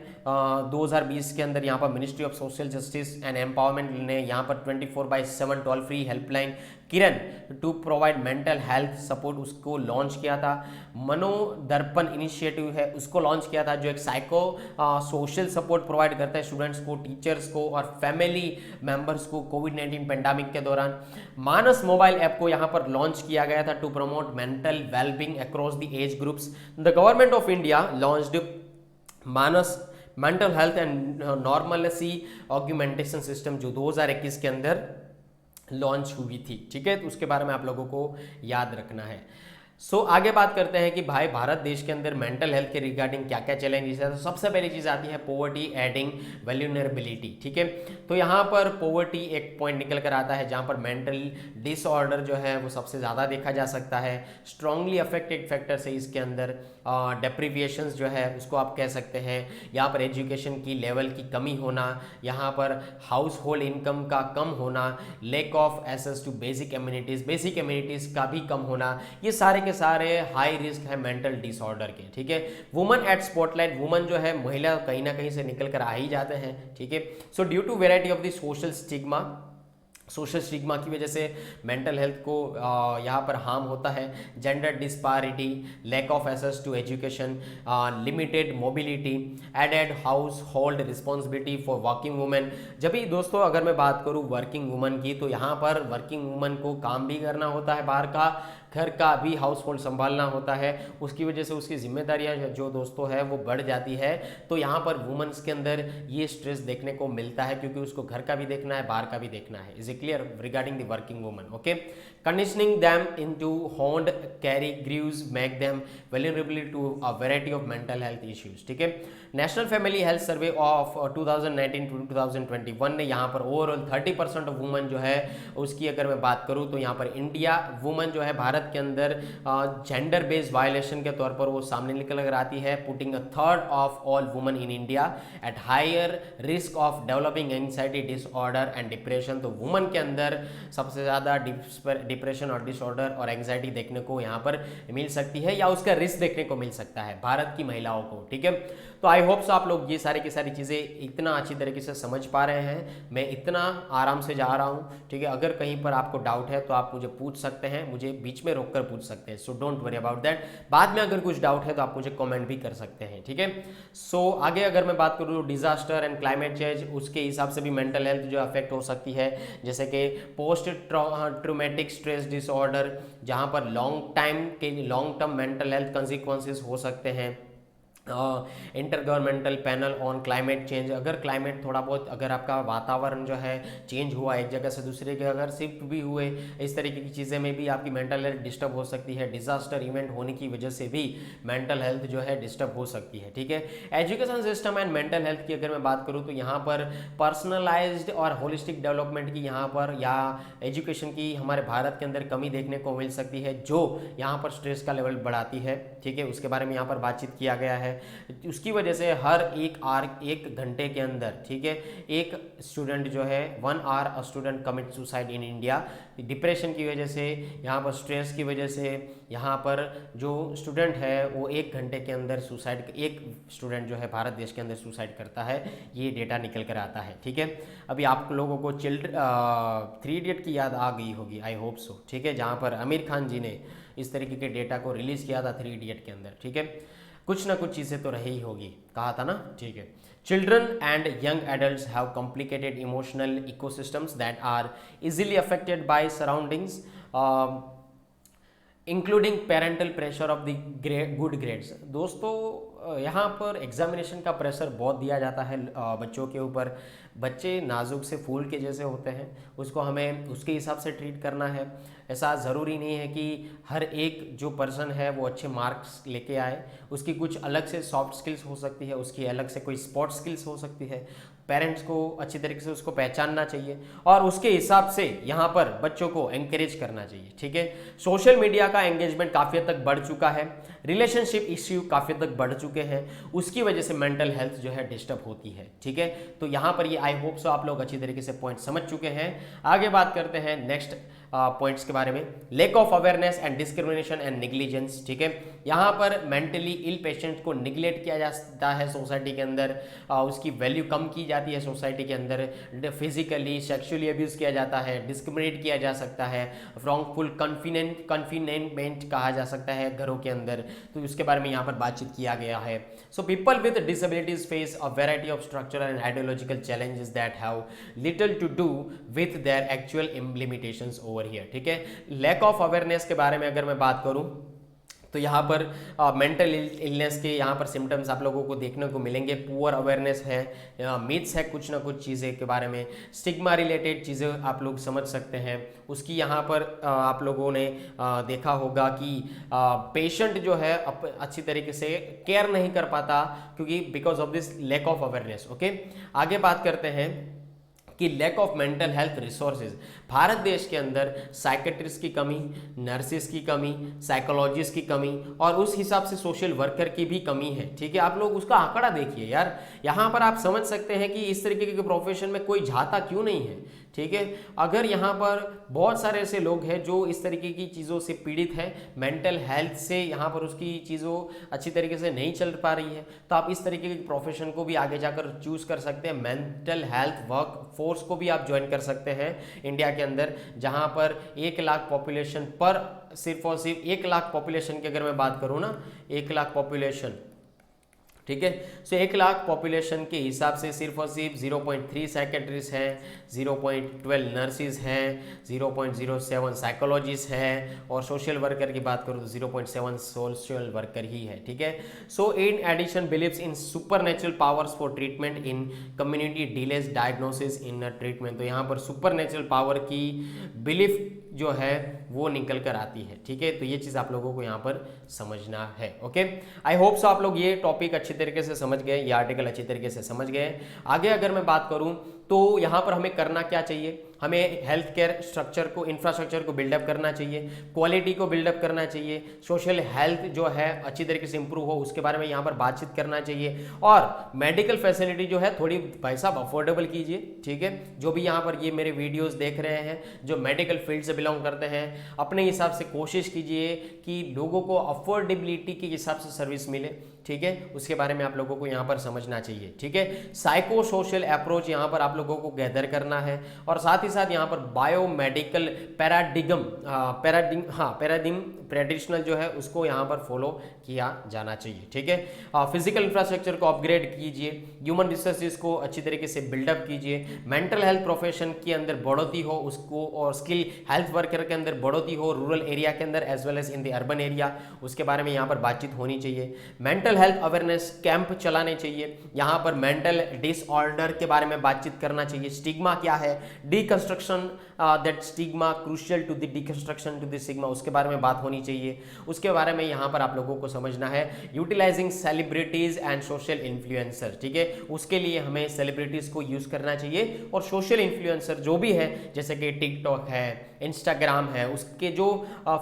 2020 के अंदर यहाँ पर ministry of social justice and empowerment ने यहाँ पर 24/7 toll free helpline Kiran to provide mental health support उसको लॉन्च किया था। मनोदर्पण इनिशिएटिव है उसको लॉन्च किया था, जो एक साइको सोशल सपोर्ट प्रोवाइड करता है स्टूडेंट्स को, टीचर्स को और फैमिली मेंबर्स को कोविड-19 पेंडेमिक के दौरान। मानस मोबाइल ऐप को यहाँ पर लॉन्च किया गया था to promote mental wellbeing across the age groups. The government of India launched Manas mental health and normalcy augmentation system, जो 2021 के अंदर लॉन्च हुई थी। ठीक है, तो उसके बारे में आप लोगों को याद रखना है। आगे बात करते हैं कि भाई भारत देश के अंदर मेंटल हेल्थ के रिगार्डिंग क्या क्या चैलेंजेस है। तो सबसे पहली चीज़ आती है पॉवर्टी एडिंग वल्नरेबिलिटी। ठीक है, तो यहाँ पर पॉवर्टी एक पॉइंट निकल कर आता है जहाँ पर मेंटल डिसऑर्डर जो है वो सबसे ज़्यादा देखा जा सकता है। स्ट्रांगली अफेक्टेड फैक्टर्स है इसके अंदर, डेप्रीविएशंस जो है उसको आप कह सकते हैं। यहाँ पर एजुकेशन की लेवल की कमी होना, यहाँ पर हाउस होल्ड इनकम का कम होना, lack of access to basic amenities का भी कम होना, ये सारे के सारे हाई रिस्क है मेंटल डिसऑर्डर के। ठीक है, वुमन एट स्पॉटलाइट, वुमन जो है महिला कहीं ना कहीं से निकल कर आ ही जाते हैं। ठीक है, so due to variety of the social stigma की वजह से मेंटल हेल्थ को यहाँ पर हार्म होता है। Gender disparity, lack of access to education, limited mobility, added household responsibility for working women. जब भी दोस्तों अगर मैं बात करूँ वर्किंग वुमन की, तो यहाँ पर वर्किंग वुमन को काम भी करना होता है, बाहर का घर का भी हाउस होल्ड संभालना होता है, उसकी वजह से उसकी जिम्मेदारियां जो दोस्तों है वो बढ़ जाती है। तो यहाँ पर वुमेन्स के अंदर ये स्ट्रेस देखने को मिलता है क्योंकि उसको घर का भी देखना है, बाहर का भी देखना है। Is clear regarding the working woman. Okay, conditioning them into honed carry grieves make them vulnerable to a variety of mental health issues. ठीक है, national family health survey of 2019 to 2021 ने यहाँ पर ओवरऑल 30% ऑफ वुमेन जो है उसकी अगर मैं बात करूँ तो यहाँ पर इंडिया वुमेन जो है भारत के अंदर जेंडर बेस्ड वायलेशन के तौर पर वो सामने निकल कर आती है, putting a third of all women in India at higher risk of developing anxiety disorder and depression. तो वुमेन के अंदर सबसे ज़्यादा डिप्रेशन और डिसऑर्डर और एंग्जाइटी देखने को यहाँ पर मिल सकती है या उसका रिस्क देखने को मिल सकता है भारत की महिलाओं को। ठीक है, तो आई होप सो आप लोग ये सारी की सारी चीज़ें इतना अच्छी तरीके से समझ पा रहे हैं, मैं इतना आराम से जा रहा हूँ। ठीक है, अगर कहीं पर आपको डाउट है तो आप मुझे पूछ सकते हैं, मुझे बीच में रोक कर पूछ सकते हैं, so don't worry about that. बाद में अगर कुछ डाउट है तो आप मुझे कमेंट भी कर सकते हैं। ठीक है, सो आगे अगर मैं बात करूँ डिजास्टर एंड क्लाइमेट चेंज, उसके हिसाब से भी मेंटल हेल्थ जो अफेक्ट हो सकती है, जैसे कि पोस्ट ट्रॉमेटिक स्ट्रेस डिसऑर्डर, जहाँ पर long term mental health consequences हो सकते हैं। Inter governmental panel on climate change, अगर क्लाइमेट थोड़ा बहुत अगर आपका वातावरण जो है चेंज हुआ, एक जगह से दूसरी जगह अगर शिफ्ट भी हुए, इस तरीके की चीज़ें में भी आपकी मेंटल हेल्थ डिस्टर्ब हो सकती है। डिजास्टर इवेंट होने की वजह से भी मेंटल हेल्थ जो है डिस्टर्ब हो सकती है। ठीक है, education system and mental health की अगर मैं बात करूँ तो यहाँ पर पर्सनलाइज्ड और होलिस्टिक डेवलपमेंट की यहाँ पर या एजुकेशन की हमारे भारत के अंदर कमी देखने को मिल सकती है, जो यहाँ पर स्ट्रेस का लेवल बढ़ाती है। ठीक है, उसके बारे में यहाँ पर बातचीत किया गया है। उसकी वजह से हर एक घंटे के अंदर, ठीक है, एक स्टूडेंट जो है 1 hour a student commit suicide in India. Depression की वजह से, यहाँ पर स्ट्रेस की वजह से, यहाँ पर जो स्टूडेंट है वो 1 घंटे के अंदर एक स्टूडेंट जो है भारत देश के अंदर सुसाइड करता है, ये डेटा निकल कर आता है। ठीक है, अभी आप लोगों को 3 इडियट की याद आ गई होगी, आई होप सो। ठीक है, जहाँ पर आमिर खान जी ने इस तरीके के डेटा को रिलीज किया था 3 इडियट के अंदर। ठीक है, कुछ ना कुछ चीज़ें तो रही होगी, कहा था ना। ठीक है, children and young adults have complicated emotional ecosystems that are easily affected by surroundings including parental pressure of the good grades. दोस्तों, यहाँ पर एग्जामिनेशन का प्रेशर बहुत दिया जाता है बच्चों के ऊपर। बच्चे नाजुक से फूल के जैसे होते हैं, उसको हमें उसके हिसाब से ट्रीट करना है। ऐसा ज़रूरी नहीं है कि हर एक जो पर्सन है वो अच्छे मार्क्स लेके आए, उसकी कुछ अलग से सॉफ्ट स्किल्स हो सकती है, उसकी अलग से कोई स्पोर्ट्स स्किल्स हो सकती है। पेरेंट्स को अच्छी तरीके से उसको पहचानना चाहिए और उसके हिसाब से यहाँ पर बच्चों को एनकरेज करना चाहिए। ठीक है, सोशल मीडिया का एंगेजमेंट काफ़ी हद तक बढ़ चुका है, रिलेशनशिप इश्यू काफ़ी हद तक बढ़ चुके हैं, उसकी वजह से मेंटल हेल्थ जो है डिस्टर्ब होती है। ठीक है, तो यहाँ पर ये आई होप सो आप लोग अच्छी तरीके से पॉइंट समझ चुके हैं। आगे बात करते हैं नेक्स्ट पॉइंट्स के बारे में। Lake of awareness and discrimination and negligence. ठीक है, यहाँ पर मेंटली इल पेशेंट को निगलेक्ट किया जाता है सोसाइटी के अंदर, उसकी वैल्यू कम की जाती है सोसाइटी के अंदर, फिजिकली सेक्सुअली अब्यूज किया जाता है, डिस्क्रिमिनेट किया जा सकता है, रॉन्गफुल कन्फिनेंटमेंट कहा जा सकता है घरों के अंदर। तो उसके बारे में यहाँ पर बातचीत किया गया है। So people with disabilities face a variety of structural and ideological challenges that have little to do with their actual limitations over here. ठीक है, लैक ऑफ अवेयरनेस के बारे में अगर मैं बात करूं तो यहाँ पर मेंटल इलनेस के यहाँ पर सिम्टम्स आप लोगों को देखने को मिलेंगे। पुअर अवेयरनेस है, मिथ्स है कुछ ना कुछ चीज़ें के बारे में, स्टिग्मा रिलेटेड चीज़ें आप लोग समझ सकते हैं। उसकी यहाँ पर आप लोगों ने देखा होगा कि पेशेंट जो है अच्छी तरीके से केयर नहीं कर पाता क्योंकि because of this lack of awareness. Okay, आगे बात करते हैं कि lack of mental health resources. Bharat देश के अंदर साइकेट्रिस्ट की कमी, नर्सिस की कमी, साइकोलॉजिस्ट की कमी और उस हिसाब से सोशल वर्कर की भी कमी है। ठीक है, आप लोग उसका आंकड़ा देखिए यार, यहाँ पर आप समझ सकते हैं कि इस तरीके के प्रोफेशन में कोई जाता क्यों नहीं है। ठीक है, अगर यहाँ पर बहुत सारे ऐसे लोग हैं जो इस तरीके की चीज़ों से पीड़ित है, मेंटल हेल्थ से यहाँ पर उसकी चीज़ों अच्छी तरीके से नहीं चल पा रही है, तो आप इस तरीके के प्रोफेशन को भी आगे जाकर चूज कर सकते हैं। मेंटल हेल्थ वर्क फोर्स को भी आप ज्वाइन कर सकते हैं इंडिया के अंदर, जहाँ पर 1 लाख पॉपुलेशन पर सिर्फ और सिर्फ 1 लाख पॉपुलेशन की अगर मैं बात करूँ ना, 1 लाख पॉपुलेशन ठीक है। सो 1 लाख पॉपुलेशन के हिसाब से सिर्फ और सिर्फ 0.3 साइकेट्रिस्ट हैं, 0.12 नर्सिस हैं, 0.07 साइकोलॉजिस्ट हैं, और सोशल वर्कर की बात करूँ तो 0.7 सोशल वर्कर ही है। ठीक है। So in addition believes in supernatural powers for treatment in community delays diagnosis in treatment. तो यहाँ पर सुपरनेचुरल पावर की बिलीफ जो है वो निकल कर आती है। ठीक है। तो ये चीज़ आप लोगों को यहाँ पर समझना है। ओके, आई होप सो आप लोग ये टॉपिक अच्छी तरीके से समझ गए, ये आर्टिकल अच्छी तरीके से समझ गए। आगे अगर मैं बात करूँ तो यहाँ पर हमें करना क्या चाहिए, हमें हेल्थ केयर स्ट्रक्चर को, इंफ्रास्ट्रक्चर को बिल्डअप करना चाहिए, क्वालिटी को बिल्डअप करना चाहिए, सोशल हेल्थ जो है अच्छी तरीके से इंप्रूव हो उसके बारे में यहाँ पर बातचीत करना चाहिए, और मेडिकल फैसिलिटी जो है थोड़ी पैसा अफोर्डेबल कीजिए। ठीक है। जो भी यहाँ पर ये मेरे वीडियोस देख रहे हैं जो मेडिकल फील्ड से बिलोंग करते हैं, अपने हिसाब से कोशिश कीजिए कि लोगों को अफोर्डेबिलिटी के हिसाब से सर्विस मिले। ठीक है। उसके बारे में आप लोगों को यहाँ पर समझना चाहिए। ठीक है। साइको सोशल अप्रोच यहाँ पर आप लोगों को गैदर करना है, और साथ ही साथ यहाँ पर बायोमेडिकल पैराडिग्म ट्रेडिशनल जो है उसको यहाँ पर फॉलो किया जाना चाहिए। ठीक है। फिजिकल इंफ्रास्ट्रक्चर को अपग्रेड कीजिए, ह्यूमन रिसोर्सेज को अच्छी तरीके से बिल्डअप कीजिए, मेंटल हेल्थ प्रोफेशन के अंदर बढ़ोतरी हो उसको, और स्किल हेल्थ वर्कर के अंदर बढ़ोतरी हो रूरल एरिया के अंदर as well as in the urban area, उसके बारे में यहाँ पर बातचीत होनी चाहिए। मेंटल हेल्थ अवेयरनेस कैंप चलाने चाहिए, यहाँ पर मेंटल डिसऑर्डर के बारे में बातचीत करना चाहिए, स्टिग्मा क्या है, deconstruction that stigma crucial to the deconstruction to the stigma, उसके बारे में बात होनी चाहिए। उसके बारे में यहाँ पर आप लोगों को समझना है। Utilising celebrities and social influencer, ठीक है, उसके लिए हमें सेलिब्रिटीज को यूज करना चाहिए, और सोशल इन्फ्लुएंसर जो भी है जैसे कि टिकटॉक है, इंस्टाग्राम है, उसके जो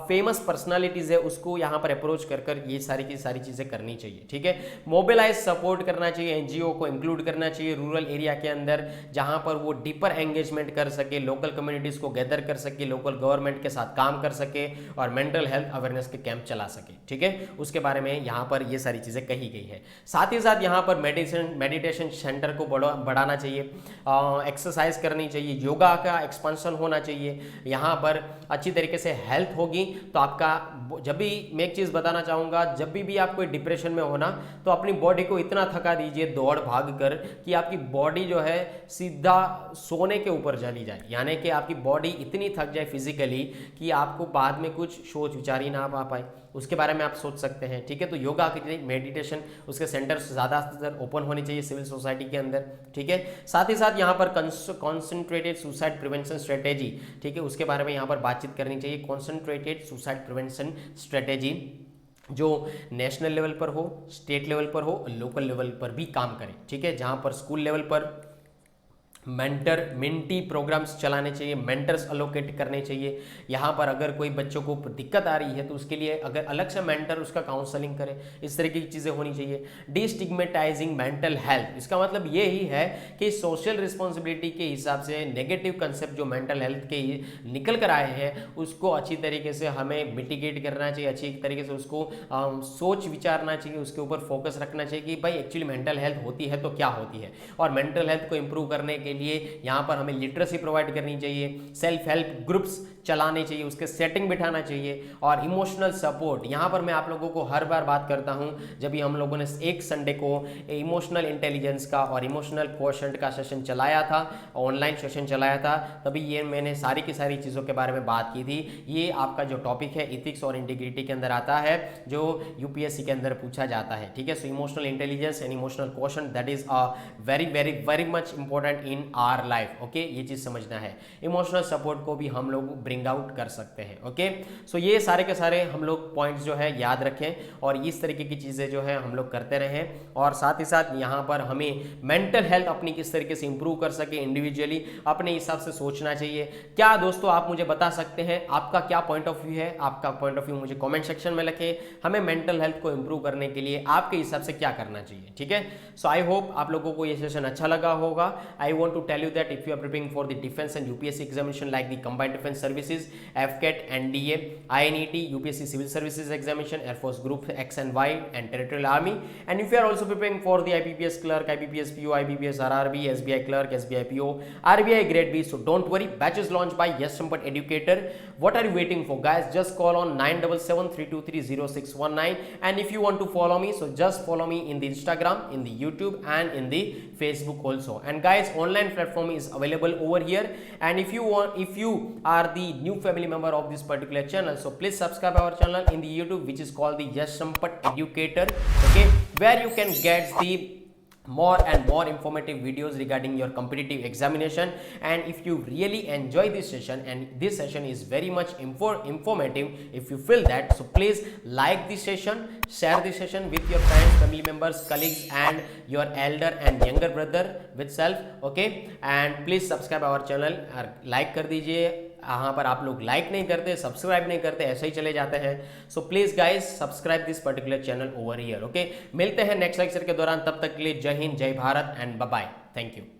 फेमस पर्सनालिटीज है उसको यहाँ पर अप्रोच कर ये सारी की सारी चीजें करनी चाहिए। ठीक है। मोबिलाइज सपोर्ट करना चाहिए, एनजीओ को इंक्लूड करना चाहिए रूरल एरिया के अंदर, जहां पर वो डीपर एंगेजमेंट कर सके, लोकल कम्युनिटीज को गैदर कर सके, लोकल गवर्नमेंट के साथ काम कर सके, और मेंटल हेल्थ अवेयरनेस के कैंप चला सके। ठीक है। उसके बारे में यहाँ पर ये सारी चीजें कही गई है। साथ ही साथ यहाँ पर मेडिटेशन सेंटर को बढ़ाना चाहिए, एक्सरसाइज करनी चाहिए, योगा का एक्सपेंशन होना चाहिए। यहाँ पर अच्छी तरीके से हेल्थ होगी तो आपका, जब भी मैं एक चीज बताना चाहूंगा, जब भी आप कोई डिप्रेशन में होना तो अपनी बॉडी को इतना थका दीजिए दौड़ भाग कर कि आपकी बॉडी जो है सीधा सोने के ऊपर चली जाए, यानी कि आपकी बॉडी इतनी थक जाए फिजिकली कि आपको बाद में कुछ सोच विचार ही ना आ पाए, उसके बारे में आप सोच सकते हैं। ठीक है। तो योगा के लिए मेडिटेशन उसके सेंटर्स ज़्यादातर ओपन होने चाहिए सिविल सोसाइटी के अंदर। ठीक है। साथ ही साथ यहाँ पर कॉन्सेंट्रेटेड सुसाइड प्रिवेंशन स्ट्रेटेजी, ठीक है, उसके बारे में यहाँ पर बातचीत करनी चाहिए। कॉन्सेंट्रेटेड सुसाइड प्रिवेंशन स्ट्रेटेजी जो नेशनल लेवल पर हो, स्टेट लेवल पर हो, लोकल लेवल पर भी काम करे। ठीक है। जहाँ पर स्कूल लेवल पर मेंटी प्रोग्राम्स चलाने चाहिए, मेंटर्स अलोकेट करने चाहिए। यहाँ पर अगर कोई बच्चों को दिक्कत आ रही है तो उसके लिए अगर अलग से मेंटर उसका काउंसलिंग करे, इस तरीके की चीज़ें होनी चाहिए। डिस्टिग्मेटाइजिंग मेंटल हेल्थ, इसका मतलब ये ही है कि सोशल रिस्पॉन्सिबिलिटी के हिसाब से नेगेटिव कंसेप्ट जो मेंटल हेल्थ के निकल कर आए हैं उसको अच्छी तरीके से हमें मिटिगेट करना चाहिए, अच्छी तरीके से उसको सोच विचारना चाहिए, उसके ऊपर फोकस रखना चाहिए कि भाई एक्चुअली मेंटल हेल्थ होती है तो क्या होती है, और मेंटल हेल्थ को इंप्रूव करने के लिए यहाँ पर हमें लिटरेसी प्रोवाइड करनी चाहिए, सेल्फ हेल्प ग्रुप्स चलाने चाहिए, उसके सेटिंग बिठाना चाहिए, और इमोशनल सपोर्ट। यहाँ पर मैं आप लोगों को हर बार बात करता हूँ, जब भी हम लोगों ने एक संडे को इमोशनल इंटेलिजेंस का और इमोशनल क्वोशंट का सेशन चलाया था, ऑनलाइन सेशन चलाया था, तभी ये मैंने सारी की सारी चीज़ों के बारे में बात की थी। ये आपका जो टॉपिक है इथिक्स और इंटीग्रिटी के अंदर आता है, जो यूपीएससी के अंदर पूछा जाता है। ठीक है। So emotional intelligence and emotional quotient that is very very very much important in our life. Okay, ये चीज़ समझना है। इमोशनल सपोर्ट को भी हम लोग ब्रिंग आउट कर सकते हैं। ओके, सो ये सारे के सारे हम लोग पॉइंट्स जो है याद रखें, और इस तरीके की चीज़ें जो है हम लोग करते रहें, और साथ ही साथ यहाँ पर हमें मेंटल हेल्थ अपनी किस तरीके से इंप्रूव कर सके इंडिविजुअली अपने हिसाब से सोचना चाहिए। क्या दोस्तों आप मुझे बता सकते हैं आपका क्या पॉइंट ऑफ व्यू है? आपका पॉइंट ऑफ व्यू मुझे कमेंट सेक्शन में लिखें। हमें मेंटल हेल्थ को इंप्रूव करने के लिए आपके हिसाब से क्या करना चाहिए? ठीक है। सो आई होप आप लोगों को ये सेशन अच्छा लगा होगा। I want want to tell you that if you are preparing for the defense and UPSC examination like the Combined Defense Services, FCAT, NDA, INET, UPSC Civil Services Examination, Air Force Group X and Y, and Territorial Army, and if you are also preparing for the IBPS Clerk, IBPS PO, IBPS RRB, SBI Clerk, SBI PO, RBI Grade B, so don't worry, batches launched by Yes Sampat Educator. What are you waiting for, guys? Just call on 9773230619, and if you want to follow me, so just follow me in the Instagram, in the YouTube, and in the Facebook also. And guys, online platform is available over here, and if you are the new family member of this particular channel, so please subscribe our channel in the YouTube, which is called the Yes Sampat Educator, okay, where you can get the more and more informative videos regarding your competitive examination. And if you really enjoy this session, and this session is very much informative, if you feel that, so please like this session, share this session with your friends, family members, colleagues, and your elder and younger brother with self, okay, and please subscribe our channel और like कर दीजिए। यहाँ पर आप लोग like नहीं करते, subscribe नहीं करते, ऐसे ही चले जाते हैं। So please guys subscribe this particular channel over here, okay. मिलते हैं नेक्स्ट लेक्चर के दौरान, तब तक के लिए जय हिंद, जय Bharat, and bye bye. Thank you.